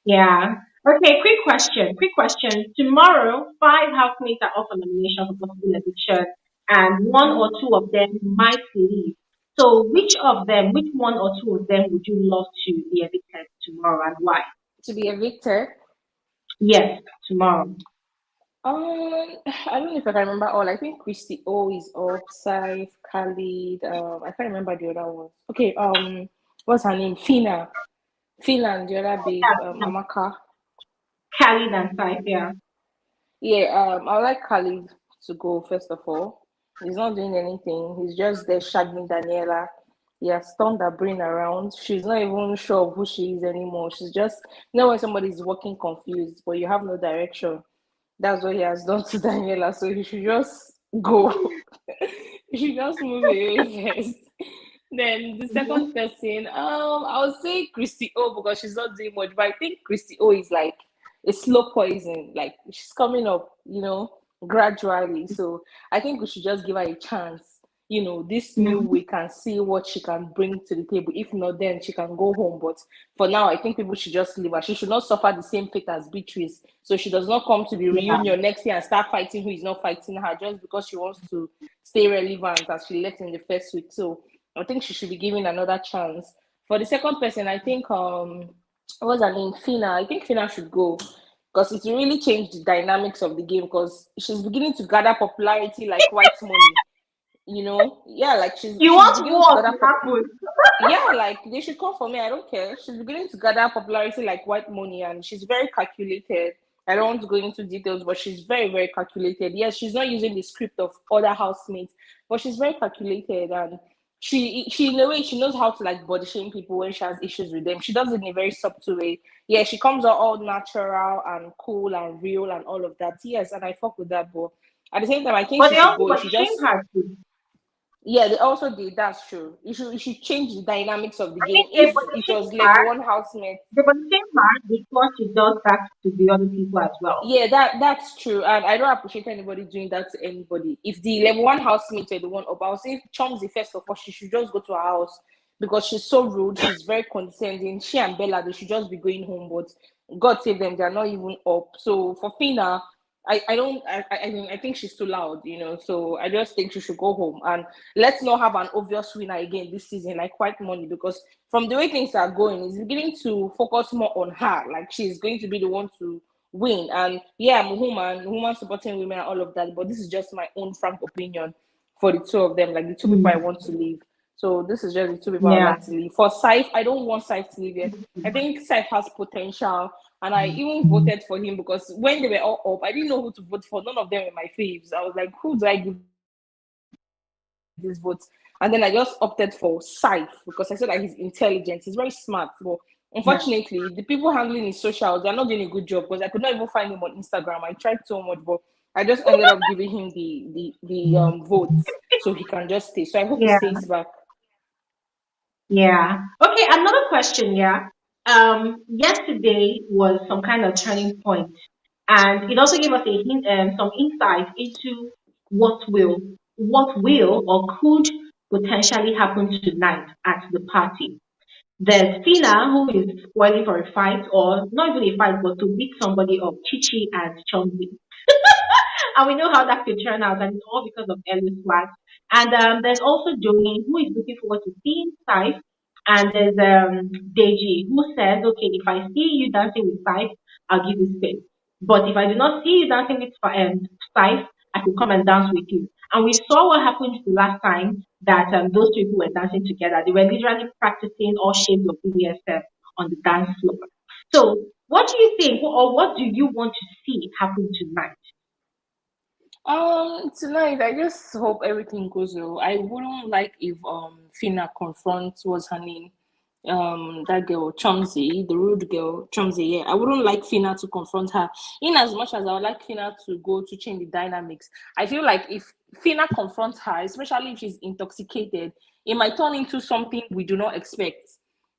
Yeah. Okay, quick question. Quick question. Tomorrow, 5 housemates are up for nomination for possible eviction, and one or two of them might leave. So, which one or two of them would you love to be evicted tomorrow, and why? To be evicted? Yes, tomorrow. I don't know if I can remember all. I think Christy O is up, Saif, Khalid. I can't remember the other ones. Okay. What's her name? Fina. Fina and the other babe, Amaka. Khalid and Saif, yeah. Yeah. I would like Khalid to go first of all. He's not doing anything. He's just there shagging Daniela. He has turned her brain around. She's not even sure of who she is anymore. She's just, when somebody's walking confused, but you have no direction. That's what he has done to Daniela. So he should just go. He should just move away first. Then the second person, I would say Christy O because she's not doing much, but I think Christy O is like a slow poison. Like she's coming up, gradually. So I think we should just give her a chance. This new week and see what she can bring to the table. If not, then she can go home. But for now, I think people should just leave her. She should not suffer the same fate as Beatrice. So she does not come to the reunion next year and start fighting who is not fighting her just because she wants to stay relevant as she left in the first week. So I think she should be given another chance. For the second person, I think what's her name? Fina. I think Fina should go because it will really change the dynamics of the game because she's beginning to gather popularity like white money. Like she's want beginning war to gather to happen. yeah, like they should come for me. I don't care. She's beginning to gather popularity like white money, and she's very calculated. I don't want to go into details, but she's very, very calculated. Yes, she's not using the script of other housemates, but she's very calculated, and she in a way she knows how to like body shame people when she has issues with them. She does it in a very subtle way. Yeah, she comes out all natural and cool and real and all of that. Yes, and I fuck with that, but at the same time, I think But she they should also go. body She shame just her too. yeah, they also did. That's true. You should change the dynamics of the I game. think they If body it shame was her. level one housemate, They body shame her because she does that to the other people as well. yeah, that's true. And I don't appreciate anybody doing that to anybody. If the level one housemate were the one up, I'll say Chomsy first of all, she should just go to her house because she's so rude. She's very condescending. She and Bella, they should just be going home. But God save them, they're not even up. So for Fina, I think she's too loud, so I just think she should go home and let's not have an obvious winner again this season like White Money because from the way things are going, it's beginning to focus more on her. Like she's going to be the one to win. And yeah, I'm a woman supporting women and all of that, but this is just my own frank opinion for the two of them, like the two people I want to leave. So this is just the two people I would Yeah. like to leave. For Saif, I don't want Saif to leave yet. I think Saif has potential. And I even voted for him because when they were all up, I didn't know who to vote for. None of them were my faves. I was like, who do I give this vote? And then I just opted for Saif because I said that he's intelligent. He's very smart. But unfortunately, the people handling his socials, they're not doing a good job because I could not even find him on Instagram. I tried so much, but I just ended up giving him the votes so he can just stay. So I hope he Yeah. stays back. Yeah. Okay, another question, yeah. Yesterday was some kind of turning point, and it also gave us a hint and some insight into what will or could potentially happen tonight at the party. There's Fina who is spoiling for a fight, or not even a fight, but to beat somebody up, Chichi and Chomzi. And we know how that could turn out, and it's all because of Ellie's flag. And there's also Joni, who is looking forward to seeing Saif. And there's Deji, who says, okay, if I see you dancing with Saif, I'll give you space. But if I do not see you dancing with Saif, I could come and dance with you. And we saw what happened the last time that those two people were dancing together. They were literally practicing all shapes of BDSM on the dance floor. So, what do you think, or what do you want to see happen tonight? Tonight I just hope everything goes well. I wouldn't like if Fina confronts what's her name, that girl Chomsy, the rude girl Chomsy. Yeah, I wouldn't like Fina to confront her. In as much as I would like Fina to go to change the dynamics, I feel like if Fina confronts her, especially if she's intoxicated, it might turn into something we do not expect.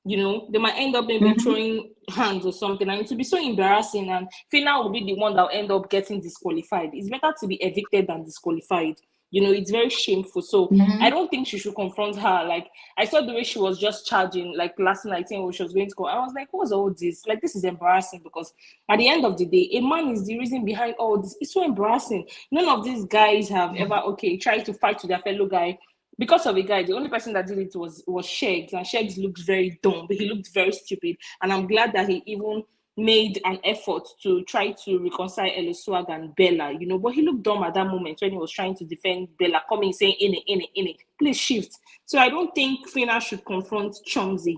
They might end up maybe throwing hands or something, and it will be so embarrassing. And Fina will be the one that will end up getting disqualified. It's better to be evicted than disqualified. It's very shameful. So I don't think she should confront her. Like I saw the way she was just charging, like last night, saying she was going to go. I was like, what's all this? Like this is embarrassing because at the end of the day, a man is the reason behind all this. It's so embarrassing. None of these guys have ever tried to fight with their fellow guy. Because of a guy, the only person that did it was Shegs, and Shegs looked very dumb, but he looked very stupid. And I'm glad that he even made an effort to try to reconcile Eloswag and Bella, you know, but he looked dumb at that moment when he was trying to defend Bella, coming saying, in it, please shift. So I don't think Fina should confront Chomzi.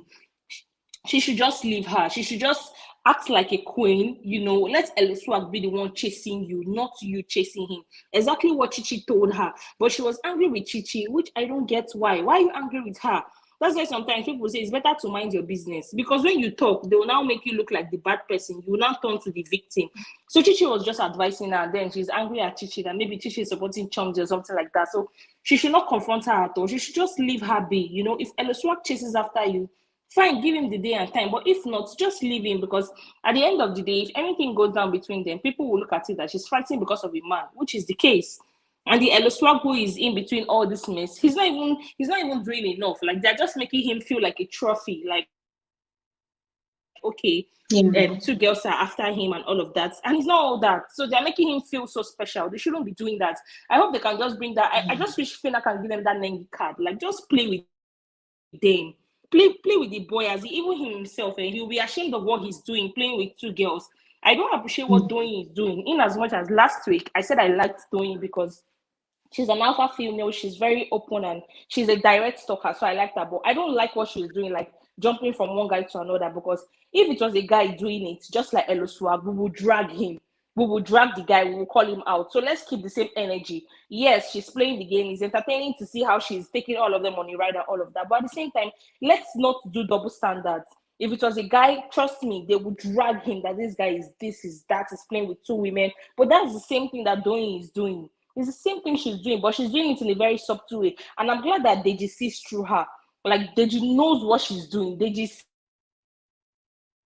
She should just leave her. She should just act like a queen, you know. Let Eloswag be the one chasing you, not you chasing him. Exactly what Chichi told her. But she was angry with Chichi, which I don't get why. Why are you angry with her? That's why sometimes people say it's better to mind your business, because when you talk, they will now make you look like the bad person. You will now turn to the victim. So Chichi was just advising her, and then she's angry at Chichi that maybe Chichi is supporting Chomzi or something like that. So she should not confront her at all. She should just leave her be. You know, if Eloswag chases after you, fine, give him the day and time. But if not, just leave him, because at the end of the day, if anything goes down between them, people will look at it that she's fighting because of a man, which is the case. And the Eloswag who is in between all this mess, he's not even doing enough. Like, they're just making him feel like a trophy. Like, okay, two girls are after him and all of that, and he's not all that. So they're making him feel so special. They shouldn't be doing that. I hope they can just bring that. I just wish Fina can give them that Nengi card. Like, just play with them. Play with the boy, as even himself, and he'll be ashamed of what he's doing, playing with two girls. I don't appreciate what Doyin is doing. In as much as last week I said I liked Doyin because she's an alpha female, she's very open, and she's a direct stalker, so I like that. But I don't like what she's doing, like jumping from one guy to another, because if it was a guy doing it, just like Eloswag, we would drag him. We will drag the guy, we will call him out. So let's keep the same energy. Yes, she's playing the game. It's entertaining to see how she's taking all of them on the ride and all of that. But at the same time, let's not do double standards. If it was a guy, trust me, they would drag him that this guy is this, is that, is playing with two women. But that's the same thing that Doyin is doing. It's the same thing she's doing, but she's doing it in a very subtle way. And I'm glad that Deji sees through her. Like, Deji knows what she's doing. Deji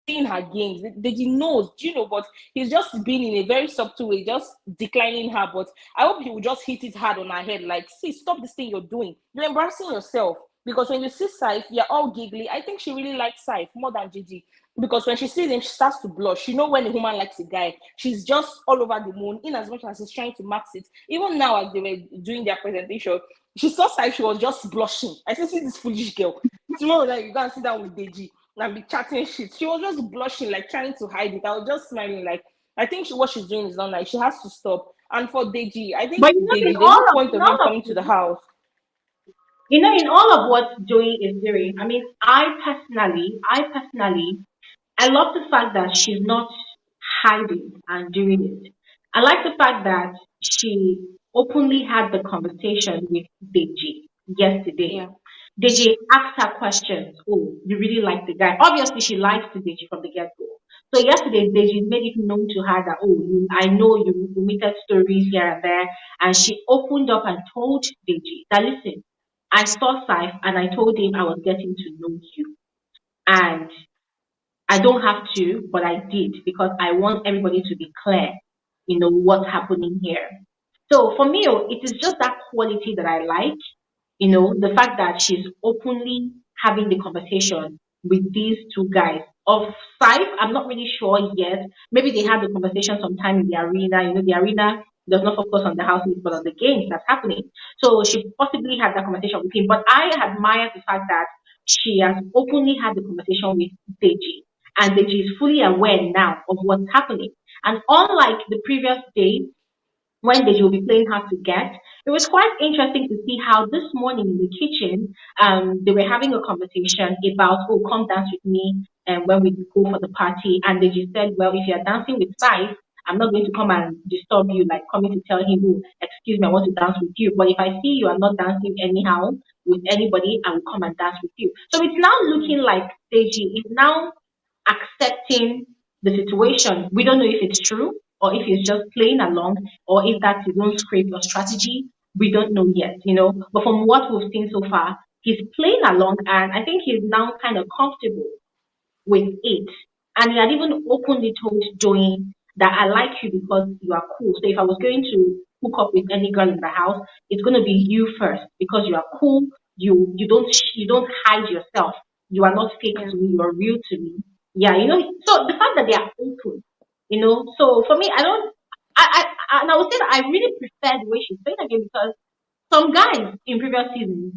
in her games, he knows, you know, but he's just been in a very subtle way, just declining her. But I hope he will just hit it hard on her head, like, see, stop this thing you're doing. You're embarrassing yourself. Because when you see Saif, you're all giggly. I think she really likes Saif more than Gigi. Because when she sees him, she starts to blush. You know when a woman likes a guy, she's just all over the moon, in as much as she's trying to max it. Even now, as they were doing their presentation, she saw Saif, she was just blushing. I said, see this foolish girl. Tomorrow night, you go and sit down with Deji and be chatting shit. She was just blushing, like trying to hide it. I was just smiling, like, I think what she's doing is not nice. She has to stop. And for Deji, I think But you know, Deji, there's no point of him coming to the house. You know, in all of what Joey is doing, I mean, I personally, I love the fact that she's not hiding and doing it. I like the fact that she openly had the conversation with Deji yesterday. Yeah. Deji asked her questions. Oh, you really like the guy. Obviously, she likes the Deji from the get go. So yesterday, Deji made it known to her that, oh, I know you omitted stories here and there. And she opened up and told Deji that, listen, I saw Saif and I told him I was getting to know you. And I don't have to, but I did because I want everybody to be clear, you know, what's happening here. So for me, it is just that quality that I like, you know, the fact that she's openly having the conversation with these two guys. Of Saif, I'm not really sure yet. Maybe they had the conversation sometime in the arena. You know, the arena does not focus on the house but on the games that's happening. So she possibly had that conversation with him. But I admire the fact that she has openly had the conversation with Deji. And Deji is fully aware now of what's happening. And unlike the previous day, when they will be playing hard to get. It was quite interesting to see how this morning in the kitchen, they were having a conversation about, oh, come dance with me and when we go for the party. And they just said, well, if you're dancing with Saif, I'm not going to come and disturb you, like coming to tell him, oh, excuse me, I want to dance with you. But if I see you are not dancing anyhow with anybody, I will come and dance with you. So it's now looking like Deji is now accepting the situation. We don't know if it's true or if he's just playing along or if that's his own script or strategy. We don't know yet, you know. But from what we've seen so far, he's playing along and I think he's now kind of comfortable with it. And he had even openly told Joey that I like you because you are cool. So if I was going to hook up with any girl in the house, it's going to be you first because you are cool. You don't hide yourself. You are not fake to me. You are real to me. Yeah, you know. So the fact that they are open, you know. So for me, I don't. And I would say that I really prefer the way she's playing again because some guys in previous seasons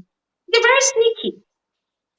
they're very sneaky.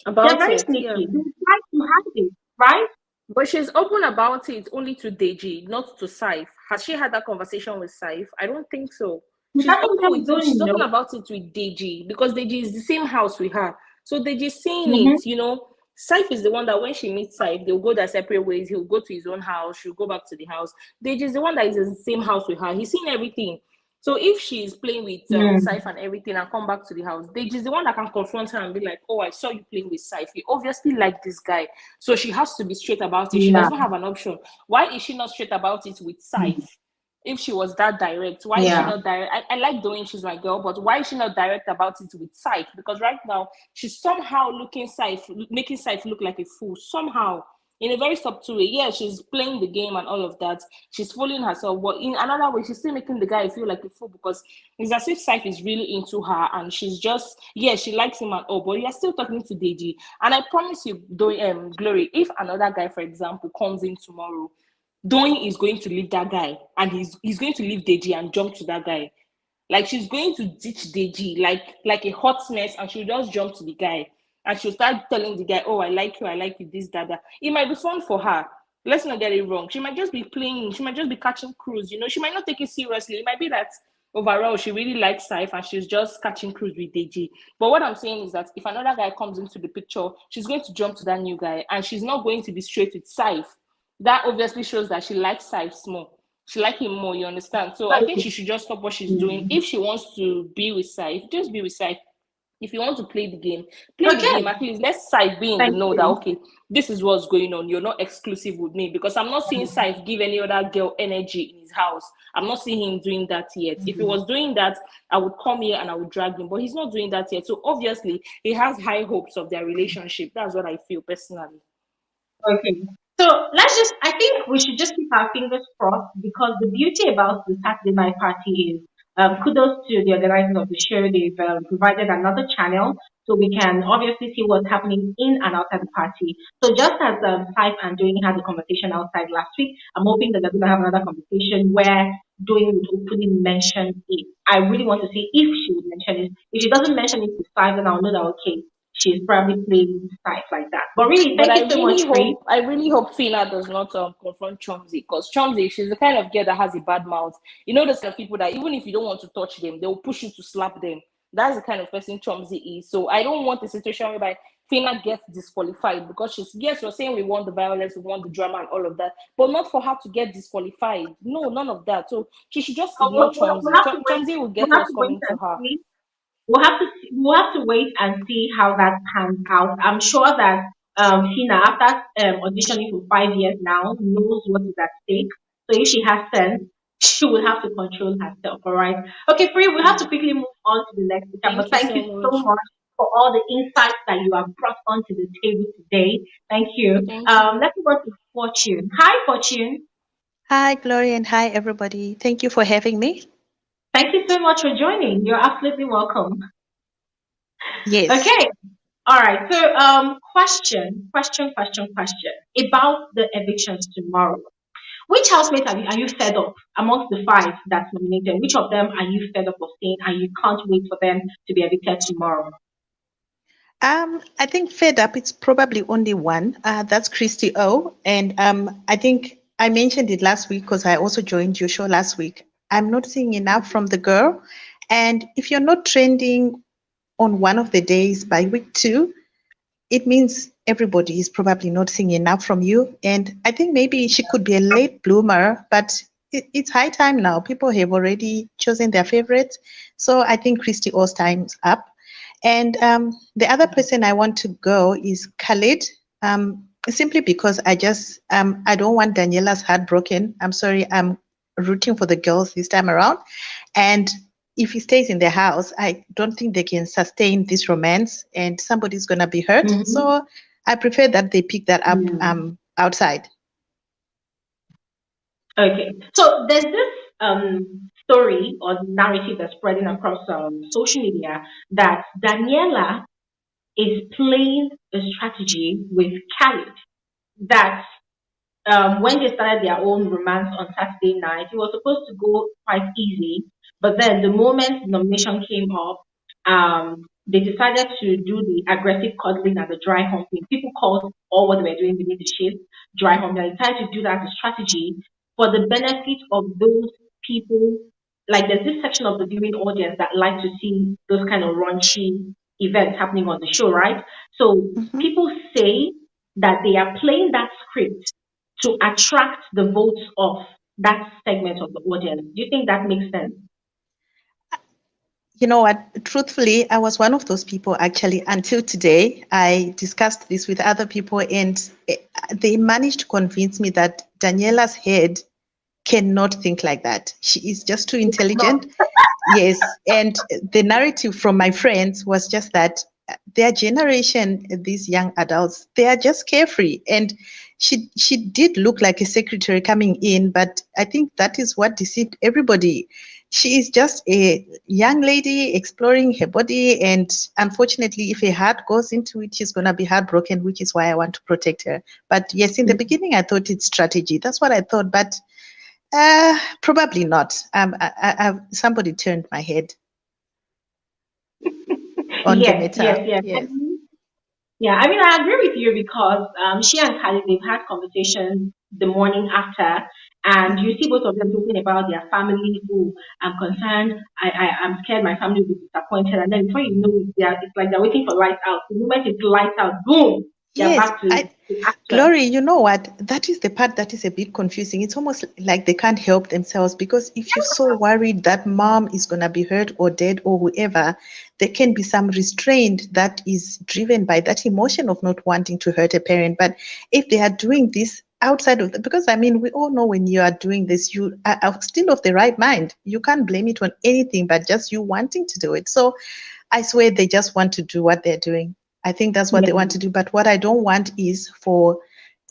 They're About very it, yeah. sneaky. They try to hide it, right? But she's open about it only to Deji, not to Saif. Has she had that conversation with Saif? I don't think so. She's That's what open I'm with doing, she's you open know. about it with Deji because Deji is the same house with her. So Deji's seeing Mm-hmm. it, you know. Saif is the one that when she meets Saif, they'll go their separate ways. He'll go to his own house, she'll go back to the house. Deji is the one that is in the same house with her. He's seen everything. So if she's playing with Saif and everything and come back to the house, Deji is the one that can confront her and be like, "Oh, I saw you playing with Saif. You obviously like this guy." So she has to be straight about it. She Yeah. doesn't have an option. Why is she not straight about it with Saif? If she was that direct, why is she Yeah. not direct? I like doing she's my girl, but why is she not direct about it with Saif? Because right now she's somehow making Saif look like a fool somehow in a very subtle way. Yeah, she's playing the game and all of that. She's fooling herself, but in another way, she's still making the guy feel like a fool because it's as if Saif is really into her and she's just, yeah, she likes him and all, but you're still talking to Deji. And I promise you, Glory, if another guy, for example, comes in tomorrow, Doing is going to leave that guy and he's going to leave Deji and jump to that guy. Like she's going to ditch Deji like a hot mess and she'll just jump to the guy and she'll start telling the guy, "Oh, I like you, this, that." It might be fun for her. Let's not get it wrong. She might just be playing, she might just be catching cruise, you know, she might not take it seriously. It might be that overall she really likes Saif and she's just catching cruise with Deji. But what I'm saying is that if another guy comes into the picture, she's going to jump to that new guy and she's not going to be straight with Saif. That obviously shows that she likes Saif more. She like him more, you understand? So I think she should just stop what she's doing. If she wants to be with Saif, just be with Saif. If you want to play the game, play the game. At least let Saif be in the Thank know that you. okay, this is what's going on. You're not exclusive with me because I'm not seeing Saif give any other girl energy in his house. I'm not seeing him doing that yet. If he was doing that, I would come here and I would drag him, but he's not doing that yet. So obviously, he has high hopes of their relationship. That's what I feel personally. Okay. So I think we should just keep our fingers crossed because the beauty about the Saturday night party is kudos to the organizers of the show. They've provided another channel so we can obviously see what's happening in and outside the party. So just as Saif and Doing had a conversation outside last week, I'm hoping that they're going to have another conversation where Doing would hopefully mention it. I really want to see if she would mention it. If she doesn't mention it to Saif, then I'll know that, okay, she's probably playing Saif like that. But really, But thank you so much, Free. I really hope Fina does not confront Chomzi because Chomzi, she's the kind of girl that has a bad mouth. You know, the kind of people that even if you don't want to touch them, they will push you to slap them. That's the kind of person Chomzi is. So I don't want a situation whereby Fina gets disqualified because she's, yes, you're saying we want the violence, we want the drama and all of that, but not for her to get disqualified. No, none of that. So she should just So ignore we'll Chomzi. have to wait. Chomzi will We'll get have what's to wait coming to and her. see. We'll have to wait and see how that pans out. I'm sure that Tina, after auditioning for 5 years now, knows what is at stake. So if she has sense, she will have to control herself. All right. Okay, Free. We have to quickly move on to the next picture. But Thank you thank you so so much. much for all the insights that you have brought onto the table today. Thank you. Thank you. Let's go to Fortune. Hi, Fortune. Hi, Glory, and hi, everybody. Thank you for having me. Thank you so much for joining. You're absolutely welcome. Yes. Okay. All right. So, question about the evictions tomorrow. Which housemates are you fed up amongst the five that's nominated? Which of them are you fed up of seeing and you can't wait for them to be evicted tomorrow? I think fed up, it's probably only one. That's Christy O. And I think I mentioned it last week because I also joined your show last week. I'm not seeing enough from the girl. And if you're not trending on one of the days by week 2, it means everybody is probably not seeing enough from you. And I think maybe she could be a late bloomer, but it's high time now. People have already chosen their favorites. So I think Christy O's time's up. And the other person I want to go is Khalid, simply because I don't want Daniela's heart broken. I'm sorry, I'm rooting for the girls this time around. And if he stays in the house, I don't think they can sustain this romance and somebody's going to be hurt. Mm-hmm. So I prefer that they pick that up outside. Okay. So there's this story or narrative that's spreading across social media that Daniela is playing a strategy with Khalid that when they started their own romance on Saturday night, it was supposed to go quite easy. But then the moment the nomination came up, they decided to do the aggressive cuddling and the dry humping. People called all what they were doing beneath the sheet dry humping. They decided to do that as a strategy for the benefit of those people. Like there's this section of the viewing audience that like to see those kind of raunchy events happening on the show, right? So people say that they are playing that script to attract the votes of that segment of the audience. Do you think that makes sense? You know what? Truthfully, I was one of those people actually until today. I discussed this with other people, and they managed to convince me that Daniela's head cannot think like that. She is just too intelligent. Yes. And the narrative from my friends was just that their generation, these young adults, they are just carefree. And she did look like a secretary coming in, but I think that is what deceived everybody. She is just a young lady exploring her body, and unfortunately, if her heart goes into it, she's gonna be heartbroken, which is why I want to protect her. But yes, in the beginning, I thought it's strategy. That's what I thought, but probably not. Somebody turned my head on the Yes, yes, matter. yes. Yes. Yeah, I mean, I agree with you because she and Khalid, they've had conversations the morning after, and you see both of them talking about their family. Oh, I'm concerned. I'm scared my family will be disappointed. And then before you know it, it's like they're waiting for lights out. The moment it's lights out, boom, they're Yes, back to action. Glory, you know what? That is the part that is a bit confusing. It's almost like they can't help themselves because if you're so worried that mom is going to be hurt or dead or whoever, there can be some restraint that is driven by that emotion of not wanting to hurt a parent. But if they are doing this outside of because I mean, we all know when you are doing this, you are still of the right mind. You can't blame it on anything but just you wanting to do it. So I swear they just want to do what they're doing. I think that's what they want to do. But what I don't want is for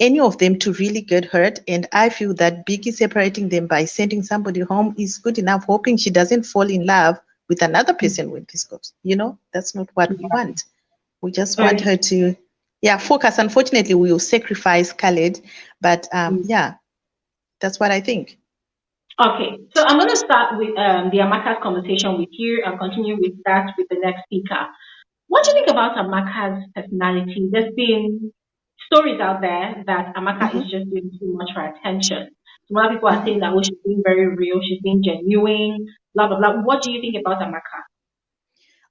any of them to really get hurt. And I feel that Biggie separating them by sending somebody home is good enough, hoping she doesn't fall in love with another person when this goes. You know, that's not what we want. We just want her to, focus. Unfortunately, we will sacrifice Khaled. But yeah, that's what I think. Okay, so I'm going to start with the Amaka's conversation with you and continue with that with the next speaker. What do you think about Amaka's personality? There's been stories out there that Amaka is just doing too much for attention. Some other people are saying that, oh, she's being very real, she's being genuine, blah, blah, blah. What do you think about Amaka?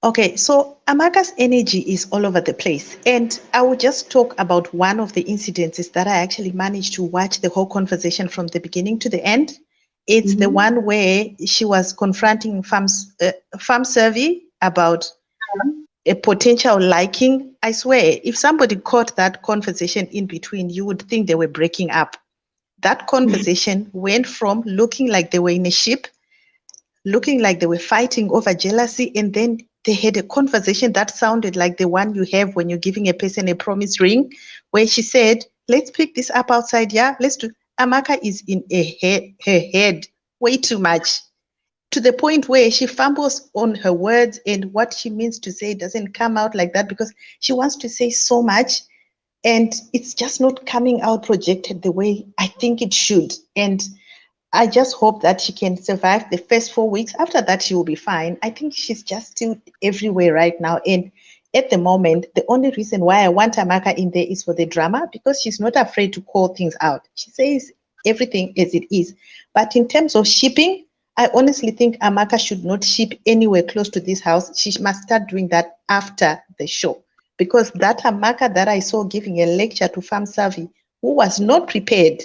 Okay, so Amaka's energy is all over the place. And I will just talk about one of the incidences that I actually managed to watch the whole conversation from the beginning to the end. It's the one where she was confronting Farm Survey about a potential liking. I swear, if somebody caught that conversation in between, you would think they were breaking up. That conversation went from looking like they were in a ship, looking like they were fighting over jealousy, and then they had a conversation that sounded like the one you have when you're giving a person a promise ring, where she said, let's pick this up outside, yeah? Let's do. Amaka is in her head way too much, to the point where she fumbles on her words and what she means to say doesn't come out like that because she wants to say so much and it's just not coming out projected the way I think it should. And I just hope that she can survive the first 4 weeks. After that, she will be fine. I think she's just still everywhere right now. And at the moment, the only reason why I want Amaka in there is for the drama because she's not afraid to call things out. She says everything as it is. But in terms of shipping, I honestly think Amaka should not ship anywhere close to this house. She must start doing that after the show. Because that Amaka that I saw giving a lecture to Farm Savvy, who was not prepared,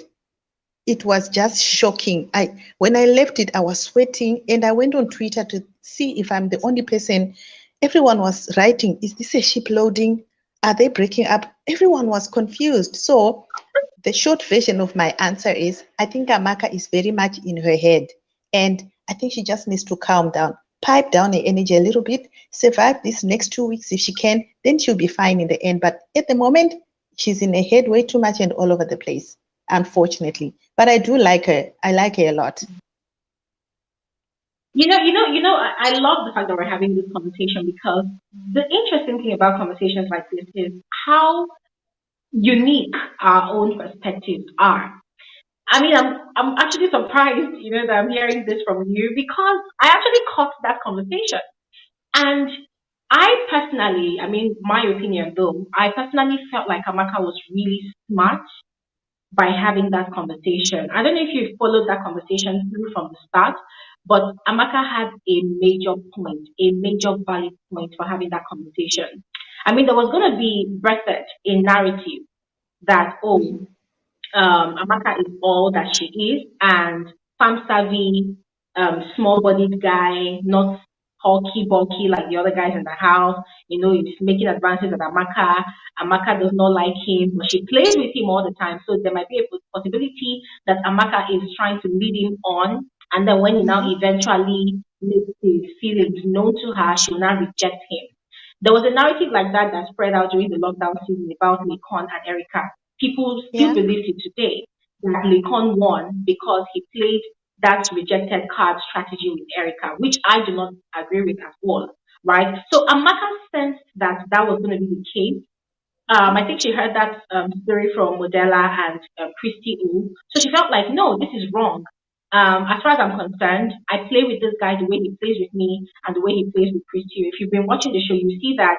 it was just shocking. When I left it, I was sweating and I went on Twitter to see if I'm the only person. Everyone was writing, is this a ship loading? Are they breaking up? Everyone was confused. So the short version of my answer is, I think Amaka is very much in her head. And I think she just needs to calm down, pipe down her energy a little bit, survive these next 2 weeks if she can, then she'll be fine in the end. But at the moment, she's in her head way too much and all over the place, unfortunately. But I do like her. I like her a lot. I love the fact that we're having this conversation because the interesting thing about conversations like this is how unique our own perspectives are. I mean, I'm actually surprised, that I'm hearing this from you because I actually caught that conversation. And I personally, I mean, my opinion though, I personally felt like Amaka was really smart by having that conversation. I don't know if you followed that conversation through from the start, but Amaka had a major point, a major valid point for having that conversation. I mean, there was going to be birthed a narrative that, oh, Amaka is all that she is, and farm savvy, small-bodied guy, not hulky bulky like the other guys in the house. You know, he's making advances at Amaka. Amaka does not like him, but she plays with him all the time. So there might be a possibility that Amaka is trying to lead him on, and then when he now eventually makes his feelings known to her, she will now reject him. There was a narrative like that that spread out during the lockdown season about Nikon and Erica. People still Yeah. believe it today that Lincoln won because he played that rejected card strategy with Erica, which I do not agree with at all, right? So Amaka sensed that that was going to be the case. I think she heard that story from Modella and Christy U. So she felt like, no, this is wrong. As far as I'm concerned, I play with this guy the way he plays with me and the way he plays with Christy U. If you've been watching the show, you see that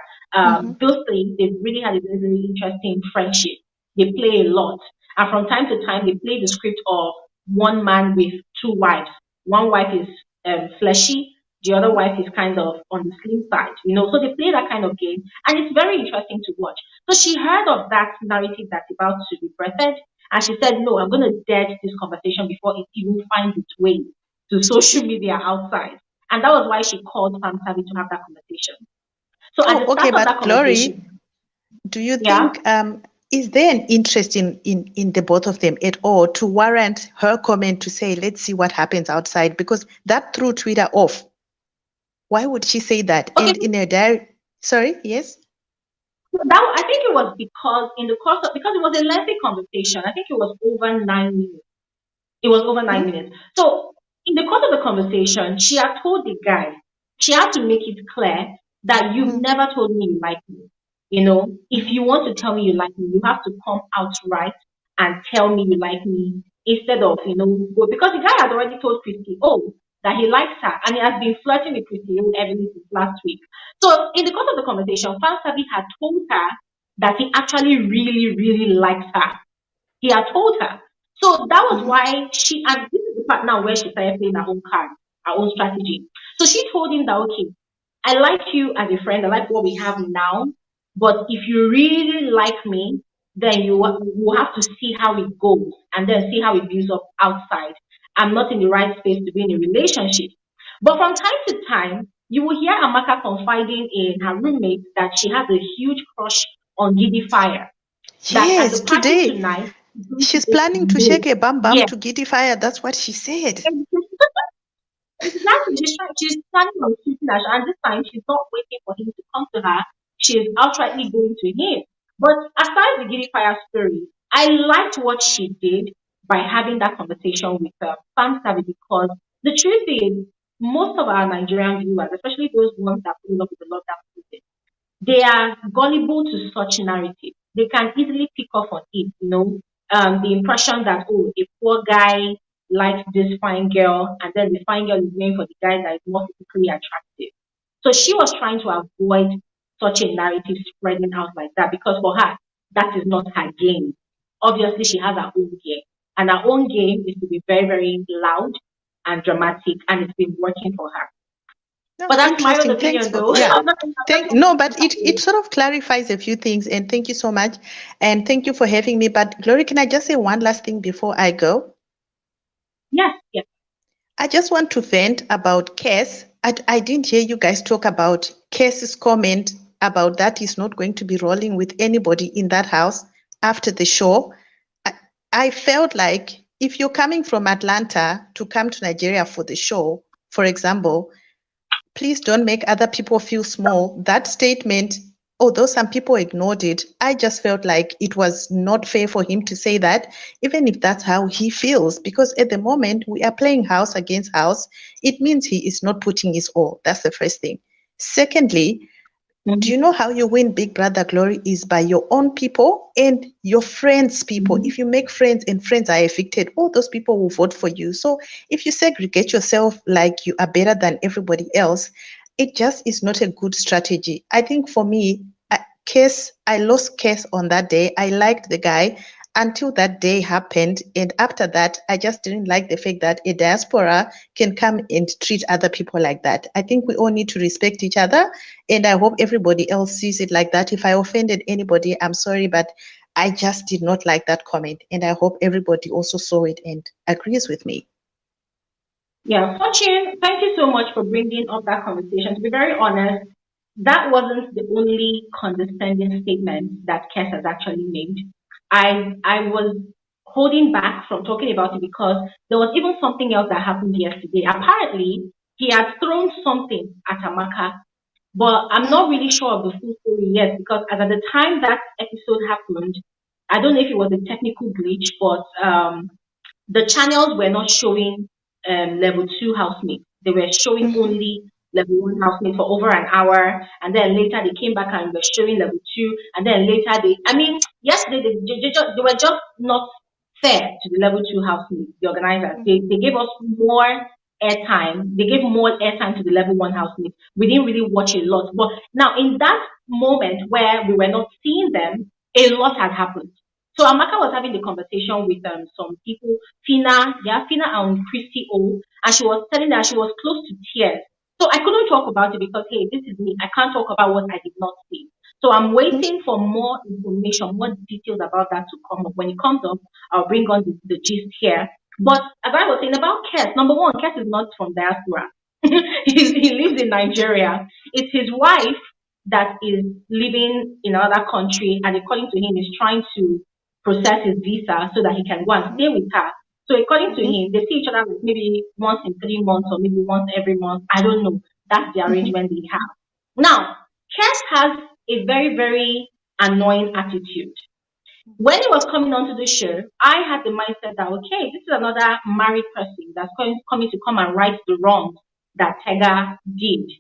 those three, they've really had a very, very interesting friendship. They play a lot. And from time to time, they play the script of one man with two wives. One wife is fleshy, the other wife is kind of on the slim side, you know. So they play that kind of game, and it's very interesting to watch. So she heard of that narrative that's about to be birthed, and she said, "No, I'm going to dead this conversation before it even finds its way to social media outside." And that was why she called Pam Savi to have that conversation. So at Oh, the okay, start of but that Glory, conversation, do you yeah, think is there an interest in the both of them at all to warrant her comment to say, let's see what happens outside? Because that threw Twitter off. Why would she say that? okay. And in her diary, sorry, yes? That I think it was because in the course of because it was a lengthy conversation. I think it was over 9 minutes. It was over 9 minutes. So in the course of the conversation, she had told the guy, she had to make it clear that you've never told me you like me. You know, if you want to tell me you like me, you have to come outright and tell me you like me instead of, go because the guy had already told Christy, oh, that he likes her and he has been flirting with Christy ever since last week. So in the course of the conversation, Fansabi had told her that he actually really, really likes her. He had told her. So that was why and this is the part now where she started playing her own card, her own strategy. So she told him that, okay, I like you as a friend, I like what we have now, but if you really like me, then you will have to see how it goes and then see how it builds up outside. I'm not in the right space to be in a relationship. But from time to time, you will hear Amaka confiding in her roommate that she has a huge crush on Giddy Fire. That at Yes, the party today. tonight, She's planning to shake a bum bum yes, to Giddy Fire. That's what she said. exactly. She's planning on shooting her, and this time she's not waiting for him to come to her. She is outrightly going to him. But aside the Giddy Fire story, I liked what she did by having that conversation with Sam Savvy because the truth is, most of our Nigerian viewers, especially those ones that pull up with the lockdown season, they are gullible to such narrative. They can easily pick up on it, the impression that, oh, a poor guy likes this fine girl, and then the fine girl is going for the guy that is more physically attractive. So she was trying to avoid such a narrative spreading out like that because for her, that is not her game. Obviously, she has her own game, and her own game is to be very, very loud and dramatic, and it's been working for her. No, But that's my own interesting. Thanks opinion, for though. yeah. I'm not No, but it sort of clarifies a few things, and thank you so much, and thank you for having me. But Glory, can I just say one last thing before I go? Yes, yes. I just want to vent about Cass. I didn't hear you guys talk about Cass's comment about that he's not going to be rolling with anybody in that house after the show. I felt like if you're coming from Atlanta to come to Nigeria for the show, for example, please don't make other people feel small. That statement, although some people ignored it, I just felt like it was not fair for him to say that, even if that's how he feels, because at the moment we are playing house against house. It means he is not putting his all. That's the first thing. Secondly, do you know how you win Big Brother Glory is by your own people and your friends' people. If you make friends and friends are evicted, all those people will vote for you. So if you segregate yourself like you are better than everybody else, it just is not a good strategy. I think for me, I lost Kes on that day. I liked the guy until that day happened. And after that, I just didn't like the fact that a diaspora can come and treat other people like that. I think we all need to respect each other. And I hope everybody else sees it like that. If I offended anybody, I'm sorry, but I just did not like that comment. And I hope everybody also saw it and agrees with me. Yeah, Fortune, thank you so much for bringing up that conversation. To be very honest, that wasn't the only condescending statement that Kes has actually made. I was holding back from talking about it because there was even something else that happened yesterday. Apparently, he had thrown something at Amaka, but I'm not really sure of the full story yet because as at the time that episode happened, I don't know if it was a technical glitch, but the channels were not showing level two housemates. They were showing only level one housemates for over an hour, and then later they came back and were showing level two, and then later I mean, yesterday they were just not fair to the level two housemates, the organizers. They gave us more airtime. They gave more airtime to the level one housemates. We didn't really watch a lot. But now in that moment where we were not seeing them, a lot had happened. So Amaka was having the conversation with some people, Fina and Christy O, and she was telling that she was close to tears. So I couldn't talk about it because hey, this is me. I can't talk about what I did not see. So I'm waiting for more information, more details about that to come up. When it comes up, I'll bring on the gist here. But as I was saying about Kes, number one, Kes is not from diaspora. He lives in Nigeria. It's his wife that is living in another country, and according to him, is trying to process his visa so that he can go and stay with her. So according to him, they see each other like maybe once in 3 months or maybe once every month. I don't know. That's the arrangement they have. Now, Kes has a very, very annoying attitude. When he was coming onto the show, I had the mindset that okay, this is another married person that's coming to come and right the wrongs that Tega did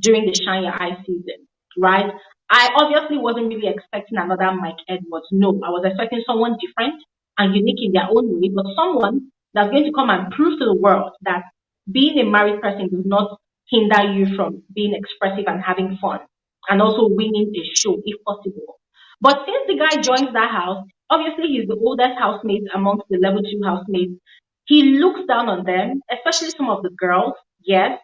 during the Shine Your Eye season, right? I obviously wasn't really expecting another Mike Edwards. No, I was expecting someone different and unique in their own way, but someone that's going to come and prove to the world that being a married person does not hinder you from being expressive and having fun and also winning a show if possible. But since the guy joins that house, obviously he's the oldest housemate amongst the level two housemates. He looks down on them, especially some of the girls. Yes,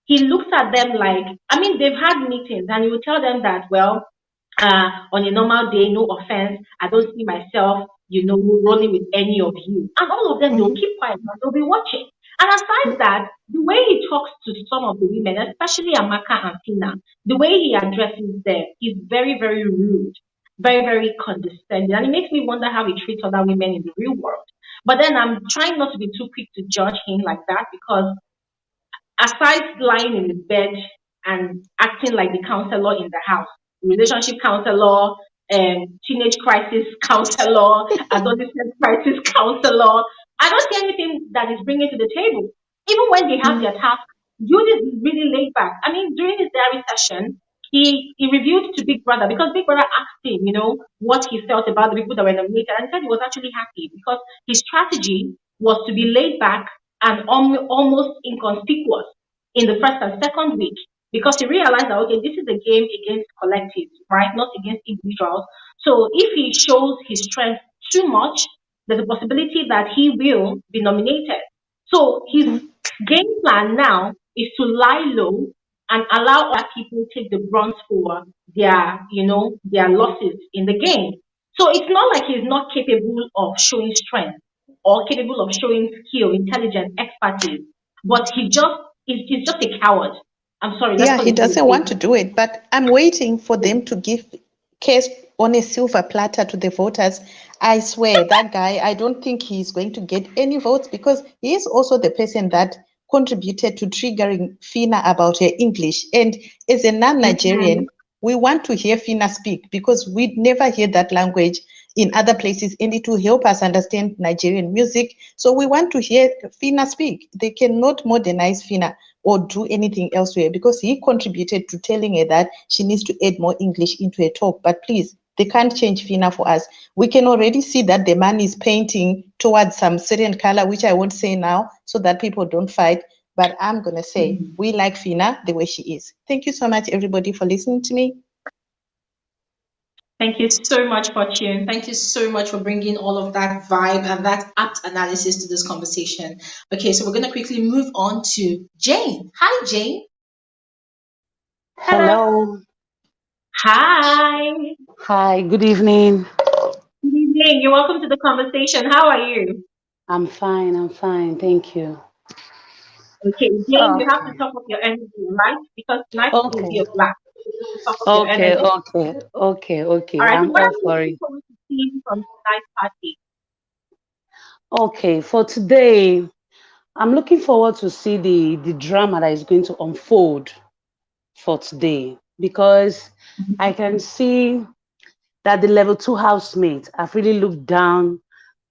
he looks at them like, I mean, they've had meetings and he will tell them that, well, on a normal day, no offense, I don't see myself, rolling with any of you. And all of them, they'll keep quiet, but they'll be watching. And aside that, the way he talks to some of the women, especially Amaka and Tina, the way he addresses them is very, very rude, very, very condescending. And it makes me wonder how he treats other women in the real world. But then I'm trying not to be too quick to judge him like that because aside lying in the bed and acting like the counselor in the house, relationship counselor, teenage crisis counselor, adolescent crisis counselor, I don't see anything that is bringing to the table. Even when they have their task, Jude is really laid back. I mean, during his diary session, he reviewed to Big Brother because Big Brother asked him, what he felt about the people that were nominated, and he said he was actually happy because his strategy was to be laid back and almost inconspicuous in the first and second week because he realized that okay, this is a game against collectives, right? Not against individuals. So if he shows his strength too much, there's a possibility that he will be nominated. So his game plan now is to lie low and allow other people take the brunt for their losses in the game. So it's not like he's not capable of showing strength or capable of showing skill, intelligence, expertise, but he's just a coward. I'm sorry, let's Yeah, call he it doesn't want to do it, but I'm waiting for them to give Kes on a silver platter to the voters. I swear, that guy, I don't think he's going to get any votes because he is also the person that contributed to triggering Fina about her English. And as a non-Nigerian, we want to hear Fina speak because we'd never hear that language in other places, and it will help us understand Nigerian music. So we want to hear Fina speak. They cannot modernize Fina or do anything elsewhere because he contributed to telling her that she needs to add more English into her talk. But please, they can't change Fina for us. We can already see that the man is painting towards some certain color, which I won't say now so that people don't fight. But I'm gonna say we like Fina the way she is. Thank you so much, everybody, for listening to me. Thank you so much, Fortune. Thank you so much for bringing all of that vibe and that apt analysis to this conversation. Okay, so we're going to quickly move on to Jane. Hi, Jane. Hello. Hello. Hi. Hi, good evening. Good evening. You're welcome to the conversation. How are you? I'm fine, thank you. Okay, Jane, you have to Okay. top up your energy, right? Because tonight is going to be Okay. a blast. So you have to top up your Okay, energy. okay, okay, All okay. right, so I'm what all are you for looking it. forward to seeing from tonight's party? Okay, for today, I'm looking forward to see the drama that is going to unfold for today because I can see that the level two housemate have really looked down,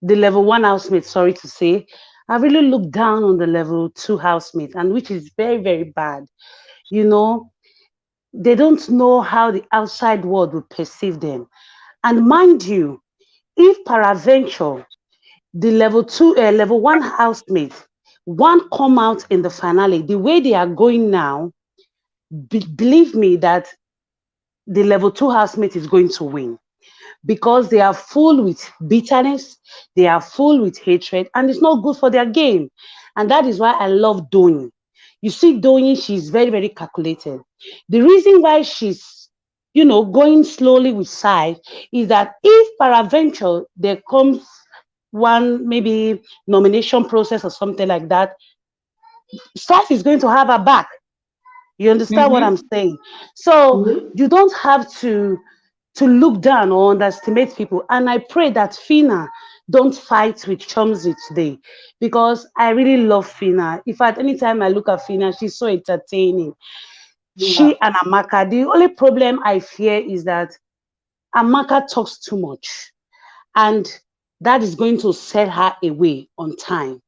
the level one housemate, sorry to say, have really looked down on the level two housemate, and which is very, very bad. You know, they don't know how the outside world will perceive them. And mind you, if peradventure the level one housemate, one come out in the finale, the way they are going now, believe me that the level two housemate is going to win because they are full with bitterness, they are full with hatred, and it's not good for their game. And that is why I love Doni. You see, Doni, she's very, very calculated. The reason why she's, going slowly with side is that if peradventure there comes one maybe nomination process or something like that, Sars is going to have her back. You understand what I'm saying? So you don't have to look down or underestimate people. And I pray that Fina don't fight with Chumsy today because I really love Fina. If at any time I look at Fina, she's so entertaining. Yeah. She and Amaka, the only problem I fear is that Amaka talks too much. And that is going to set her away on time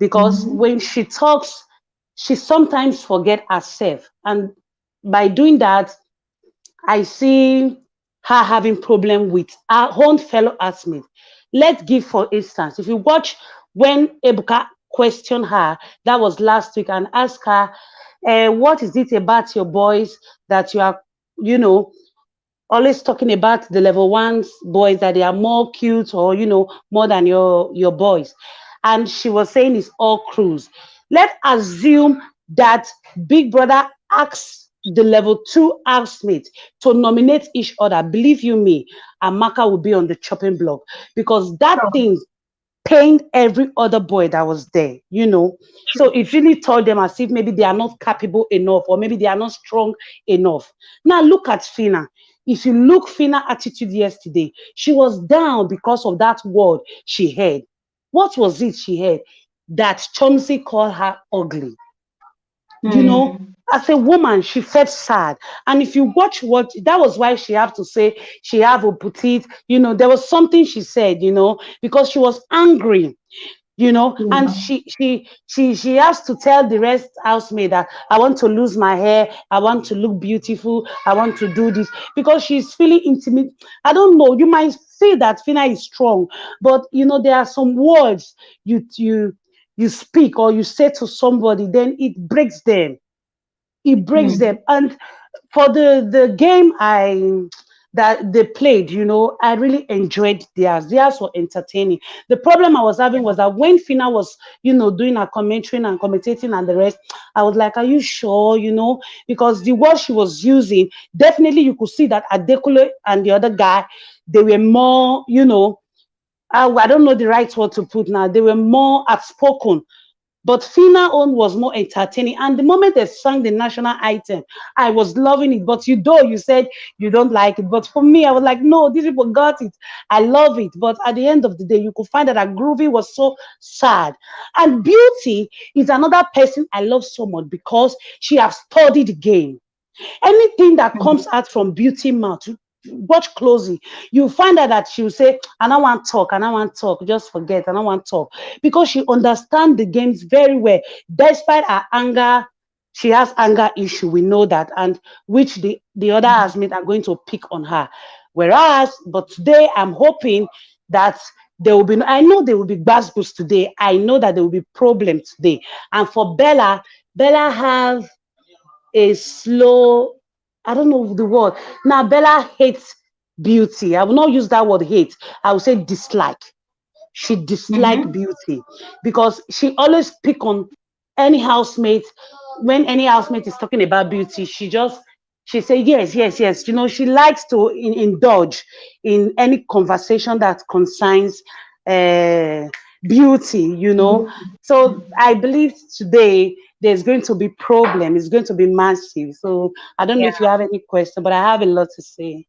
because when she talks, she sometimes forget herself. And by doing that, I see her having problem with her own fellow housemate. Let's give, for instance, if you watch when Ebuka questioned her, that was last week, and asked her, what is it about your boys that you are, you know, always talking about the level ones boys that they are more cute or more than your boys, and she was saying it's all cruise. Let's assume that Big Brother asks the level two housemate to nominate each other. Believe you me, Amaka will be on the chopping block because that thing pained every other boy that was there. So it really told them as if maybe they are not capable enough or maybe they are not strong enough. Now look at Fina. If you look Fina attitude yesterday, she was down because of that word she heard. What was it she heard? That Chomsy called her ugly. As a woman, she felt sad. And if you watch what that was why she have to say she have a petite, there was something she said, because she was angry, and she has to tell the rest housemaid that I want to lose my hair, I want to look beautiful, I want to do this because she's feeling intimate. I don't know, you might say that Fina is strong, but there are some words you speak or you say to somebody, then it breaks them. It breaks them. And for the game that they played, I really enjoyed theirs. Theirs were entertaining. The problem I was having was that when Fina was, doing her commentary and commentating and the rest, I was like, are you sure, because the word she was using, definitely you could see that Adekule and the other guy, they were more, I don't know the right word to put now. They were more outspoken, but Fina own was more entertaining. And the moment they sang the national item, I was loving it. But you said you don't like it. But for me, I was like, no, these people got it. I love it. But at the end of the day, you could find that Groovy was so sad. And Beauty is another person I love so much because she has studied the game. Anything that comes out from Beauty mouth, watch closely, you find out that she will say, I don't want talk, I don't want talk, just forget, I don't want talk. Because she understands the games very well. Despite her anger, she has anger issue, we know that, and which the other housemates are going to pick on her. But today I'm hoping that there will be, I know there will be gbasgbos today. I know that there will be problem today. And for Bella, Bella have a slow, I don't know the word. Now, Bella hates beauty. I will not use that word hate. I will say dislike. She dislike beauty because she always pick on any housemate. When any housemate is talking about beauty, she say yes, yes, yes. You know, she likes to indulge in any conversation that concerns beauty, you know. So I believe today there's going to be problem. It's going to be massive. So I don't know Yeah. if you have any question, but I have a lot to say.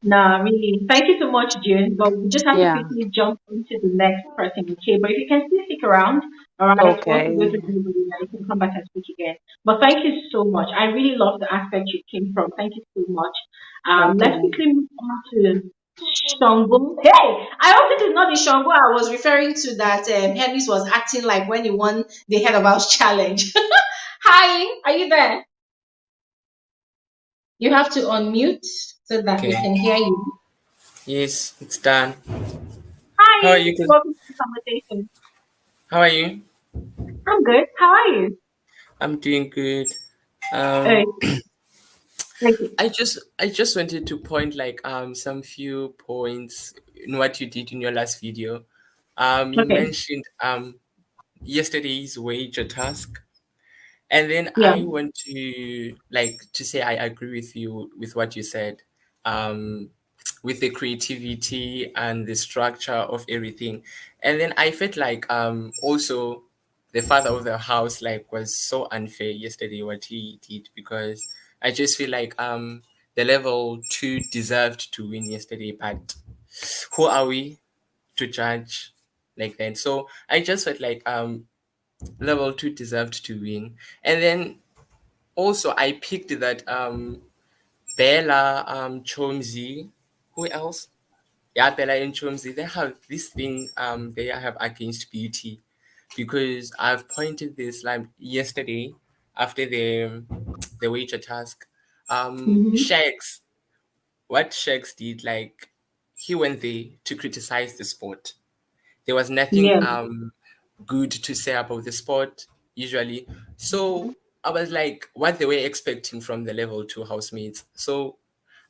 No, really. Thank you so much, June. But we just have to Yeah. quickly jump into the next person, okay? But if you can still stick around, all right, once we go Okay. to the you can come back and speak again. But thank you so much. I really love the aspect you came from. Thank you so much. Thank Let's you. quickly move on to Shango. Hey, I hope this is not the Shango I was referring to that Henry was acting like when he won the Head of House challenge. Hi, are you there? You have to unmute so that we Okay. can hear you. Yes, it's done. How are Hi, you? welcome to the conversation. How are you? I'm good. How are you? I'm doing good. Uh, Um, thank you. I just wanted to point like some few points in what you did in your last video. You Okay. mentioned yesterday's wager task, and then Yeah. I want to like to say I agree with you with what you said. Um, with the creativity and the structure of everything. And then I felt like also the father of the house like was so unfair yesterday what he did, because I just feel like the level two deserved to win yesterday, but who are we to judge like that? So I just felt like level two deserved to win. And then also I picked that Bella, Chomzi, who else? Yeah, Bella and Chomzi, they have this thing they have against beauty, because I've pointed this like yesterday after the wager task. Mm-hmm. Shags, what Shags did, like he went there to criticize the sport. There was nothing Yeah. good to say about the sport usually. So I was like, what they were expecting from the level two housemates. So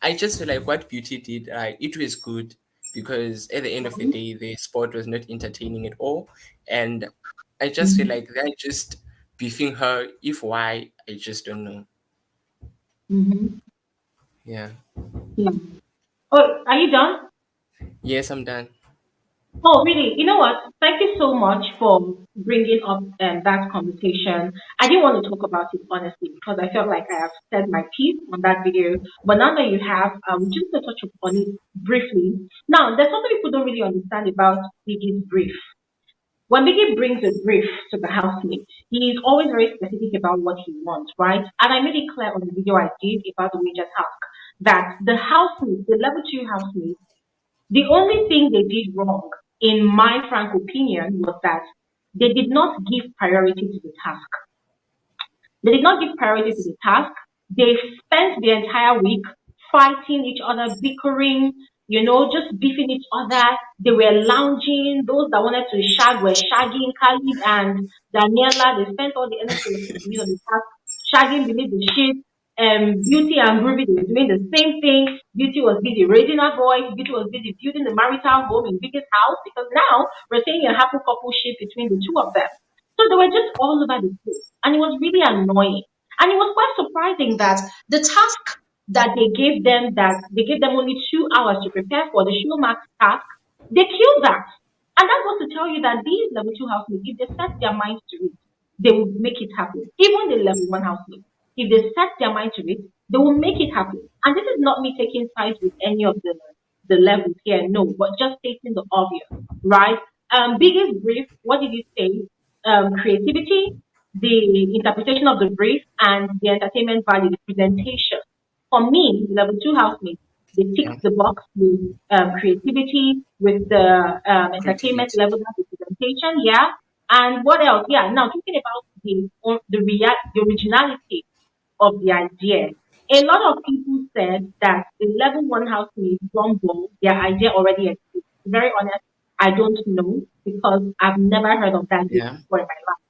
I just feel like what Beauty did, it was good, because at the end of the day, the sport was not entertaining at all. And I just feel like they're just beefing her. If why, I just don't know. Mm-hmm. Yeah. Yeah. Oh, are you done? Yes, I'm done. Oh, really? You know what? Thank you so much for bringing up that conversation. I didn't want to talk about it honestly because I felt like I have said my piece on that video. But now that you have, just to touch upon it briefly. Now, there's something people don't really understand about Biggie's brief. When Biggie brings a brief to the housemate, he is always very specific about what he wants, right? And I made it clear on the video I did about the wager task that the housemates, the level two housemates, the only thing they did wrong, in my frank opinion, was that they did not give priority to the task. They did not give priority to the task. They spent the entire week fighting each other, bickering, just beefing each other. They were lounging. Those that wanted to shag were shagging. Khalid and Daniela, they spent all the energy they were supposed to use on the task, shagging beneath the sheet. Beauty and Groovy, they were doing the same thing. Beauty was busy raising her voice. Beauty was busy building the marital home in Biggie's house because now we're seeing a happy coupleship between the two of them. So they were just all over the place. And it was really annoying. And it was quite surprising that the task that they gave them only 2 hours to prepare for the Showmax task, they killed that. And that was to tell you that these level two housemates, if they set their minds to it, they will make it happen. Even the level one housemates, if they set their mind to it, they will make it happen. And this is not me taking sides with any of the levels here, no, but just stating the obvious, right? Biggest brief, what did you say? Creativity, the interpretation of the brief, and the entertainment value, the presentation. For me, level two housemates, they tick Yeah. the box with creativity, with the entertainment Creativity. level, the presentation, yeah. And what else? Yeah. Now talking about the originality of the idea. A lot of people said that the level one housemates Rumble, their idea already exists. To be very honest, I don't know because I've never heard of that game Yeah. before in my life.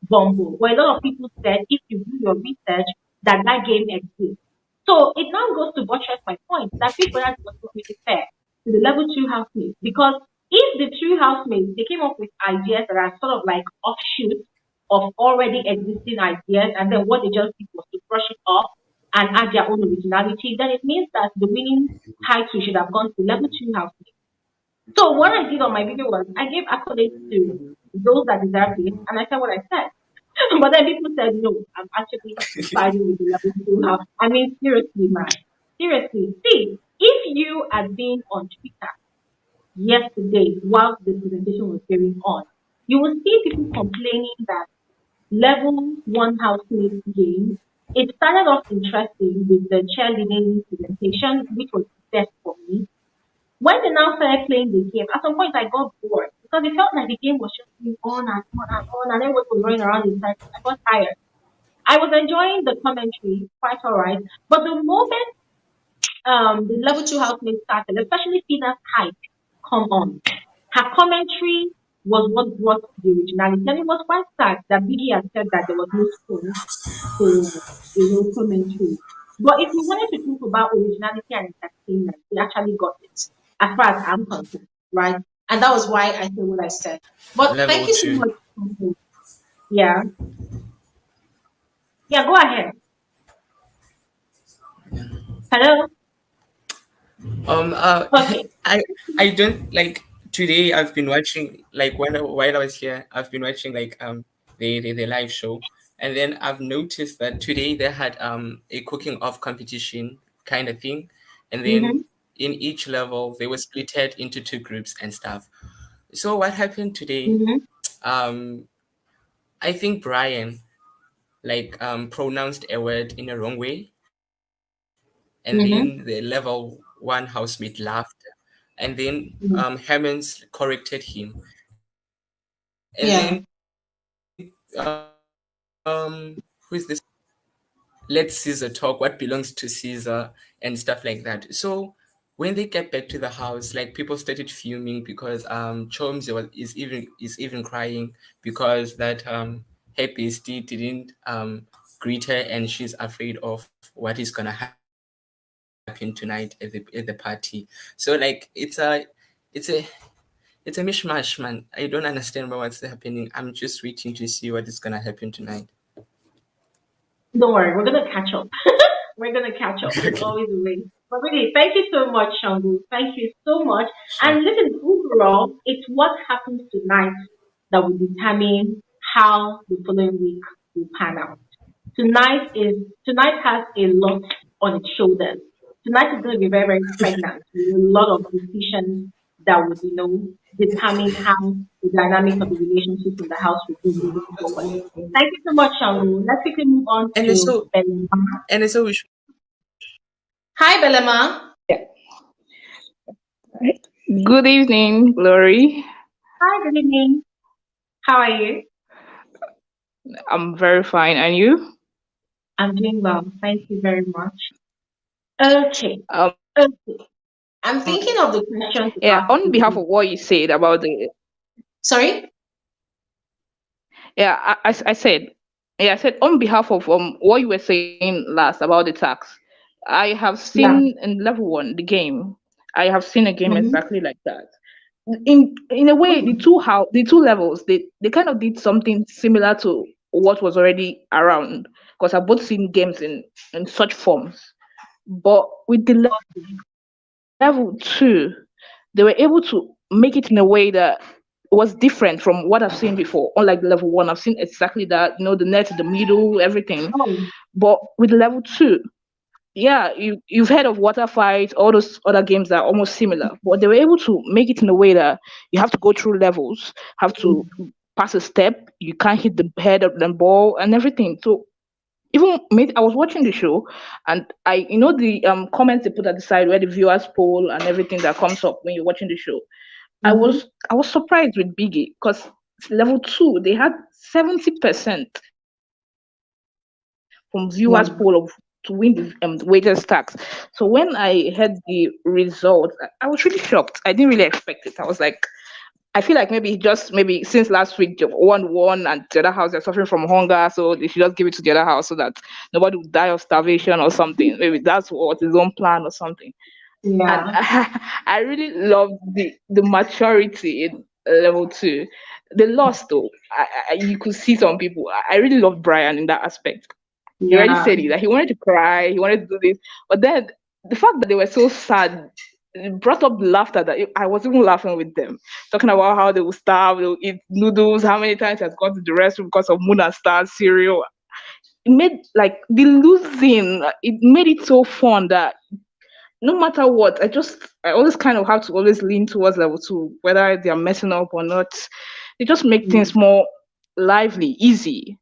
Bumble. But a lot of people said if you do your research that that game exists. So it now goes to buttress my point that Big Brother was not really fair to the level two housemates because if the two housemates they came up with ideas that are sort of like offshoots of already existing ideas and then what they just did was to brush it off and add their own originality, then it means that the winning title should have gone to level two housemates. So what I did on my video was I gave accolades to those that deserved it, and I said what I said. But then people said no, I'm actually siding with the level two house. I mean, seriously, man, seriously. See, if you had been on Twitter yesterday while the presentation was going on, you will see people complaining that level one housemate game. It started off interesting with the cheerleading presentation, which was the best for me. When they now started playing the game, at some point I got bored because it felt like the game was just going on and on and on, and everyone was running around in circles. I got tired. I was enjoying the commentary, quite alright, but the moment the level two housemates started, especially Fina's hype, come on, her commentary was what brought the originality, and it was quite sad that Biggie had said that there was no scope for commentary. But if you wanted to talk about originality and entertainment, we actually got it, as far as I'm concerned, right? And that was why I said what I said. But thank Level you so two. much. Yeah, yeah. Go ahead. Hello. Okay. I I don't like today. I've been watching like while I was here. I've been watching like the live show, and then I've noticed that today they had a cooking off competition kind of thing, and then Mhm. in each level they were splitted into two groups and stuff. So what happened today? Mhm. Um, I think Brian like pronounced a word in a wrong way, and then the Mhm. level one housemate laughed, and then Mhm. Hammonds corrected him, and then Yeah. who is this person? Let Caesar talk, what belongs to Caesar, and stuff like that. So when they get back to the house, like people started fuming because Choms is even crying because that her bestie didn't greet her and she's afraid of what is gonna happen tonight at the party. So like it's a it's a mishmash, man. I don't understand about what's happening. I'm just waiting to see what is gonna happen tonight. Don't worry, we're gonna catch up. We're gonna catch up. There's always a way. But really, thank you so much, Shangu. Thank you so much. Sure. And listen, overall, it's what happens tonight that will determine how the following week will pan out. Tonight has a lot on its shoulders. Tonight is going to be very, very pregnant with a lot of decisions that would, determine how the dynamics of the relationships in the house will be moving forward. Thank you so much, Shangu. Let's quickly move on And it's to so Belema. and it's so Hi, Belema. Good evening, Glory. Hi, good evening. How are you? I'm very fine. And you? I'm doing well. Thank you very much. Okay. Um, Okay. I'm thinking of the question to yeah, ask on behalf you. of what you said about the, Sorry? yeah, I said, yeah, I said on behalf of what you were saying last about the tax, I have Yeah. seen in level one the game. I have seen a game Mm-hmm. exactly like that. In a way, the two levels they kind of did something similar to what was already around because I've both seen games in such forms. But with the level two, they were able to make it in a way that was different from what I've seen before. Unlike the level one, I've seen exactly that, the net in the middle, everything. Oh, But with level two, yeah, you've heard of water fights, all those other games that are almost similar, but they were able to make it in a way that you have to go through levels, have to pass a step, you can't hit the head of the ball and everything. So even made I was watching the show and the comments they put at the side where the viewers poll and everything that comes up when you're watching the show. I mm-hmm. was I was surprised with Biggie because level two they had 70% from viewers poll of to win the waiters tax. So when I heard the results, I was really shocked. I didn't really expect it. I was like, I feel like maybe just maybe since last week one won and the other house they're suffering from hunger, so they should just give it to the other house so that nobody would die of starvation or something. Maybe that's what his own plan or something. And Yeah. I really love the maturity in level two. The loss though, you could see some people. I really love Brian in that aspect. He already Yeah. said it that he wanted to cry, he wanted to do this, but then the fact that they were so sad brought up laughter that I was even laughing with them, talking about how they will starve, they will eat noodles, how many times he has gone to the restroom because of Moon and Star cereal. It made like the losing, it made it so fun that no matter what, I always kind of have to always lean towards level two, whether they're messing up or not. They just make Mm. things more lively, easy.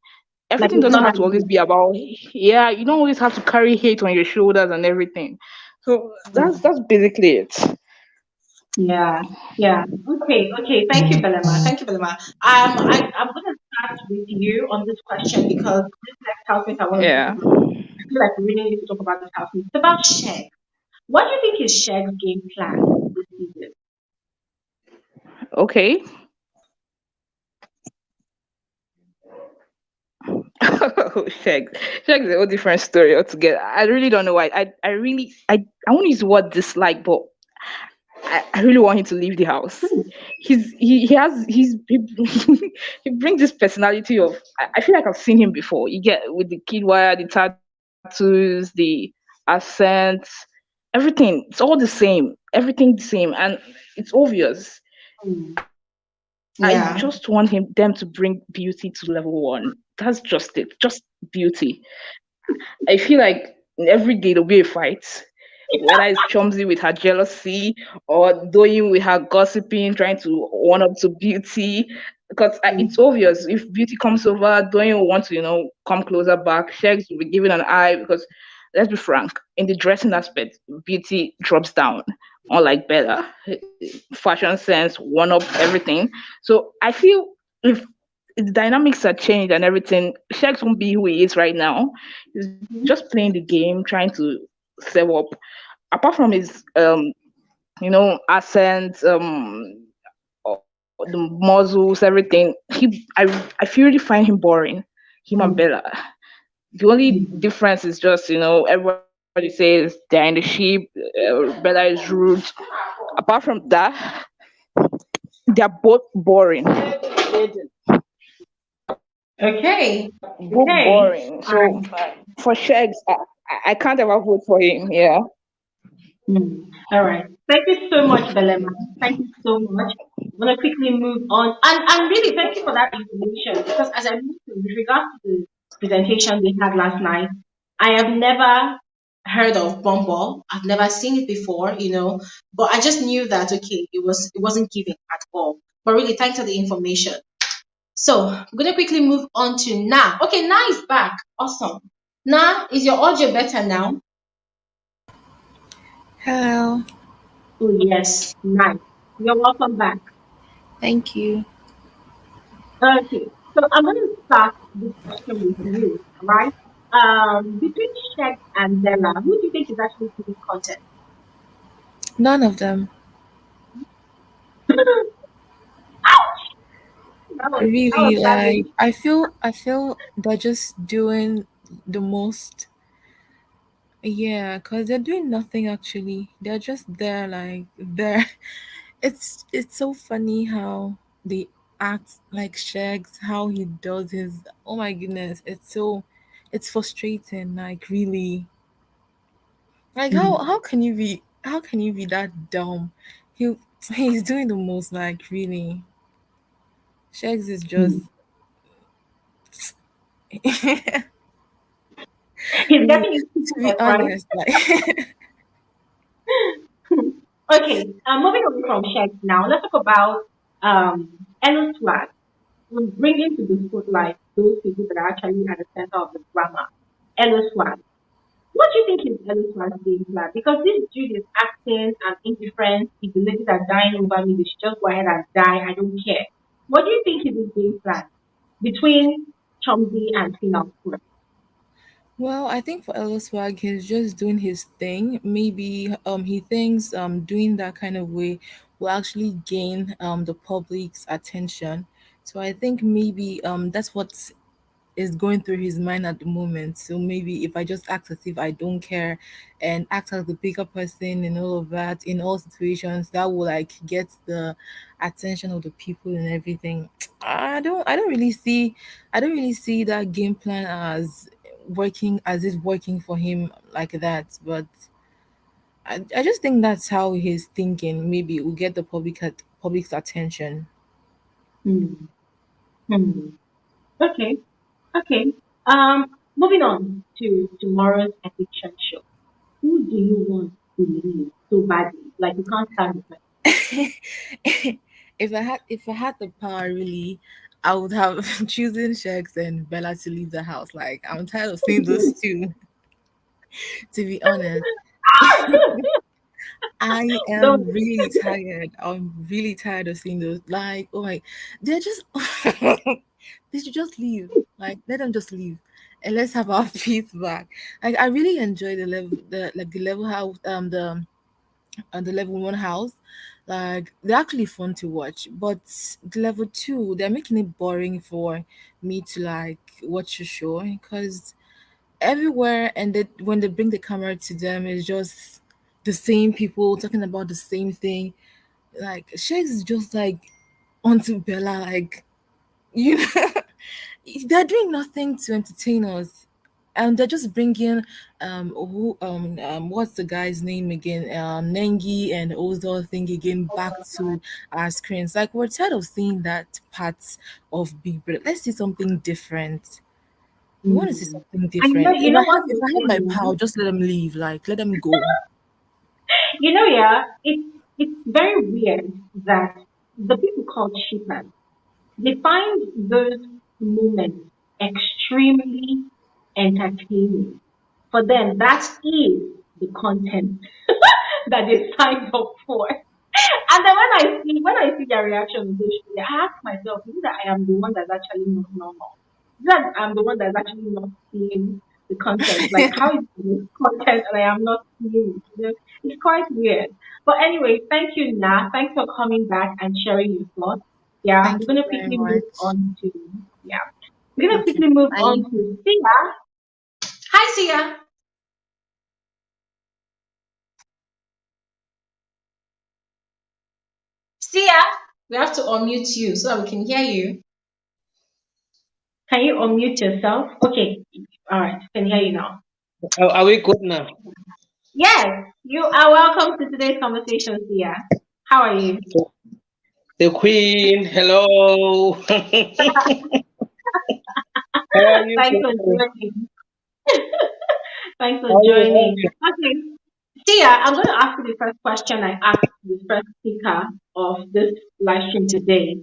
Like Everything it's doesn't not have as to always easy. be about, yeah, you don't always have to carry hate on your shoulders and everything. So that's basically it. Yeah, yeah. Okay, okay. Thank you, Belema. Thank you, Belema. I'm gonna start with you on this question because this next housemate I want to talk Yeah. about. I feel like we really need to talk about this housemate. It's about Sheg. What do you think is Sheg's game plan this season? Okay. Oh, Shag is a whole different story altogether. I really don't know why. I won't use the word dislike, but I really want him to leave the house. He has he brings this personality of I feel like I've seen him before. You get with the kid wire, the tattoos, the accent, everything. It's all the same. Everything the same, and it's obvious. Hmm. I Yeah. just want them to bring beauty to level one. That's just it. Just beauty. I feel like every day there'll be a fight, whether it's Chomsy with her jealousy or Doing with her gossiping, trying to one up to Beauty. Because it's obvious if Beauty comes over, Doing will want to, come closer back. Shegs will be giving an eye because, let's be frank, in the dressing aspect, Beauty drops down, unlike Bella. Fashion sense, one up, everything. So I feel if the dynamics are changed and everything, Shegs won't be who he is right now. He's just playing the game, trying to serve up. Apart from his accent, the muzzles, everything, I feel really find him boring. Him and Hmm. Bella. The only difference is just, everybody says they're in the sheep, Bella is rude. Apart from that, they're both boring. Okay. Both Okay. boring. All So right. for Shags, I can't ever vote for him. Yeah. Hmm. All right. Thank you so much, Belema. Thank you so much. I'm gonna quickly move on, and really thank you for that information because as I mentioned, with regards to the presentation they had last night, I have never heard of Bumble. I've never seen it before, but I just knew that okay, it wasn't giving at all. But really, thanks for the information. So I'm gonna quickly move on to Na. Okay, Na is back. Awesome. Na, is your audio better now? Hello, Oh yes, nice. You're welcome back. thank you. Okay, so I'm going to start this question with you, right? Between Shek and Bella, who do you think is actually giving content? None of them. That was Really, like savage. I feel they're just doing the most. Yeah, because they're doing nothing actually. They're just there, like there. It's so funny how they act like Shags, how he does his. Oh my goodness, it's frustrating. Like really, like how can you be that dumb? He he's doing the most. Like really, Shags is just He's really, getting his to be ticket, right? honest, like Okay, moving on from Shek now, let's talk about Ellen's flag. We'll bring into the spotlight those people that are actually at the center of the drama. Ellen's flag. What do you think is Ellen's flag game plan? Because this dude is acting and indifferent. If the ladies are dying over me, they should just go ahead and die. I don't care. What do you think is his game plan between Chomzi and Tina? well, I think for Ellis Swag, he's just doing his thing. Maybe he thinks doing that kind of way will actually gain the public's attention. So I think maybe that's what is going through his mind at the moment. So maybe if I just act as if I don't care and act as the bigger person and all of that in all situations, that will like get the attention of the people and everything. I don't really see that game plan as working as it's working for him like that. But I just think that's how he's thinking. Maybe it will get the public's attention. Hmm. Hmm. Okay. Okay. Moving on to tomorrow's eviction show. Who do you want to leave so badly? Like you can't stand the person. If I had the power really, I would have chosen Shex and Bella to leave the house. Like I'm tired of seeing those two, to be honest. I Don't. am really tired. I'm really tired of seeing those. Like, oh my, they're just they should just leave. Like, let them just leave, and let's have our peace back. Like, I really enjoy the level how the level one house. Like, they're actually fun to watch, but the level two, they're making it boring for me to like watch a show because everywhere and when they bring the camera to them it's just the same people talking about the same thing. Like Shakes is just like onto Bella, like you know, they're doing nothing to entertain us. And they're just bringing what's the guy's name again, Nengi and Ozol thing again back to our screens. Like we're tired of seeing that part of Big Brother. Let's see something different. We want to see Hmm. something And different. you If know I what have if the I have my thing power, is? just let them leave. Like let them go. Yeah, it's very weird that the people called shippers, they find those moments extremely entertaining. For them, that is the content that they signed up for. And then when I see their reaction on social media, I ask myself, is it that I am the one that's actually not normal? Is it that I'm the one that's actually not seeing the content? Like how is this content and I am not seeing it? It's quite weird. But anyway, thank you, Na. Thanks for coming back and sharing your thoughts. Yeah, we're Thank you gonna very quickly move much. on to yeah. We're gonna Okay. quickly move Bye. on to Sia. Hi Sia. Sia. We have to unmute you so that we can hear you. Can you unmute yourself? Okay. All right. Can hear you now. Are we good now? Yes. You are welcome to today's conversation, Sia. How are you? The Queen, hello. How are you Thanks for doing? joining. Thanks for How are you? joining. Okay. Sia, I'm going to ask you the first question I asked the first speaker of this live stream today.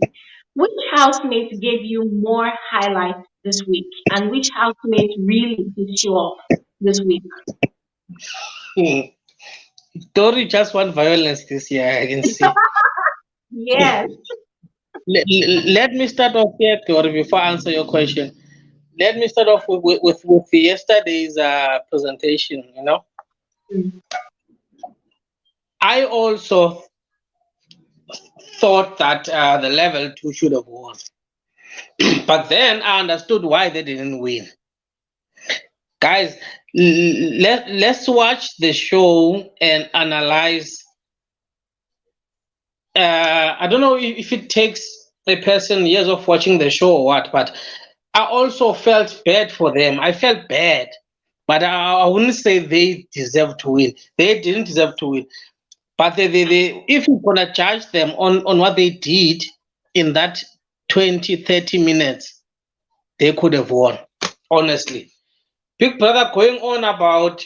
Which housemate gave you more highlights this week? And which housemate really pissed you off this week? Hmm. Tori just want violence this year, I can see. Yes. Let me start off here, Tori, before I answer your question. Let me start off with yesterday's presentation. I also thought that the level two should have won. But then I understood why they didn't win. Guys, let's watch the show and analyze. I don't know if it takes a person years of watching the show or what, but I also felt bad for them. I felt bad, but I wouldn't say they deserve to win. They didn't deserve to win. But if you're gonna judge them on what they did in that 20-30 minutes, they could have won. Honestly, Big Brother going on about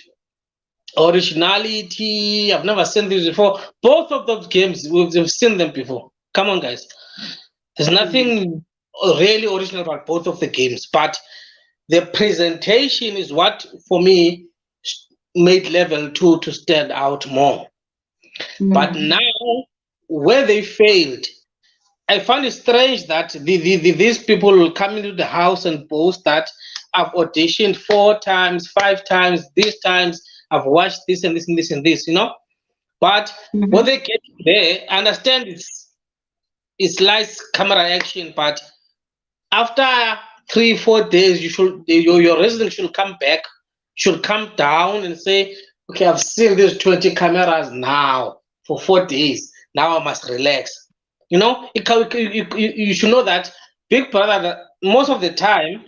originality. I've never seen this before. Both of those games, we've seen them before. Come on, guys. There's nothing really original about both of the games, but the presentation is what, for me, made level two to stand out more. But now, where they failed, I find it strange that these people will come into the house and boast that I've auditioned 4 times, 5 times, these times I've watched this and this and this and this, But when they get there, I understand it's nice camera action, but after 3-4 days, your resident should come back, should come down and say, okay, I've seen these 20 cameras now for 4 days. Now I must relax. You know, you should know that Big Brother, most of the time,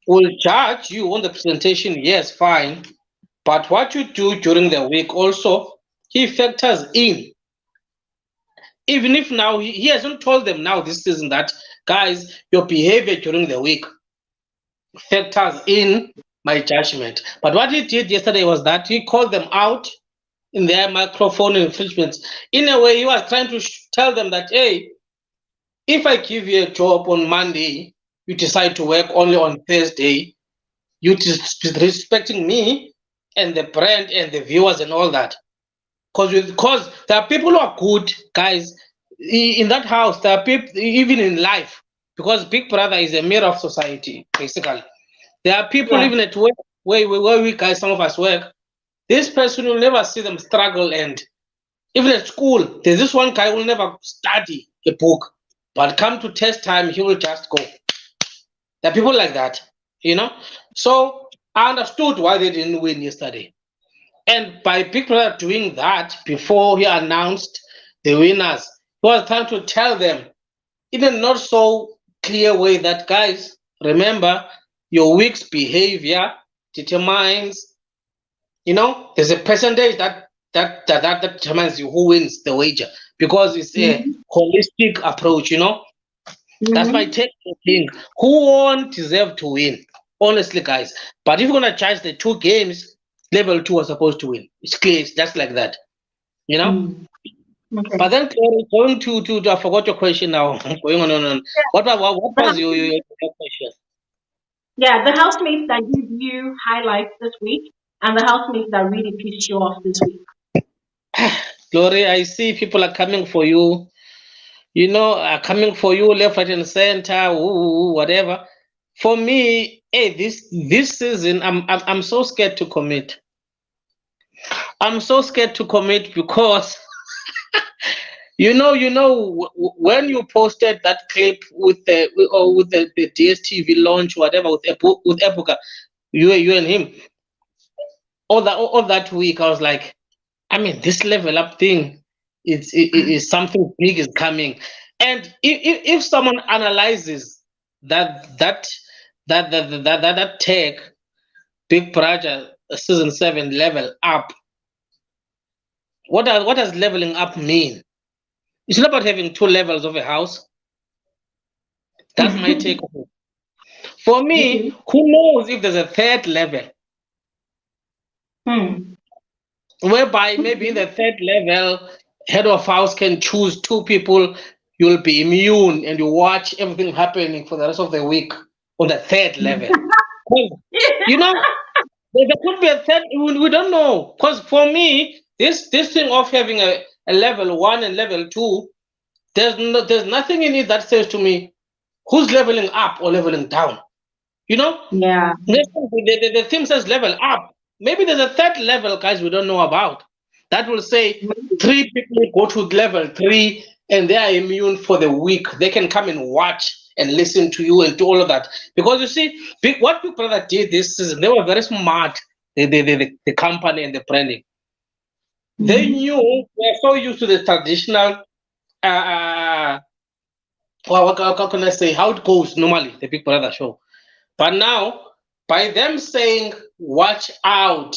will judge you on the presentation. Yes, fine. But what you do during the week also, he factors in. Even if now he hasn't told them now this season that, guys, your behavior during the week factors in my judgment. But what he did yesterday was that he called them out in their microphone infringements. In a way, he was trying to tell them that, hey, if I give you a job on Monday, you decide to work only on Thursday, you disrespecting me and the brand and the viewers and all that. Because there are people who are good, guys. In that house, there are people, even in life, because Big Brother is a mirror of society, basically. There are people even at work, where we guys, some of us work. This person will never see them struggle, and even at school, there's this one guy who will never study a book, but come to test time, he will just go. There are people like that, you know. So I understood why they didn't win yesterday. And by Big Brother doing that before he announced the winners, he was trying to tell them in a not so clear way that, guys, remember, your week's behavior determines, you know, there's a percentage that determines who wins the wager, because it's a holistic approach, you know. That's my take on the thing. Who won't deserve to win? Honestly, guys. But if you're gonna judge the 2 games, level 2 was supposed to win. It's clear, it's just like that. You know? Okay. But then going to I forgot your question now. Going on. What was your question? Yeah, the housemates that give you highlights this week and the housemates that really pissed you off this week. Glory, I see people are coming for you. You know, are coming for you left, right, and center, whatever. For me, hey, this season, I'm so scared to commit. I'm so scared to commit because you know, when you posted that clip with the DSTV launch, whatever, with Epuka, you and him, all that week, I was like, I mean, this level up thing is something big is coming. And if someone analyzes that tag, Big Brother season 7 level up, what does leveling up mean? It's not about having 2 levels of a house. That's my take on it. For me, who knows if there's a 3rd level? Whereby maybe in the 3rd level, head of house can choose 2 people, you'll be immune and you watch everything happening for the rest of the week on the 3rd level. You know, there could be a 3rd, we don't know. Because for me, this thing of having a level 1 and level 2, there's nothing in it that says to me who's leveling up or leveling down. You know? Yeah. The thing says level up. Maybe there's a 3rd level, guys, we don't know about. That will say 3 people go to level 3 and they are immune for the week. They can come and watch and listen to you and do all of that. Because you see, what Big Brother did this season, they were very smart, the company and the branding. They knew, they're so used to the traditional, well, how can I say, how it goes normally, the Big Brother show. But now, by them saying, watch out,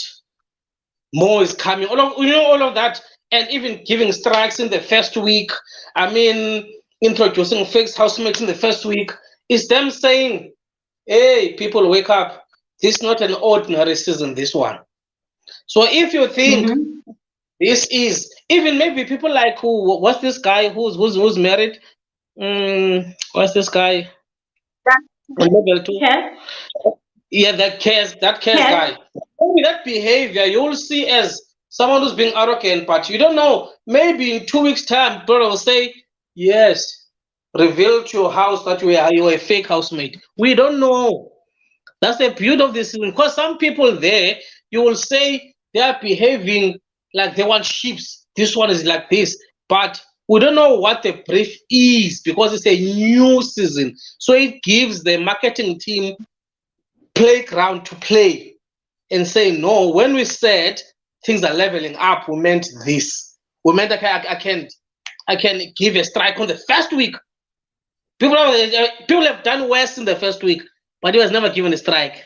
more is coming, all of that, and even giving strikes in the first week, I mean, introducing fixed housemates in the first week, is them saying, hey, people, wake up. This is not an ordinary season, this one. So if you think this is, even maybe people like what's this guy who's married? What's this guy? On level 2. Yeah, that cares guy. Maybe that behavior you'll see as someone who's being arrogant, but you don't know. Maybe in 2 weeks' time, brother will say, yes, reveal to your house that you are a fake housemate. We don't know. That's the beauty of this season. Because some people there, you will say they are behaving like they want sheeps. this one is like this, but we don't know what the brief is because it's a new season. So it gives the marketing team playground to play and say, no, when we said things are leveling up, we meant this. We meant I can give a strike on the first week. People have done worse in the first week, but he was never given a strike.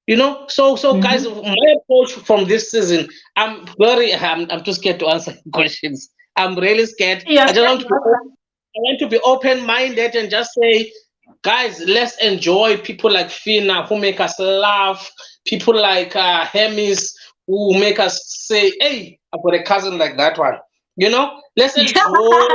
You know, so guys, my approach from this season, I'm too scared to answer questions. I'm really scared. Yeah, I just want to I want to be open-minded and just say, guys, let's enjoy people like Fina who make us laugh, people like Hemis who make us say, hey, I've got a cousin like that one. You know, let's enjoy.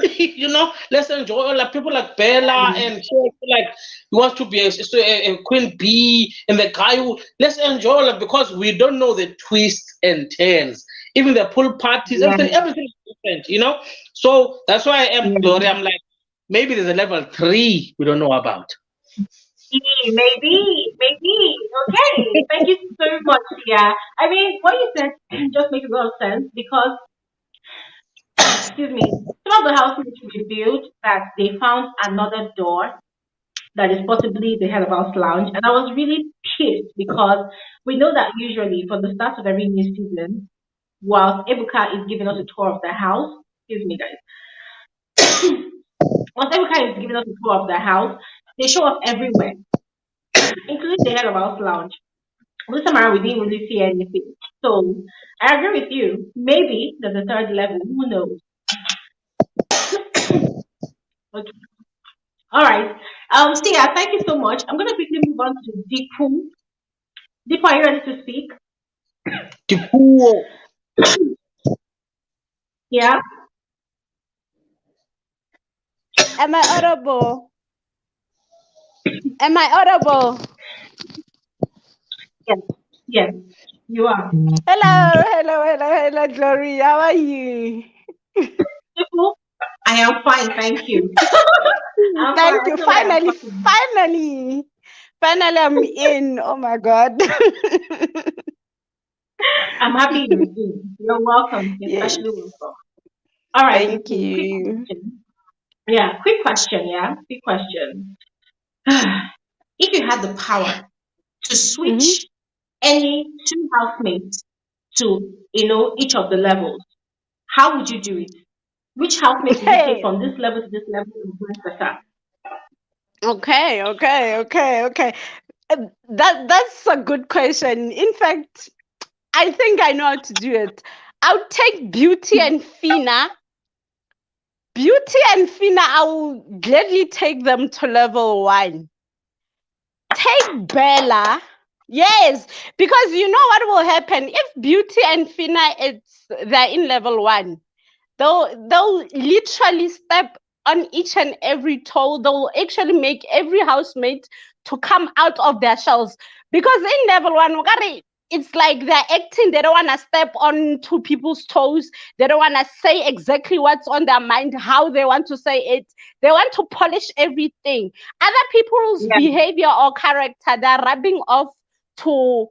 You know, let's enjoy like people like Bella and she like you want to be a queen bee and the guy who let's enjoy like because we don't know the twists and turns, even the pool parties, everything is different, you know. So that's why I am Gloria. I'm like maybe there's a level 3 we don't know about. Maybe. Okay. Thank you so much. Yeah. I mean, what you said just makes a lot of sense because, excuse me, some of the housemates revealed that they found another door that is possibly the head of house lounge, and I was really pissed because we know that usually for the start of every new season, whilst Ebuka is giving us a tour of the house, excuse me, guys, whilst Ebuka is giving us a tour of the house, they show up everywhere, including the head of house lounge. This time around, we didn't really see anything. So I agree with you. Maybe there's a third level. Who knows? Okay. All right. So yeah, thank you so much. I'm gonna quickly move on to Deepu. Deepu, are you ready to speak? Yeah. Am I audible? Am I audible? Yes. Yes. You are. Hello, Glory. How are you? Deepu, I am fine, thank you. I'm fine. Thank I you. feel like I'm Finally, talking. I'm in. Oh my God. I'm happy you're in. You're welcome. You're Yes. especially welcome. All right, Thank Deepu, quick you. question. Yeah, quick question. Yeah, quick question. If you had the power to Mm-hmm. switch any two housemates to each of the levels, how would you do it? Which housemate would you take Hey. from this level to this level and vice versa? Okay. That's a good question. In fact, I think I know how to do it. I'll take Beauty and Fina, I will gladly take them to level 1. Take Bella. Yes, because you know what will happen if Beauty and Fina they're in level 1. They'll literally step on each and every toe. They'll actually make every housemate to come out of their shells. Because in level 1, it's like they're acting, they don't want to step on two people's toes, they don't want to say exactly what's on their mind, how they want to say it, they want to polish everything. Other people's Yeah. behavior or character, they're rubbing off to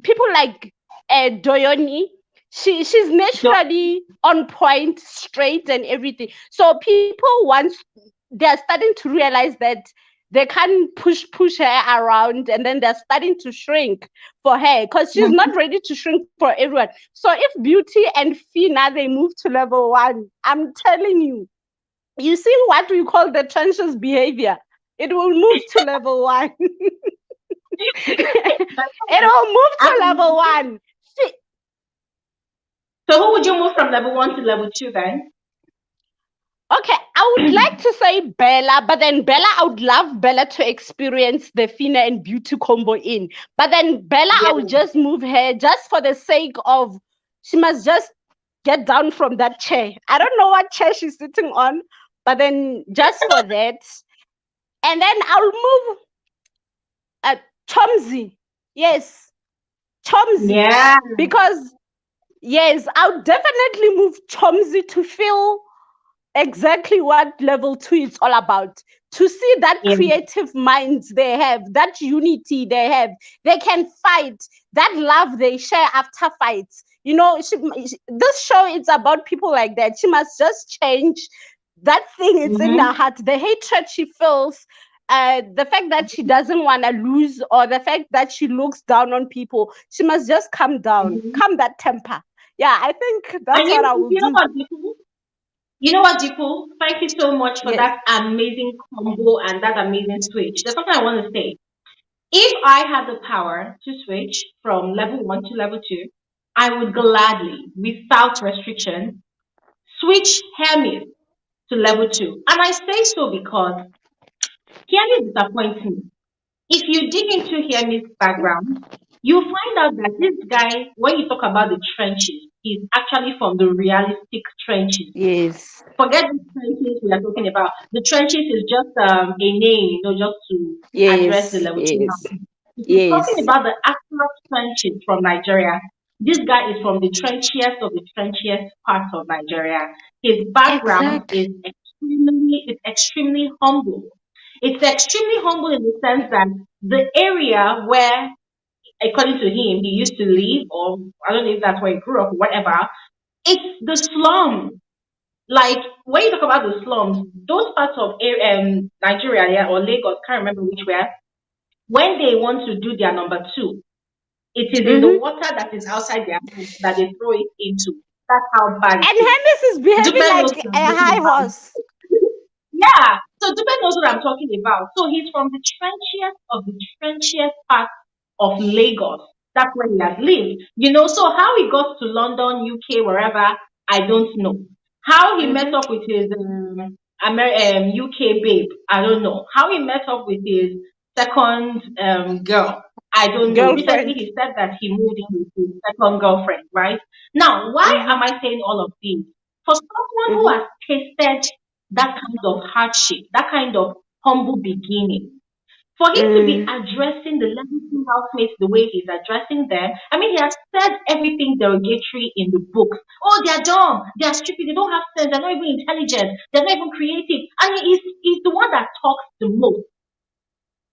people like Doyoni. She's naturally on point, straight and everything. So people once they're starting to realize that they can't push her around, and then they're starting to shrink for her because she's not ready to shrink for everyone. So if Beauty and Fina they move to level 1, I'm telling you, you see what we call the trenches behavior. It will move to level 1. It will move to level 1. So who would you move from level 1 to level 2 then? Okay, I would like to say Bella, but then Bella, I would love Bella to experience the Fina and Beauty combo in. But then Bella, I would just move her just for the sake of she must just get down from that chair. I don't know what chair she's sitting on, but then just for that. And then I'll move Chomzi. Yes, Chomzi. Yeah. Because, yes, I'll definitely move Chomzi to feel exactly what level 2 is all about, to see that creative minds they have, that unity they have, they can fight, that love they share after fights. this show is about people like that. She must just change that thing. It's in her heart, the hatred she feels, the fact that she doesn't want to lose, or the fact that she looks down on people. She must just calm down, calm that temper. Yeah, I think that's And what I will you know do. what, Dipu? You know what, Dipu? Thank you so much for Yes. that amazing combo and that amazing switch. There's something I want to say. If I had the power to switch from level 1 to level 2, I would gladly, without restriction, switch Hermes to level 2. And I say so because Hermes disappoints me. If you dig into Hermes' background, you find out that this guy, when you talk about the trenches, he's actually from the realistic trenches. Yes. Forget the trenches we are talking about. The trenches is just a name, just to address the Yes. level 2 Yes. housing. If you're talking Yes. about the actual trenches from Nigeria, this guy is from the trenchiest of the trenchiest parts of Nigeria. His background Exactly. is extremely humble. It's extremely humble in the sense that the area where, according to him, he used to live, or I don't know if that's where he grew up or whatever, it's the slum. Like when you talk about the slums, those parts of Nigeria, yeah, or Lagos, can't remember which where, when they want to do their number two, it is in the water that is outside their house that they throw it into. That's how bad And it is. Hermes is behaving Dupe knows like what a I'm talking high about. horse. Yeah, so Dupe knows what I'm talking about. So he's from the trenchiest of the trenchiest part of Lagos. That's where he has lived. So how he got to London, UK, wherever, I don't know. How he met up with his UK babe, I don't know. How he met up with his second girl, I don't know. Recently, Girlfriend. he said that he moved in with his second girlfriend, right? Now, why am I saying all of this? For someone who has tasted that kind of hardship, that kind of humble beginning, for him to be addressing the level two housemates the way he's addressing them, I mean, he has said everything derogatory in the books. Oh, they're dumb, they're stupid, they don't have sense, they're not even intelligent, they're not even creative. And he's the one that talks the most.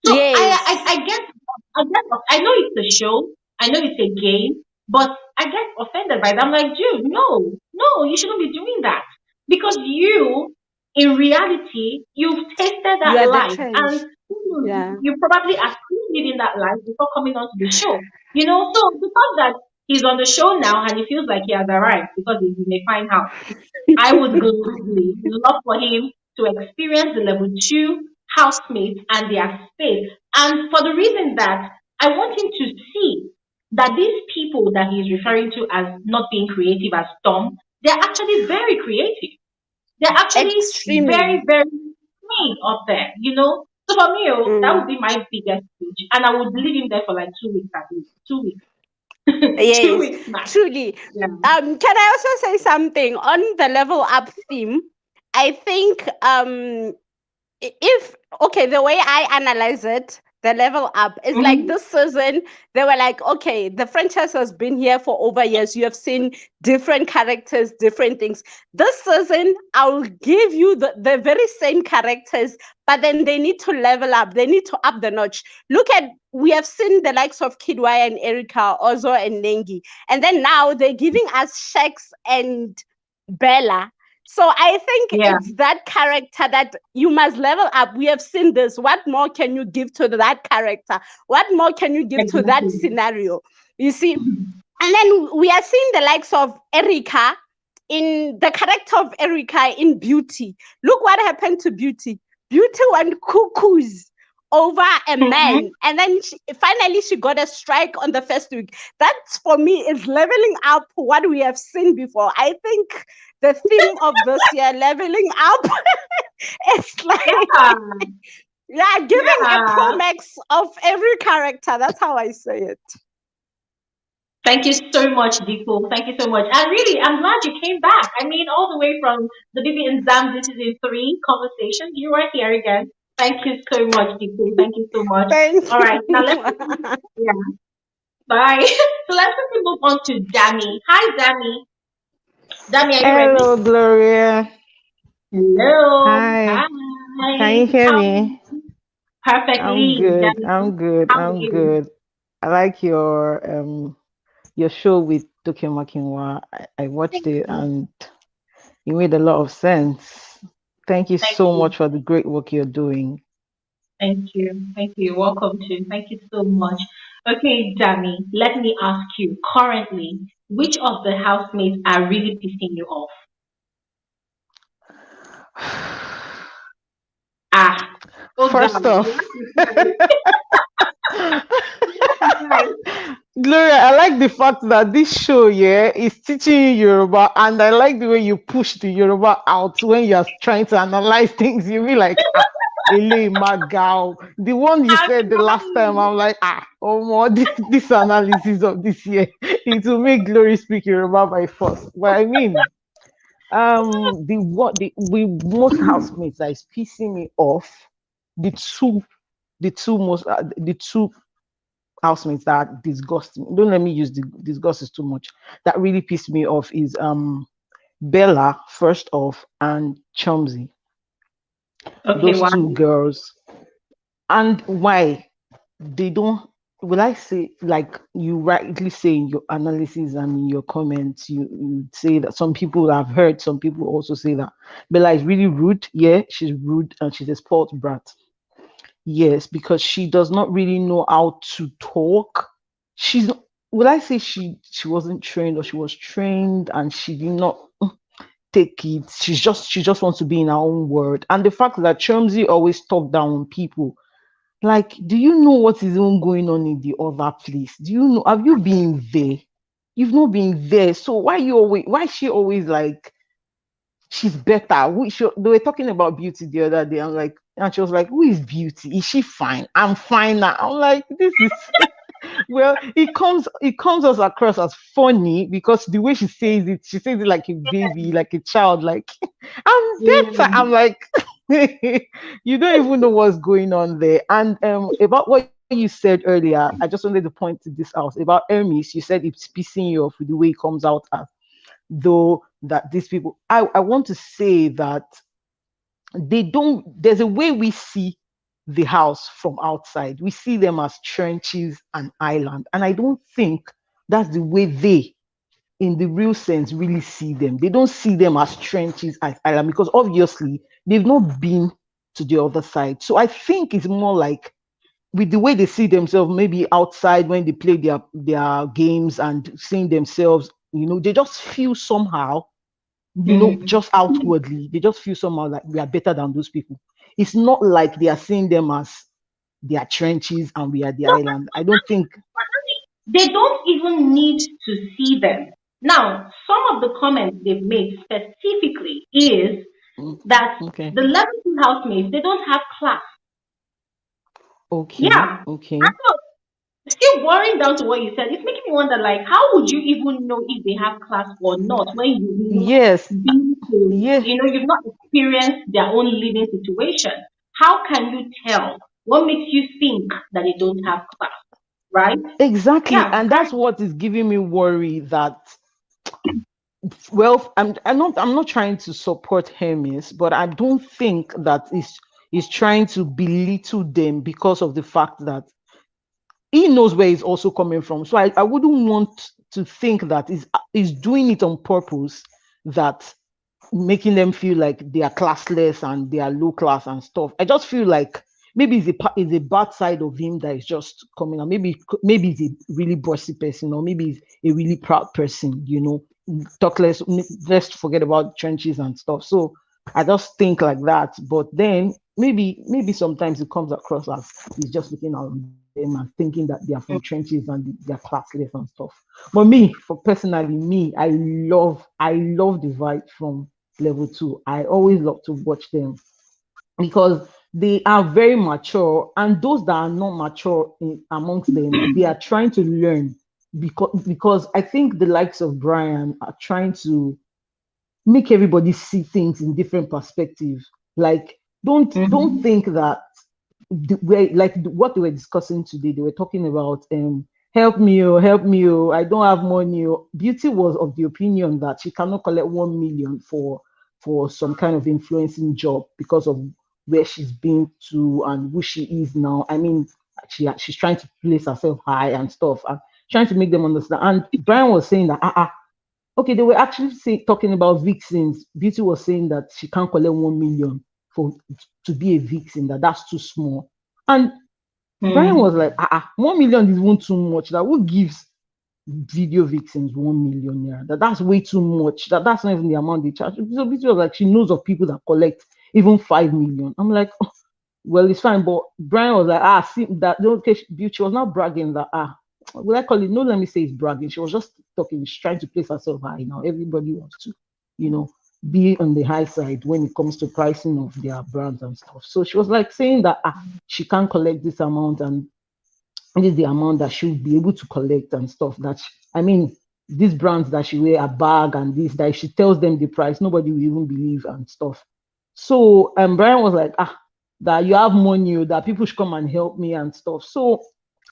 So Yes. I know it's a show, I know it's a game, but I get offended by that. I'm like, dude, no, you shouldn't be doing that. Because in reality, you've tasted You that are the life, change. and who knows, Yeah. you probably are still living that life before coming onto the show. So the fact that he's on the show now and he feels like he has arrived because he's in a fine house, I would gladly love for him to experience the level two housemates and their space. And for the reason that I want him to see that these people that he's referring to as not being creative, as dumb, they're actually very creative. They're actually Extremely. very, very clean up there. So for me, that would be my biggest speech. And I would leave him there for like 2 weeks at least. 2 weeks. two Yes, weeks max. truly. Yeah. Can I also say something on the level up theme? I think if okay, the way I analyze it, the level up is like this season. They were like, okay, the franchise has been here for over years. You have seen different characters, different things. This season, I'll give you the very same characters, but then they need to level up. They need to up the notch. Look at, we have seen the likes of Kidwai and Erica, Ozo and Nengi, and then now they're giving us Shex and Bella. So I think Yeah. it's that character that you must level up. We have seen this. What more can you give to that character? What more can you give to that scenario? You see? And then we are seeing the likes of Erica, in the character of Erica in Beauty. Look what happened to Beauty. Beauty went cuckoos over a man, and then finally she got a strike on the first week. That for me is leveling up what we have seen before. I think the theme of this year, leveling up, is like giving a pro Yeah. max of every character. That's how I say it. Thank you so much, Deepo. Thank you so much. And really, I'm glad you came back. I mean, all the way from the BB and Zam This Is in 3 conversation. You are here again. Thank you so much, Deepo. Thank you so much. Thank All right, now you. bye. So let's quickly move on to Dami. Hi, Dami. Dami, are you ready? Hello, Gloria. Hello. Hi. Can you Hi. hear How are me? you? I'm Perfectly, good. Dami. I'm good. How are I'm you? good. I like your show with Toke Makinwa. I watched it and it made a lot of sense. Thank you Thank so you. much for the great work you're doing. Thank you. Thank you. Welcome to. Thank you so much. Okay, Danny, let me ask you currently, which of the housemates are really pissing you off? Ah, oh First God, off, you have to try. Gloria, I like the fact that this show, yeah, is teaching you Yoruba, and I like the way you push the Yoruba out when you're trying to analyze things. You be like, Ele Magao. The one you I'm said the last time, I'm like, oh more this analysis of this year, it will make Glory speak Yoruba by force. But I mean, the what the we most housemates that is pissing me off, the two, the two housemates that disgust me. Don't let me use the disgust is too much. That really pissed me off is Bella first off and Chumsy. Okay, Those wow. two girls. And why they don't, will I say, like you rightly say in your analysis and in your comments, you say that some people have heard, some people also say that Bella is really rude. Yeah, she's rude and she's a spoiled brat. Yes, because she does not really know how to talk. She's will I say she wasn't trained, or she was trained and she did not take it. She just wants to be in her own world. And the fact that Chumsy always talk down on people. Like, do you know what is even going on in the other place? Do you know, have you been there? You've not been there. So why is she always like she's better? They were talking about Beauty the other day. I'm like, and she was like, who is Beauty? Is she fine? I'm fine now. I'm like, this is well, it comes us across as funny because the way she says it like a baby, like a child, like I'm better. I'm Mm. like, you don't even know what's going on there. And about what you said earlier, I just wanted to point to this out about Hermes. You said it's pissing you off with the way it comes out as though that these people. I want to say that they don't there's a way we see the house from outside. We see them as trenches and island, and I don't think that's the way they in the real sense really see them. They don't see them as trenches as island because obviously they've not been to the other side. So I think it's more like with the way they see themselves maybe outside when they play their games and seeing themselves, they just feel somehow, Mm. just outwardly, they just feel somehow like we are better than those people. It's not like they are seeing them as their trenches and we are the island. I don't think. They don't even need to see them. Now, some of the comments they've made specifically is that Okay. the level two housemates, they don't have class. Okay. Yeah. Okay. Still boring down to what you said, it's making me wonder, like, how would you even know if they have class or not when you've not Yes. been to, Yeah. you've not experienced their own living situation? How can you tell? What makes you think that they don't have class, right? Exactly. Yeah, And that's what is giving me worry that, well, I'm not trying to support Hermes, but I don't think that is trying to belittle them because of the fact that he knows where he's also coming from. So I wouldn't want to think that he's doing it on purpose, that making them feel like they are classless and they are low class and stuff. I just feel like maybe it's a bad side of him that is just coming out. Maybe he's a really bossy person, or maybe he's a really proud person. Talk less. Let's forget about trenches and stuff. So I just think like that. But then maybe sometimes it comes across as he's just looking at them and thinking that they are from trenches and they're classless and stuff. But me, I love the vibe from level two. I always love to watch them because they are very mature, and those that are not mature amongst them, they are trying to learn, because I think the likes of Brian are trying to make everybody see things in different perspectives. Like, don't Mhm. think that like what they were discussing today. They were talking about help me, oh, I don't have money. Oh. Beauty was of the opinion that she cannot collect 1 million for some kind of influencing job because of where she's been to and who she is now. I mean, she's trying to place herself high and stuff. And trying to make them understand. And Brian was saying that okay, they were actually talking about vixens. Beauty was saying that she can't collect 1 million for to be a vixen, that's too small. And Brian was like, 1 million is even too much. That who gives video vixens 1 million naira? That's way too much. That's not even the amount they charge. So Beauty was like, she knows of people that collect even 5 million. I'm like, well, it's fine. But Brian was like, see that okay, Beauty was not bragging that will I call it? No, let me say it's bragging. She was just talking, she's trying to place herself high now. Everybody wants to, be on the high side when it comes to pricing of their brands and stuff. So she was like saying that she can't collect this amount, and this is the amount that she would be able to collect and stuff. These brands that she wear a bag and this, that if she tells them the price, nobody will even believe and stuff. So Brian was like, that you have money, that people should come and help me and stuff. So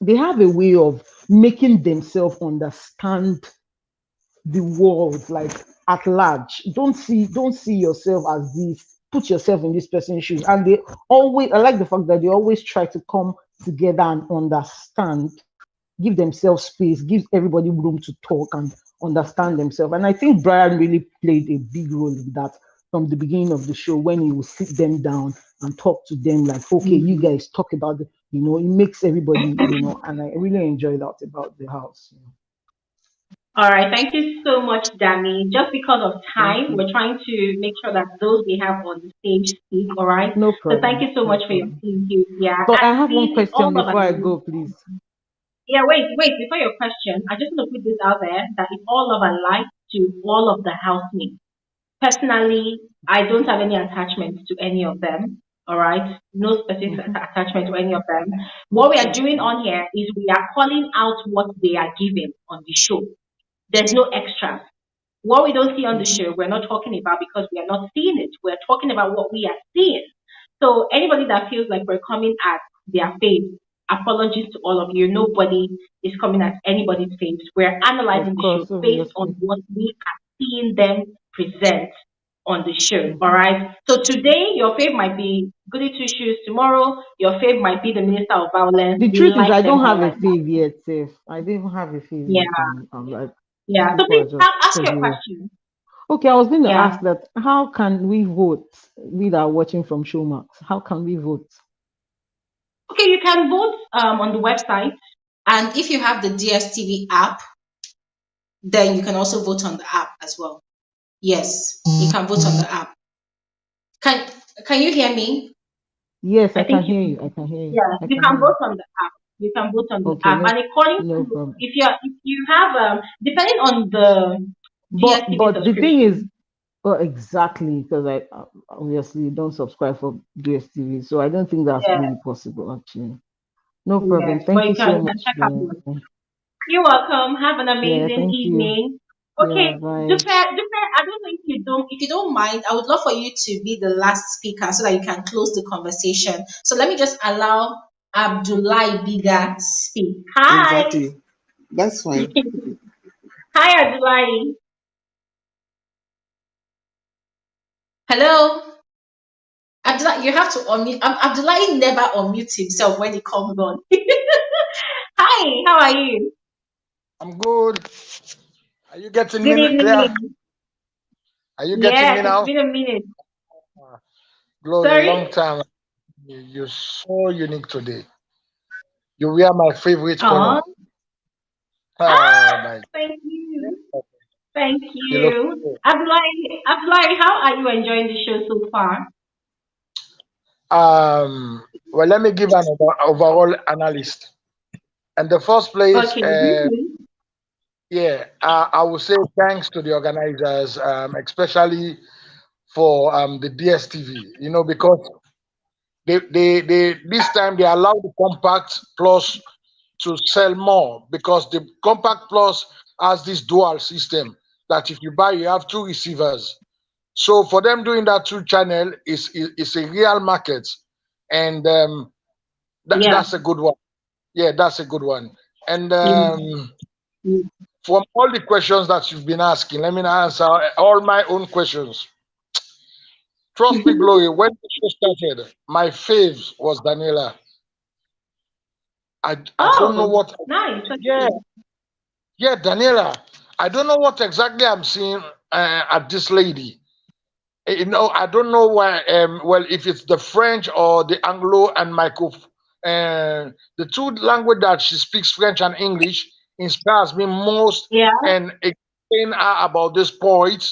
they have a way of making themselves understand the world, like at large. Don't see yourself as this. Put yourself in this person's shoes. And I like the fact that they always try to come together and understand, give themselves space, give everybody room to talk and understand themselves. And I think Brian really played a big role in that from the beginning of the show, when he would sit them down and talk to them like, okay, you guys talk about it. It makes everybody, and I really enjoy that about the house. All right, thank you so much, Danny. Just because of time, we're trying to make sure that those we have on the stage speak. All right. No So problem. thank you so much for your input. Yeah. But I And have one please, it's all question love before I and go, light. please. Yeah, wait. Before your question, I just want to put this out there that it's all love and light to all of the housemates. Personally, I don't have any attachment to any of them. All right, no specific attachment to any of them. What we are doing on here is we are calling out what they are giving on the show. There's no extras. What we don't see on the show, we're not talking about because we are not seeing it. We're talking about what we are seeing. So anybody that feels like we're coming at their face, apologies to all of you. Nobody is coming at anybody's face. We're analyzing Of the show course, based obviously. on what we are seeing them present on the show. All right. So today your fave might be Goody Two Shoes. Tomorrow your fave might be the Minister of Violence. The We truth is, like I them don't all have a like that. fave yet, Safe. I don't even have a fave Yeah. yet. I'm like, these Yeah. So people are please just ask your everywhere. question. Okay, I was going to Yeah. ask that how can we vote? We that are watching from Showmax, how can we vote? Okay, you can vote on the website, and if you have the DSTV app, then you can also vote on the app as well. Yes, you can vote on the app. Can Can you hear me? Yes, I I can think hear you. you. I can hear you. Yeah, I you can can hear you. vote on the app. You can vote on the Okay, app, and according no to problem. if you have depending on the DSTV But the thing is, subscription. well, exactly, because I obviously don't subscribe for DSTV, so I don't think that's Yeah, really possible actually. No problem. yes, but Thank you so you can much. check out the website. You're welcome. Have an Yeah, amazing thank you. evening. Yeah, Okay, bye. Dupe, I don't know if you don't mind, I would love for you to be the last speaker so that you can close the conversation. So let me just allow Abdullah Biga speak. Hi. Exactly. That's fine. Hi, Abdullah. Hello. Abdullah, you have to unmute. Abdullah never unmutes himself when he comes on. Hi, how are you? I'm good. Are you getting Good me clear? evening. Are you getting me Yes, it's now? been a minute. Glory, long Sorry? time. You're so unique today. You wear my favorite color. Oh, My thank you. Thank you look you. good. Abdullah, how are you enjoying the show so far? Well, let me give an overall analyst. In the first place, Okay, really? yeah, I would say thanks to the organizers, especially for the DSTV. Because they this time they allow the compact plus to sell more, because the compact plus has this dual system that if you buy you have two receivers. So for them doing that through channel is a real market, and Yeah. that's a good one. Yeah, that's a good one. And Mm. Mm. from all the questions that you've been asking, let me answer all my own questions. Trust me, Glory, when the show started, my fave was Daniela. I don't know Oh, what. nice. Yeah, Okay. Yeah, Daniela, I don't know what exactly I'm seeing at this lady. I don't know why. Well, if it's the French or the Anglo and the two language that she speaks, French and English, inspires me most. Yeah. And explain her about this poet.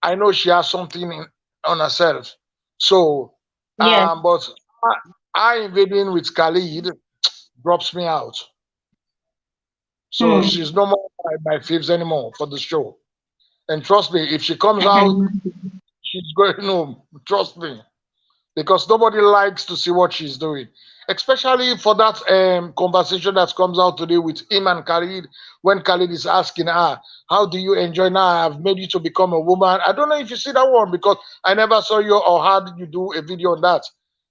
I know she has something on herself. So, Yes. but I invading with Khalid drops me out. So she's no more my faves anymore for the show. And trust me, if she comes out, she's going home. Trust me, because nobody likes to see what she's doing, especially for that conversation that comes out today with him and Khalid. When Khalid is asking her, "How do you enjoy now? I've made you to become a woman." I don't know if you see that one because I never saw you or how did you do a video on that.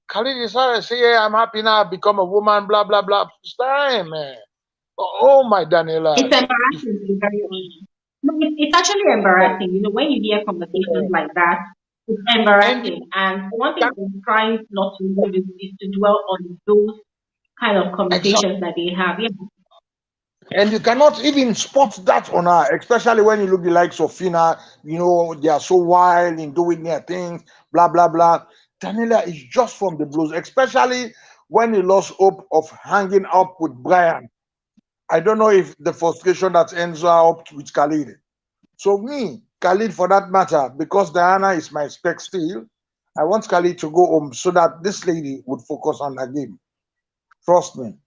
Khalid is say, "Yeah, I'm happy now. I've become a woman." Blah blah blah. It's time, man. Oh my It's Daniela. embarrassing to be very honest. No, it's actually embarrassing. You know, when you hear conversations like that, it's embarrassing. And one thing I'm trying not to do is to dwell on those kind of Exactly. conversations that they have. Yeah. And you cannot even spot that on her, especially when you look the likes of Fina, they are so wild in doing their things, blah, blah, blah. Daniela is just from the blues, especially when he lost hope of hanging up with Brian. I don't know if the frustration that ends her up with Khalid. So me, Khalid for that matter, because Diana is my spec still, I want Khalid to go home so that this lady would focus on her game. Trust me.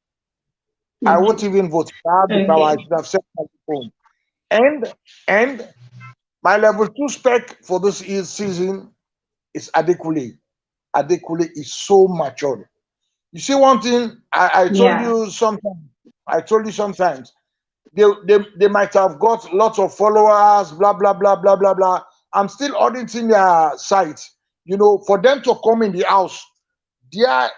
I won't even vote for her because I Okay. should have sent her home. And and my level 2 spec for this season is Adekunle. Adekunle is so matured. You see one thing I told Yeah. you sometimes. I told you sometimes they might have got lots of followers, blah blah blah blah blah blah. I'm still auditing their site. For them to come in the house, their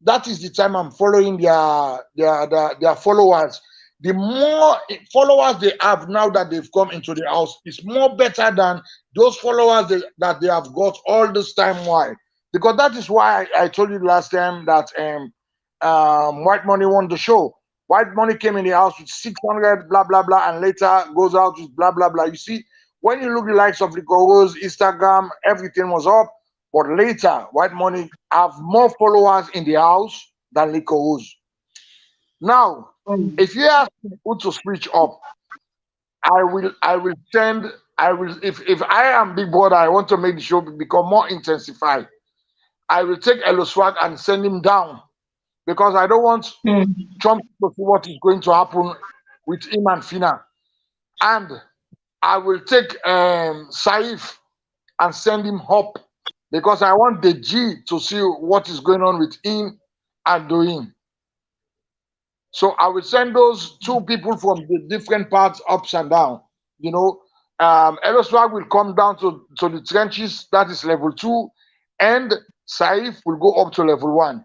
that is the time I'm following their followers. The more followers they have now that they've come into the house, it's more better than those followers that they have got all this time. Why? Because that is why I told you last time that White Money won the show. White Money came in the house with 600, blah blah blah, and later goes out with blah blah blah. You see, when you look the likes of Rose, Instagram, everything was up. But later, White Money have more followers in the house than Lico's. Now, if you ask me who to switch up, if I am Big Brother, I want to make the show become more intensified. I will take Eloswag and send him down because I don't want Trump to see what is going to happen with him and Fina. And I will take Saif and send him up because I want the G to see what is going on with him and doing. So I will send those two people from the different parts ups and down. Eloswag will come down to the trenches, that is level 2, and Saif will go up to level 1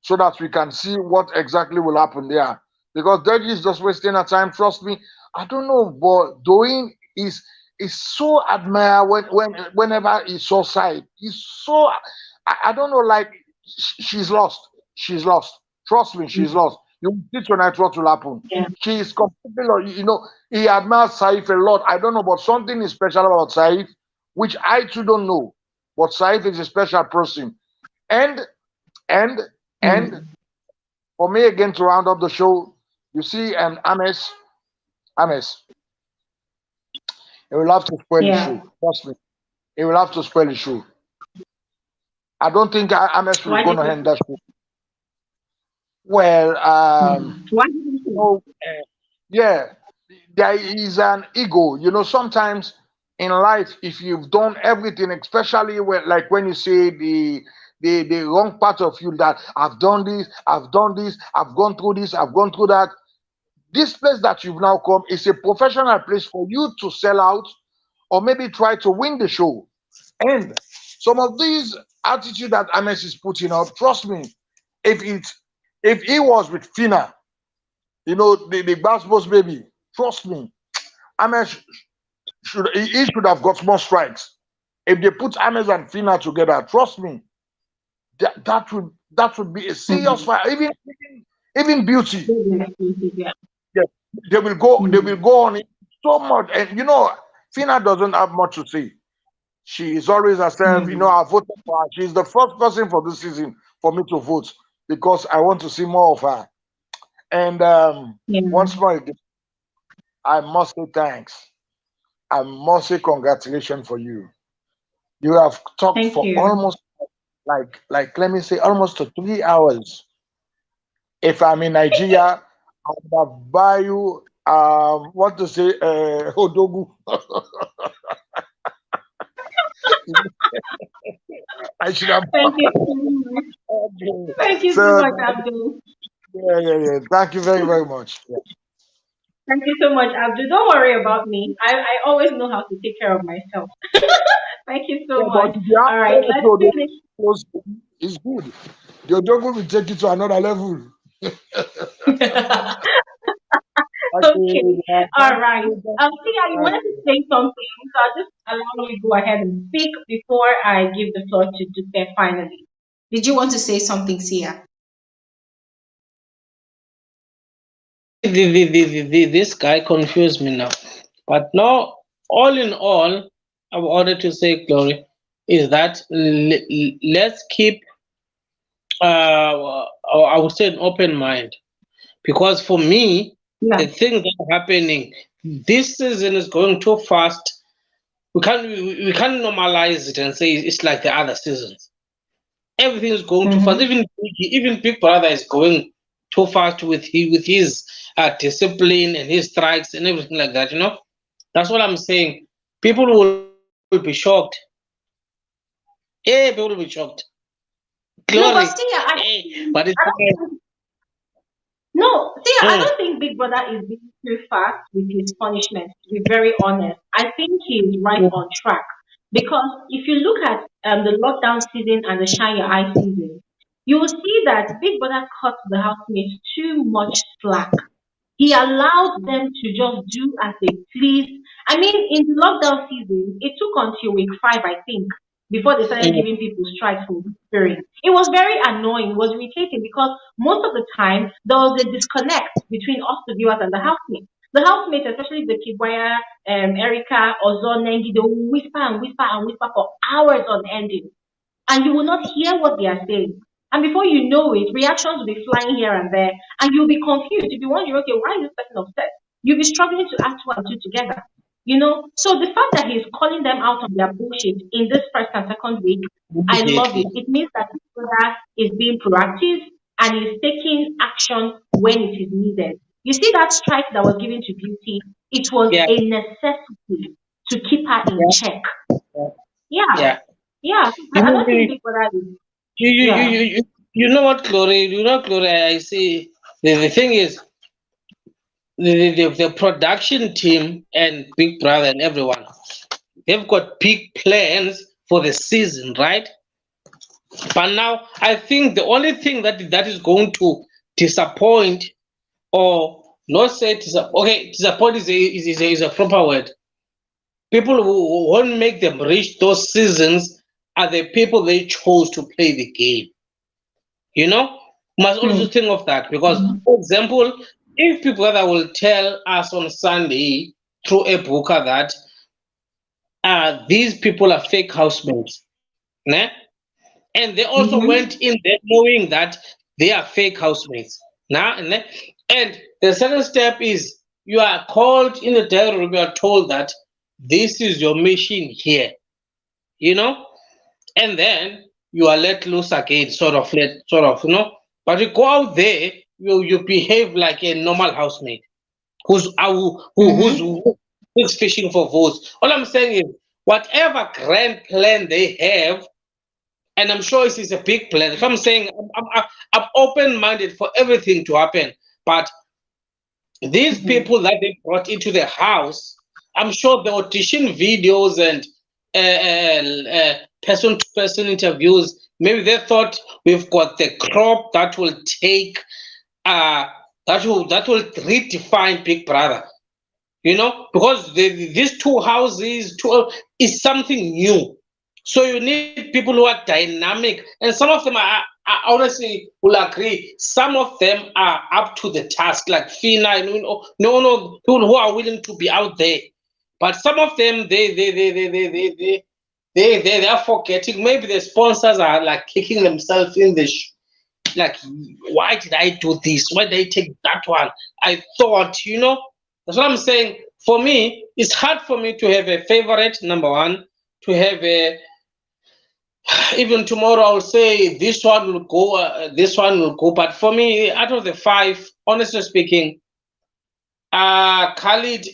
so that we can see what exactly will happen there. Because Deji is just wasting our time. Trust me. I don't know, but Doing is so admire whenever he saw side. He's so I don't know, like she's lost. She's lost. Trust me, she's lost. You will see tonight what will happen. Yeah. She is completely lost. He admires Saif a lot. I don't know, but something is special about Saif, which I too don't know. But Saif is a special person. And and and for me again to round up the show, you see, Ames, he will have to spoil the Yeah. show. Trust me, he will have to spoil the show. I don't think Ames will Why going did to you? end that show. Well, Why did you? yeah, there is an ego. Sometimes in life, if you've done everything, especially when you say the wrong part of you that I've done this, I've done this, I've gone through this, I've gone through that. This place that you've now come is a professional place for you to sell out or maybe try to win the show. And some of these attitude that Ames is putting up, trust me, if he was with Fina, the Bass Boss baby, trust me, Ames he should have got more strikes. If they put Ames and Fina together, trust me, that would be a serious fight. Even Beauty. Yeah. Yes. They will go on it so much. And you know, Fina doesn't have much to say. She is always herself. You know, I voted for her. She's the first person for this season for me to vote because I want to see more of her. And once more again, I must say thanks. I must say congratulations for you. You have talked Thank for you. almost like let me say almost to 3 hours. If I'm in Nigeria, I would have buy you what to say Odogu. I should have. Thank you so much. Okay. Thank you so So much, Abdul. yeah. Thank you very much. Yeah. Thank you so much, Abdul. Don't worry about me. I always know how to take care of myself. Thank you so Yeah, but much. if you have All right, friends let's who do don't this. close, it's good. The Odogu will take you to another level. Okay. Okay. All Thank right. you. Sia, you wanted to say something, so I'll just allow you to go ahead and speak before I give the floor to Dupe finally. Did you want to say something, Sia? This guy confused me now. But now, all in all, I wanted to say, Glory, is that let's keep, I would say, an open mind. Because for me, Yeah. the things that are happening, this season is going too fast. We can't normalize it and say it's like the other seasons. Everything is going too fast. Even Big Brother is going too fast with his discipline and his strikes and everything like that. You know, that's what I'm saying. People will be shocked. People will be shocked. No, Glory, but Sia, but it's I don't think No, see, I mm, don't think Big Brother is being too fast with his punishment, to be very honest. I think he's right mm, on track. Because if you look at the lockdown season and the Shine Your Eye season, you will see that Big Brother cut the housemates too much slack. He allowed them to just do as they please. I mean, in the lockdown season, it took until week 5, I think, before they started mm, giving people strikes for whispering. It was very annoying, it was irritating because most of the time there was a disconnect between us, the viewers, and the housemates. The housemates, especially the Kibwaya, Erica, Ozo, Nengi, they will whisper and whisper and whisper for hours on ending and you will not hear what they are saying. And before you know it, reactions will be flying here and there, and you'll be confused. You'll be wondering, okay, why is this person upset? You'll be struggling to add two and two together. So the fact that he's calling them out on their bullshit in this first and second week, I love it. immediately. It means that his brother is being proactive and is taking action when it is needed. You see that strike that was given to Beauty, it was Yeah, a necessity to keep her in yeah, check. yeah. Yeah, Yeah. yeah. You I know, don't think Big Brother is. you, you, you, Yeah. you, you you know what, Glory? You know, Glory, I see. The thing is, the production team and Big Brother and everyone, they've got big plans for the season, right? But now, I think the only thing that is going to disappoint, or not say okay, disappoint is a proper word. People who won't make them reach those seasons are the people they chose to play the game. You know, must also Hmm. think of that because, for example, if people that will tell us on Sunday through a booker that these people are fake housemates, né? And they also Mm-hmm. went in there knowing that they are fake housemates. Now, and the second step is you are called in the diary room, you are told that this is your mission here, you know, and then you are let loose again, but you go out there, you behave like a normal housemate Mm-hmm. who's fishing for votes. All I'm saying is whatever grand plan they have, and I'm sure this is a big plan. If I'm saying I'm open-minded for everything to happen, but these Mm-hmm. people that they brought into the house, I'm sure the audition videos and person-to-person interviews, maybe they thought we've got the crop that will take uh that will redefine Big Brother. You know, because these two houses is something new. So you need people who are dynamic, and some of them I honestly will agree. Some of them are up to the task, like Fina, and no, people who are willing to be out there. But some of them, they are forgetting. Maybe the sponsors are like kicking themselves in the like, why did I do this? Why did I take that one? I thought, that's what I'm saying. For me, it's hard for me to have a favorite, number one, to have a, even tomorrow I'll say this one will go, this one will go. But for me, out of the five, honestly speaking, Khalid,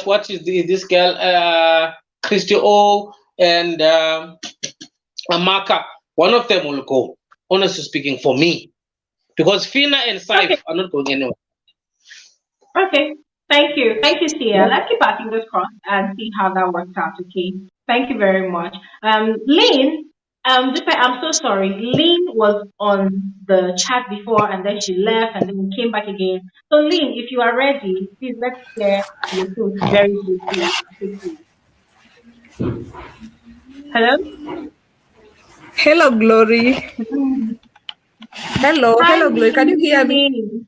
what is this girl? Christy O and Amaka. One of them will go. Honestly speaking, for me, because Fina and Saif are not going anywhere. Okay. Thank you. Thank you, Sia. Let's keep our fingers crossed and see how that works out, okay? Thank you very much. Lynn, Dupe, I'm so sorry. Lynn was on the chat before and then she left and then came back again. So, Lynn, if you are ready, please let's share your thoughts very briefly and quickly. Hello? Hello, Glory. Hello, Hi, hello, Glory. Can you Lynn. hear Good me? evening.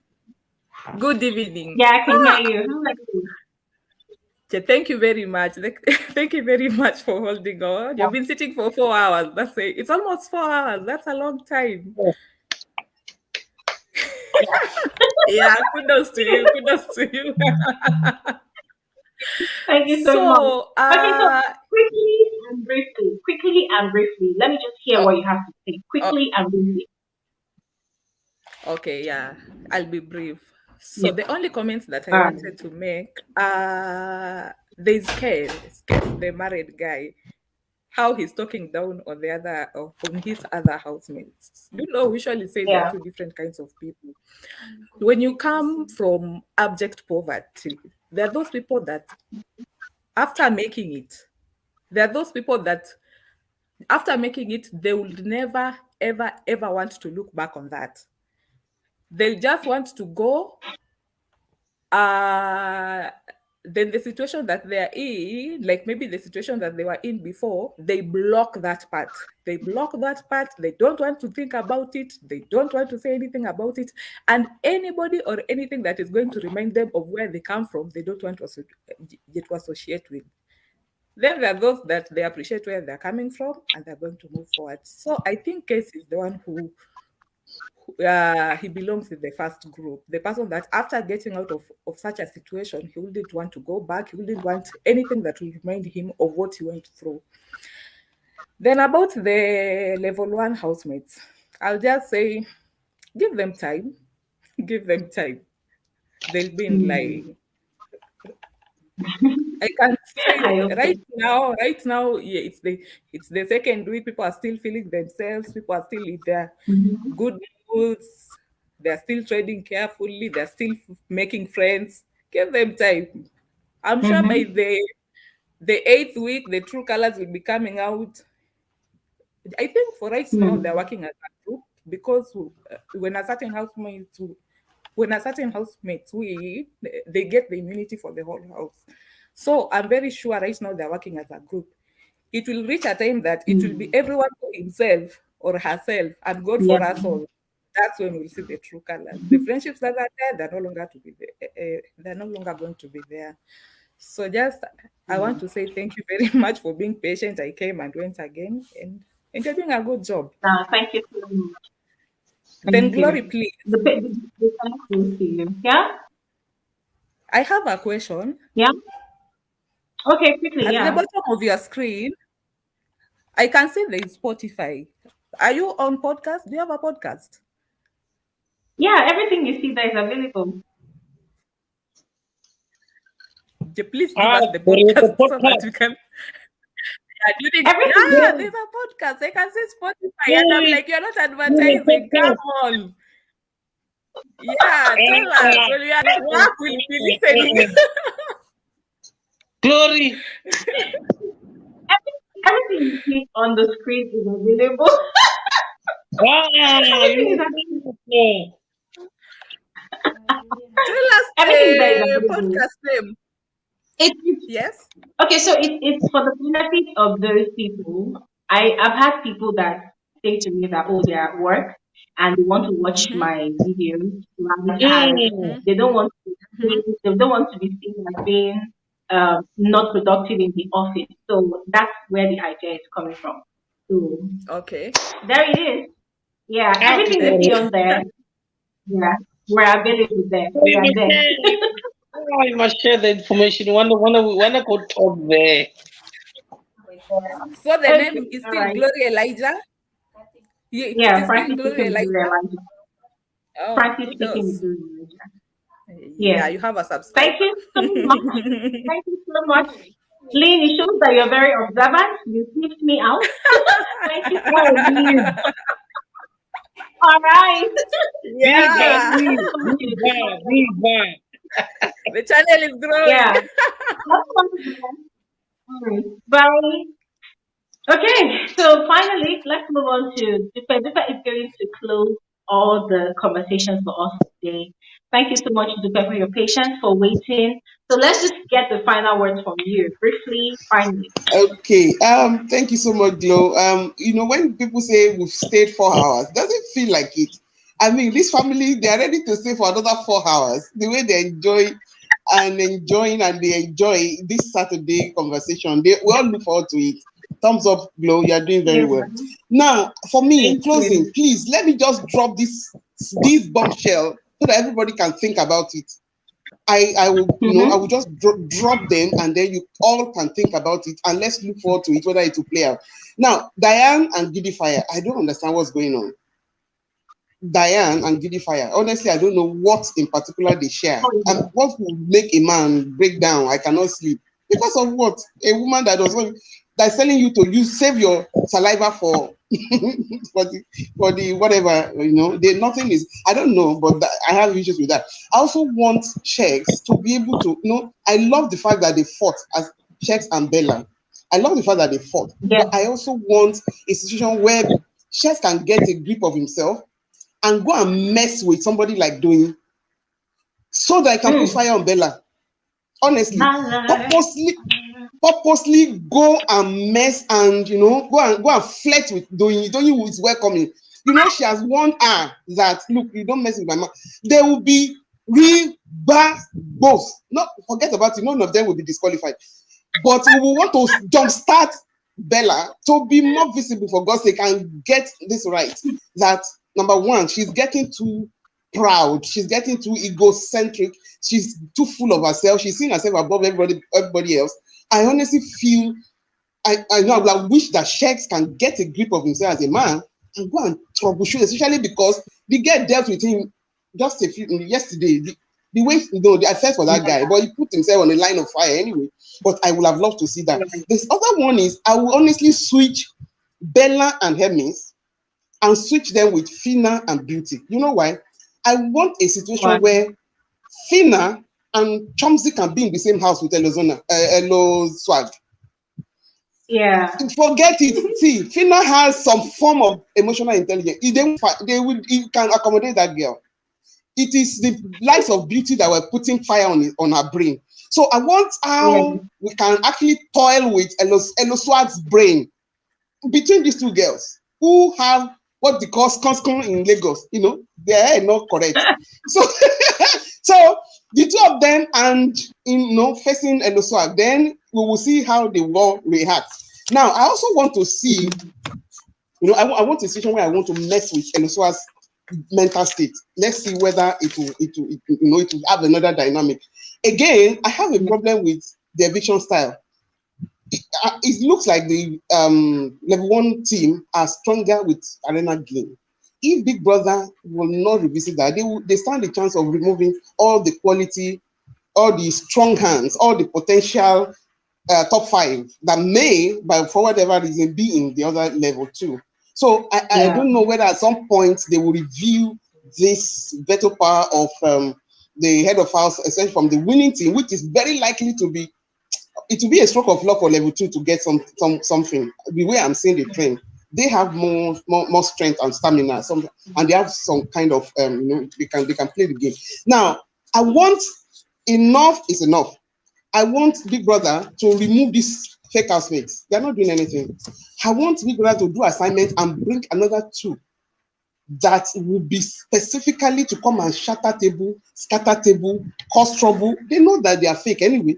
Good evening. Yeah, I can hear you. How are you? Okay, thank you very much. Thank you very much for holding on. You've been sitting for 4 hours. That's it. It's almost 4 hours. That's a long time. Yeah, kudos to you. Kudos to you. Thank you so much. So, Okay, so quickly and briefly, let me just hear what you have to say. Quickly and briefly. okay, yeah, I'll be brief. So Yes. the only comments that I wanted to make, there's Ken, the married guy, how he's talking down on the other, on his other housemates. We usually say there are two different kinds of people. When you come from abject poverty, there are those people that, after making it, there are those people that, after making it, they will never, ever, ever want to look back on that. They'll just want to go. Then the situation that they're in, like maybe the situation that they were in before, they block that part. They block that part. They don't want to think about it. They don't want to say anything about it. And anybody or anything that is going to remind them of where they come from, they don't want to associate with. Then there are those that they appreciate where they're coming from and they're going to move forward. So I think Case is the one who he belongs in the first group. The person that after getting out of such a situation, he wouldn't want to go back. He wouldn't want anything that will remind him of what he went through. Then about the level 1 housemates, I'll just say, give them time. Give them time. They'll be in line. I can say right now, yeah, it's the second week. People are still feeling themselves. People are still in their good moods. They're still trading carefully. They're still making friends. Give them time. I'm sure by the 8th week, the true colors will be coming out. I think for right now, they're working as a group because when a certain housemate, they get the immunity for the whole house. So I'm very sure right now they're working as a group. It will reach a time that it will be everyone for himself or herself and God for us all. That's when we'll see the true colors. The friendships that are there, they're no longer to be there. They're no longer going to be there. So I want to say thank you very much for being patient. I came and went again, and you're doing a good job. Thank you so much. Then Glory, please. Yeah? I have a question. Yeah? Okay, quickly, At the bottom of your screen, I can see there is Spotify. Are you on podcast? Do you have a podcast? Yeah, everything you see there is available. Please give us the podcast so that we can. There's a podcast. I can see Spotify, and I'm like, you're not advertising. Come on. Yeah, tell us. When we are at work, we'll be listening. Glory. Everything you see on the screen is available. Tell us the podcast name. Yes. Okay, so it's for the benefit of those people I've had people that say to me that, oh, they're at work and they want to watch my videos, right? And they don't want to they don't want to be seen as being not productive in the office. So that's where the idea is coming from. So Okay. there it is. Yeah, Okay. everything you see on there, yeah, we're available there. We are there. Oh, you must share the information. You wanna go top there. So the name Okay, is all still right. Glory Elijah. It Yeah, is still Francis Glory speaking Elijah. Blue Elijah. Oh, Francis speaking kudos. Blue Elijah. Yeah, Yeah. you have a subscriber. Thank you so much. Thank you so much. Lynn, it shows that you're very observant. You sniffed me out. Thank you so Oh, much. Viva, All right. Thank Yeah, you so much. Viva. the channel is growing. Yeah. That's wonderful. All right. Bye. Okay, so finally, let's move on to Dupe. Dupe is going to close all the conversations for us today. Thank you so much, Dupe, for your patience, for waiting. So let's just get the final words from you, briefly, finally. Okay. Thank you so much, Glo. When people say we've stayed 4 hours, does it feel like it? I mean, this family, they are ready to stay for another 4 hours. The way they enjoy this Saturday conversation. We all look forward to it. Thumbs up, Glo. You are doing very Yes, well. Now, for me, thank closing, you. please let me just drop this bombshell so that everybody can think about it. I will just drop them, and then you all can think about it, and let's look forward to it, whether it will play out. Now, Diane and Giddy I don't understand what's going on. Diane and Giddy honestly, I don't know what in particular they share. And what will make a man break down? I cannot sleep because of what? A woman that's telling you to save your saliva for for the whatever, nothing is, I don't know, but I have issues with that. I also want checks to be able to, I love the fact that they fought as Checks and Bella. I love the fact that they fought, Yeah. but I also want a situation where Checks can get a grip of himself and go and mess with somebody like doing, so that I can put fire on Bella. Honestly, purposely go and mess and go and flirt with Doyin. Doyin who is welcoming. She has warned her that, look, you don't mess with my man. There will be real bad both. Not forget about it. None of them will be disqualified. But we will want to jumpstart Bella to be more visible, for God's sake, and get this right. That number one, she's getting too proud. She's getting too egocentric. She's too full of herself. She's seeing herself above everybody else. I honestly feel, I wish that Shex can get a grip of himself as a man and go and troubleshoot, especially because the girl dealt with him just yesterday. The way, the affect for that guy, but he put himself on a line of fire anyway. But I would have loved to see that. This other one is, I will honestly switch Bella and Hermes and switch them with Fina and Beauty. You know why? I want a situation where Fina and Chomsy can be in the same house with Elo Swag. Yeah. Forget it. See, Fina has some form of emotional intelligence. He can accommodate that girl. It is the likes of Beauty that were putting fire on her brain. So I want how we can actually toil with Elo Swag's brain between these two girls who have what they call skonskon in Lagos. Their hair not correct. So so the two of them and facing Elo Swag, then we will see how the war reacts. Now, I also want to see, I want a situation where I want to mess with Elo Swag's mental state. Let's see whether it will have another dynamic. Again, I have a problem with the eviction style. It looks like the level 1 team are stronger with arena game. If Big Brother will not revisit that, they stand the chance of removing all the quality, all the strong hands, all the potential top 5 that may, for whatever reason, be in the other level 2. So I don't know whether at some point they will review this veto power of the head of house, essentially from the winning team, which is very likely to be. It will be a stroke of luck for level 2 to get something. The way I'm seeing the trend, they have more strength and stamina, and they have some kind of they can play the game. Now, I want enough is enough. I want Big Brother to remove this fake housemates. They're not doing anything. I want Big Brother to do assignment and bring another two that will be specifically to come and shatter table, scatter table, cause trouble. They know that they are fake anyway,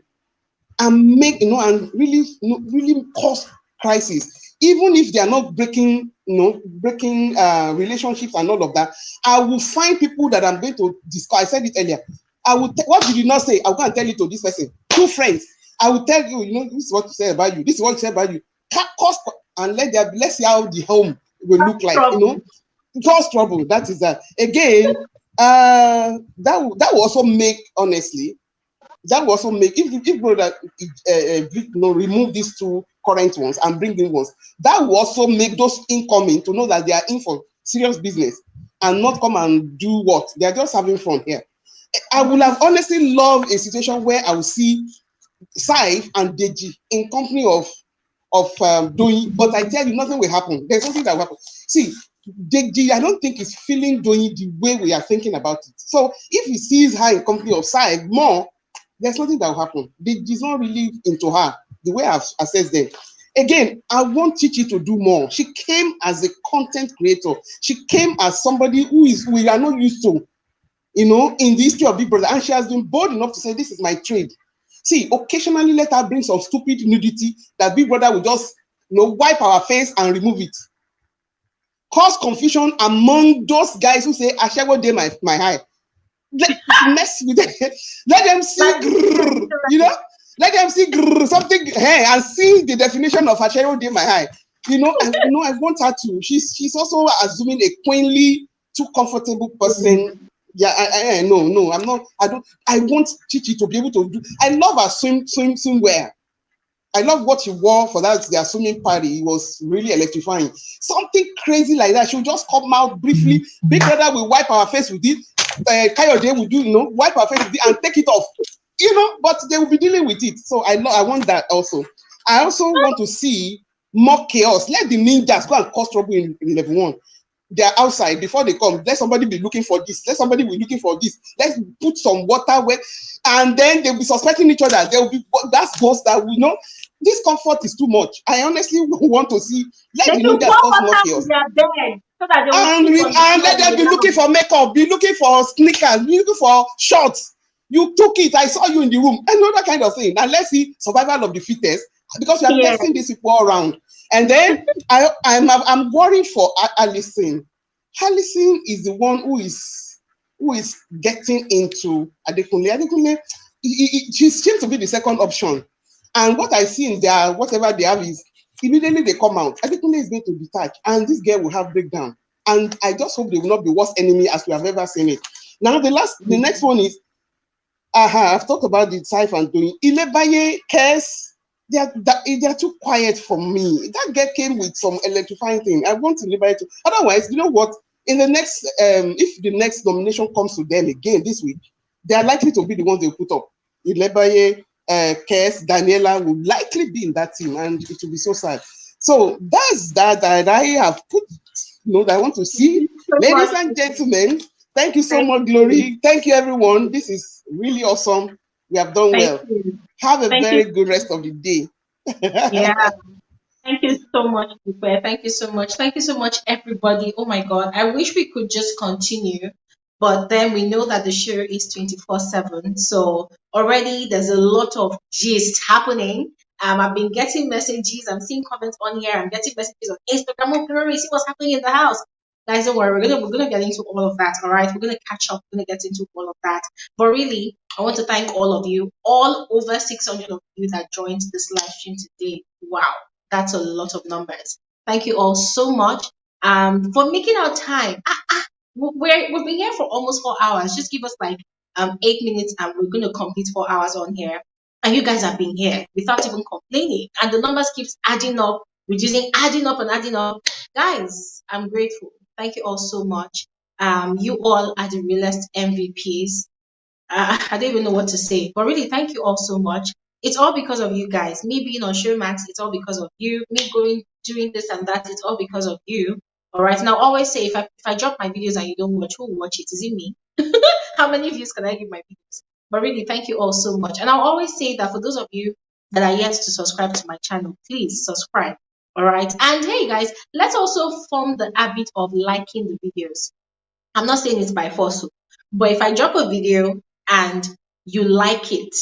and make and really, really cause crisis. Even if they are not breaking, breaking relationships and all of that, I will find people that I'm going to discuss. I said it earlier. I will. What did you not say? I'll go and tell it to this person. Two friends. I will tell you. This is what to say about you. This is what to say about you. Cause and let's see how the home will look like. Cause trouble. That is that. Again, that will also make, honestly, that will also make, if brother remove these two current ones and bring in ones, that will also make those incoming to know that they are in for serious business and not come and do what they are just having fun here. I would have honestly loved a situation where I would see Saif and Deji in company of Doyin, but I tell you, nothing will happen. There's nothing that will happen. See, Deji, I don't think is feeling Doyin the way we are thinking about it. So if he sees her in company of Saif more, there's nothing that will happen. Deji's not really into her the way I've assessed them. Again, I want Chichi to do more. She came as a content creator. She came as somebody we are not used to, in the history of Big Brother, and she has been bold enough to say, this is my trade. See, occasionally let her bring some stupid nudity that Big Brother will just wipe our face and remove it. Cause confusion among those guys who say, Ashago day my eye. Mess with them. Let them see, let them see something here and see the definition of Ashago day my eye. I want her to. She's also assuming a quaintly too comfortable person. Yeah, no, I'm not. I want Chichi to be able to do. I love her swimwear. I love what she wore for their swimming party. It was really electrifying. Something crazy like that. She'll just come out briefly. Big Brother will wipe our face with it. Kayode will do, wipe our face with it and take it off. But they will be dealing with it. So I want that also. I also want to see more chaos. Let the ninjas go and cause trouble in level 1. They are outside before they come. Let somebody be looking for this. Let somebody be looking for this. Let's put some water where, and then they'll be suspecting each other. They'll be that's ghosts that we know. This comfort is too much. I honestly want to see. Let the ninjas cause more chaos. So that And let them be looking for makeup, be looking for sneakers, be looking for shorts. You took it. I saw you in the room. Another kind of thing. And let's see survival of the fittest, because we are testing these people all around. And then I'm worried for Alison. Alison is the one who is getting into Adekunle. Adekunle, she seems to be the second option. And what I see in their whatever they have is immediately they come out. Adekunle is going to detach, and this girl will have breakdown. And I just hope they will not be worst enemy as we have ever seen it. Now the next one is I've talked about the Saif and Doyin. Ilebaye, Kes. They are too quiet for me. That girl came with some electrifying thing. I want to liberate to. Otherwise, you know what? In the next, if the next nomination comes to them again this week, they are likely to be the ones they put up. Ilebaye, Kes, Daniela will likely be in that team, and it will be so sad. So that's that I have put. That I want to see, ladies and gentlemen. Thank you so much, Glory. Thank you, everyone. This is really awesome. We have done well. Have a very good rest of the day. Yeah. Thank you so much, Ife. Thank you so much. Thank you so much, everybody. Oh my God. I wish we could just continue, but then we know that the show is 24/7. So already there's a lot of gist happening. I've been getting messages. I'm seeing comments on here. I'm getting messages on Instagram. Oh, Glory, see what's happening in the house. Guys, don't worry. We're gonna get into all of that. All right. We're gonna catch up. We're gonna get into all of that. But really, I want to thank all of you, all over 600 of you that joined this live stream today. Wow, that's a lot of numbers. Thank you all so much for making our time. We've been here for almost 4 hours. Just give us like 8 minutes, and we're gonna complete 4 hours on here. And you guys have been here without even complaining, and the numbers keeps adding up, reducing, adding up and adding up. Guys, I'm grateful. Thank you all so much. You all are the realest MVPs. I don't even know what to say, but really, thank you all so much. It's all because of you guys. Me being on Showmax, it's all because of you. Me doing this and that, it's all because of you. All right. Now, I always say, if I drop my videos and you don't watch, who will watch it? Is it me? How many views can I give my videos? But really, thank you all so much. And I'll always say that for those of you that are yet to subscribe to my channel, please subscribe. All right. And hey guys, let's also form the habit of liking the videos. I'm not saying it's by force, but if I drop a video and you like it,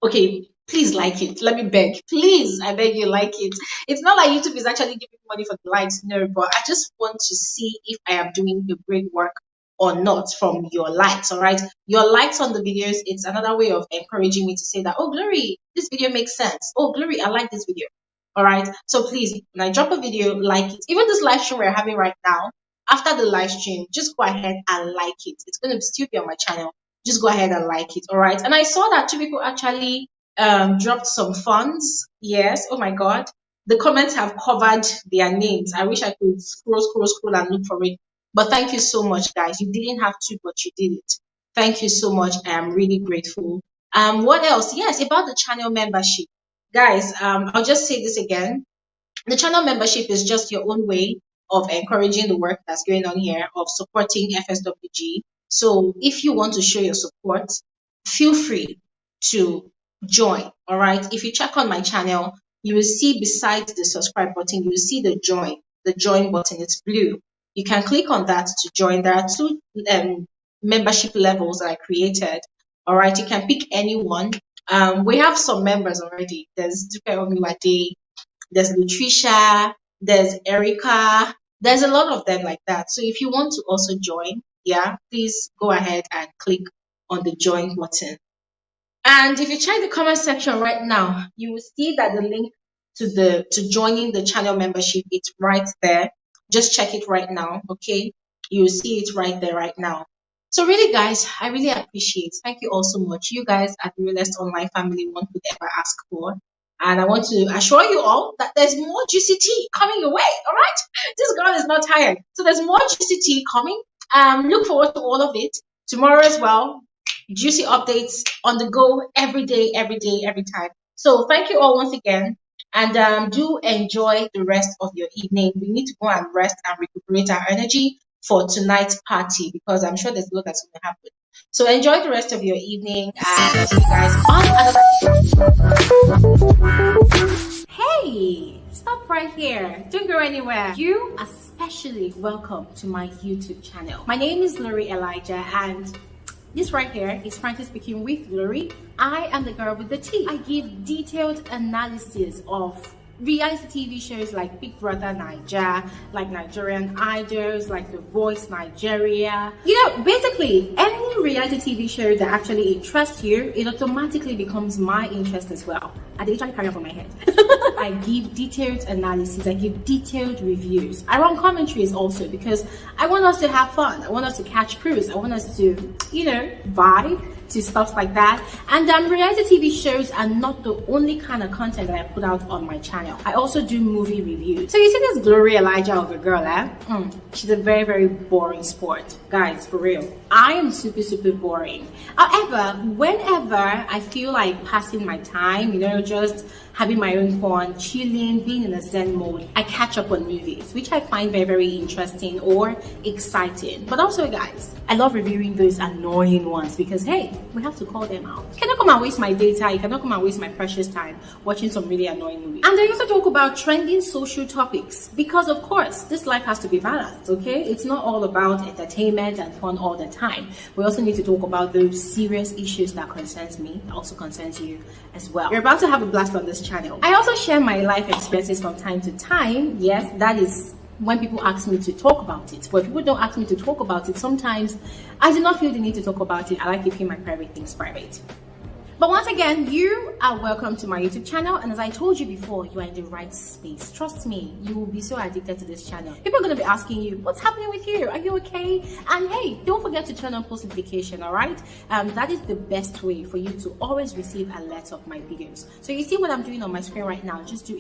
okay, please like it. Let me beg. Please, I beg you, like it. It's not like YouTube is actually giving me money for the likes, no, but I just want to see if I am doing a great work or not from your likes, all right? Your likes on the videos, it's another way of encouraging me to say that, oh, Glory, this video makes sense. Oh, Glory, I like this video, all right? So please, when I drop a video, like it. Even this live stream we're having right now, after the live stream, just go ahead and like it. It's going to still be on my channel. Just go ahead and like it, all right? And I saw that 2 people actually dropped some funds. Yes, oh my God. The comments have covered their names. I wish I could scroll and look for it. But thank you so much, guys. You didn't have to, but you did it. Thank you so much. I am really grateful. What else? Yes, about the channel membership. Guys, I'll just say this again. The channel membership is just your own way of encouraging the work that's going on here, of supporting FSWG. So if you want to show your support, feel free to join. All right. If you check on my channel, you will see beside the subscribe button, you will see the join button. It's blue. You can click on that to join. There are 2 membership levels that I created. All right. You can pick any one. We have some members already. There's Dupe Omiwade, there's Nutricia, there's Erica, there's a lot of them like that. So if you want to also join, yeah, please go ahead and click on the join button. And if you check the comment section right now, you will see that the link to joining the channel membership, it's right there. Just check it right now, okay? You will see it right there right now. So really, guys, I really appreciate. Thank you all so much. You guys are the realest online family one could ever ask for. And I want to assure you all that there's more juicy tea coming your way, all right? This girl is not tired. So there's more juicy tea coming. Look forward to all of it. Tomorrow as well, juicy updates on the go every day, every time. So thank you all once again. And do enjoy the rest of your evening. We need to go and rest and recuperate our energy for tonight's party because I'm sure there's a lot that's going to happen. So enjoy the rest of your evening and see you guys on another. Hey, stop right here. Don't go anywhere. You are especially welcome to my YouTube channel. My name is Bbnaija and this right here is frankly speaking with Glory. I am the girl with the tea. I give detailed analysis of reality TV shows like Big Brother Naija, like Nigerian Idols, like The Voice Nigeria. You know, basically any reality TV show that actually interests you, it automatically becomes my interest as well. I literally carry on from my head. I give detailed analysis, I give detailed reviews. I run commentaries also because I want us to have fun. I want us to catch cruise. I want us to, you know, vibe to stuff like that. And reality TV shows are not the only kind of content that I put out on my channel. I also do movie reviews. So you see this Bbnaija of a girl, she's a very, very boring sport. Guys, for real. I am super, super boring. However, whenever I feel like passing my time, you know, just having my own fun, chilling, being in a zen mode, I catch up on movies, which I find very, very interesting or exciting. But also, guys, I love reviewing those annoying ones because, hey, we have to call them out. You cannot come and waste my data, you cannot come and waste my precious time watching some really annoying movies. And I also talk about trending social topics because, of course, this life has to be balanced, okay? It's not all about entertainment and fun all the time. We also need to talk about those serious issues that concerns me, that also concerns you as well. You're about to have a blast on this channel. I also share my life experiences from time to time. Yes, that is when people ask me to talk about it. But if people don't ask me to talk about it, sometimes I do not feel the need to talk about it. I like keeping my private things private. But once again, you are welcome to my YouTube channel. And as I told you before, you are in the right space. Trust me, you will be so addicted to this channel. People are going to be asking you, what's happening with you? Are you okay? And hey, don't forget to turn on post notification, all right? That is the best way for you to always receive alerts of my videos. So you see what I'm doing on my screen right now. Just do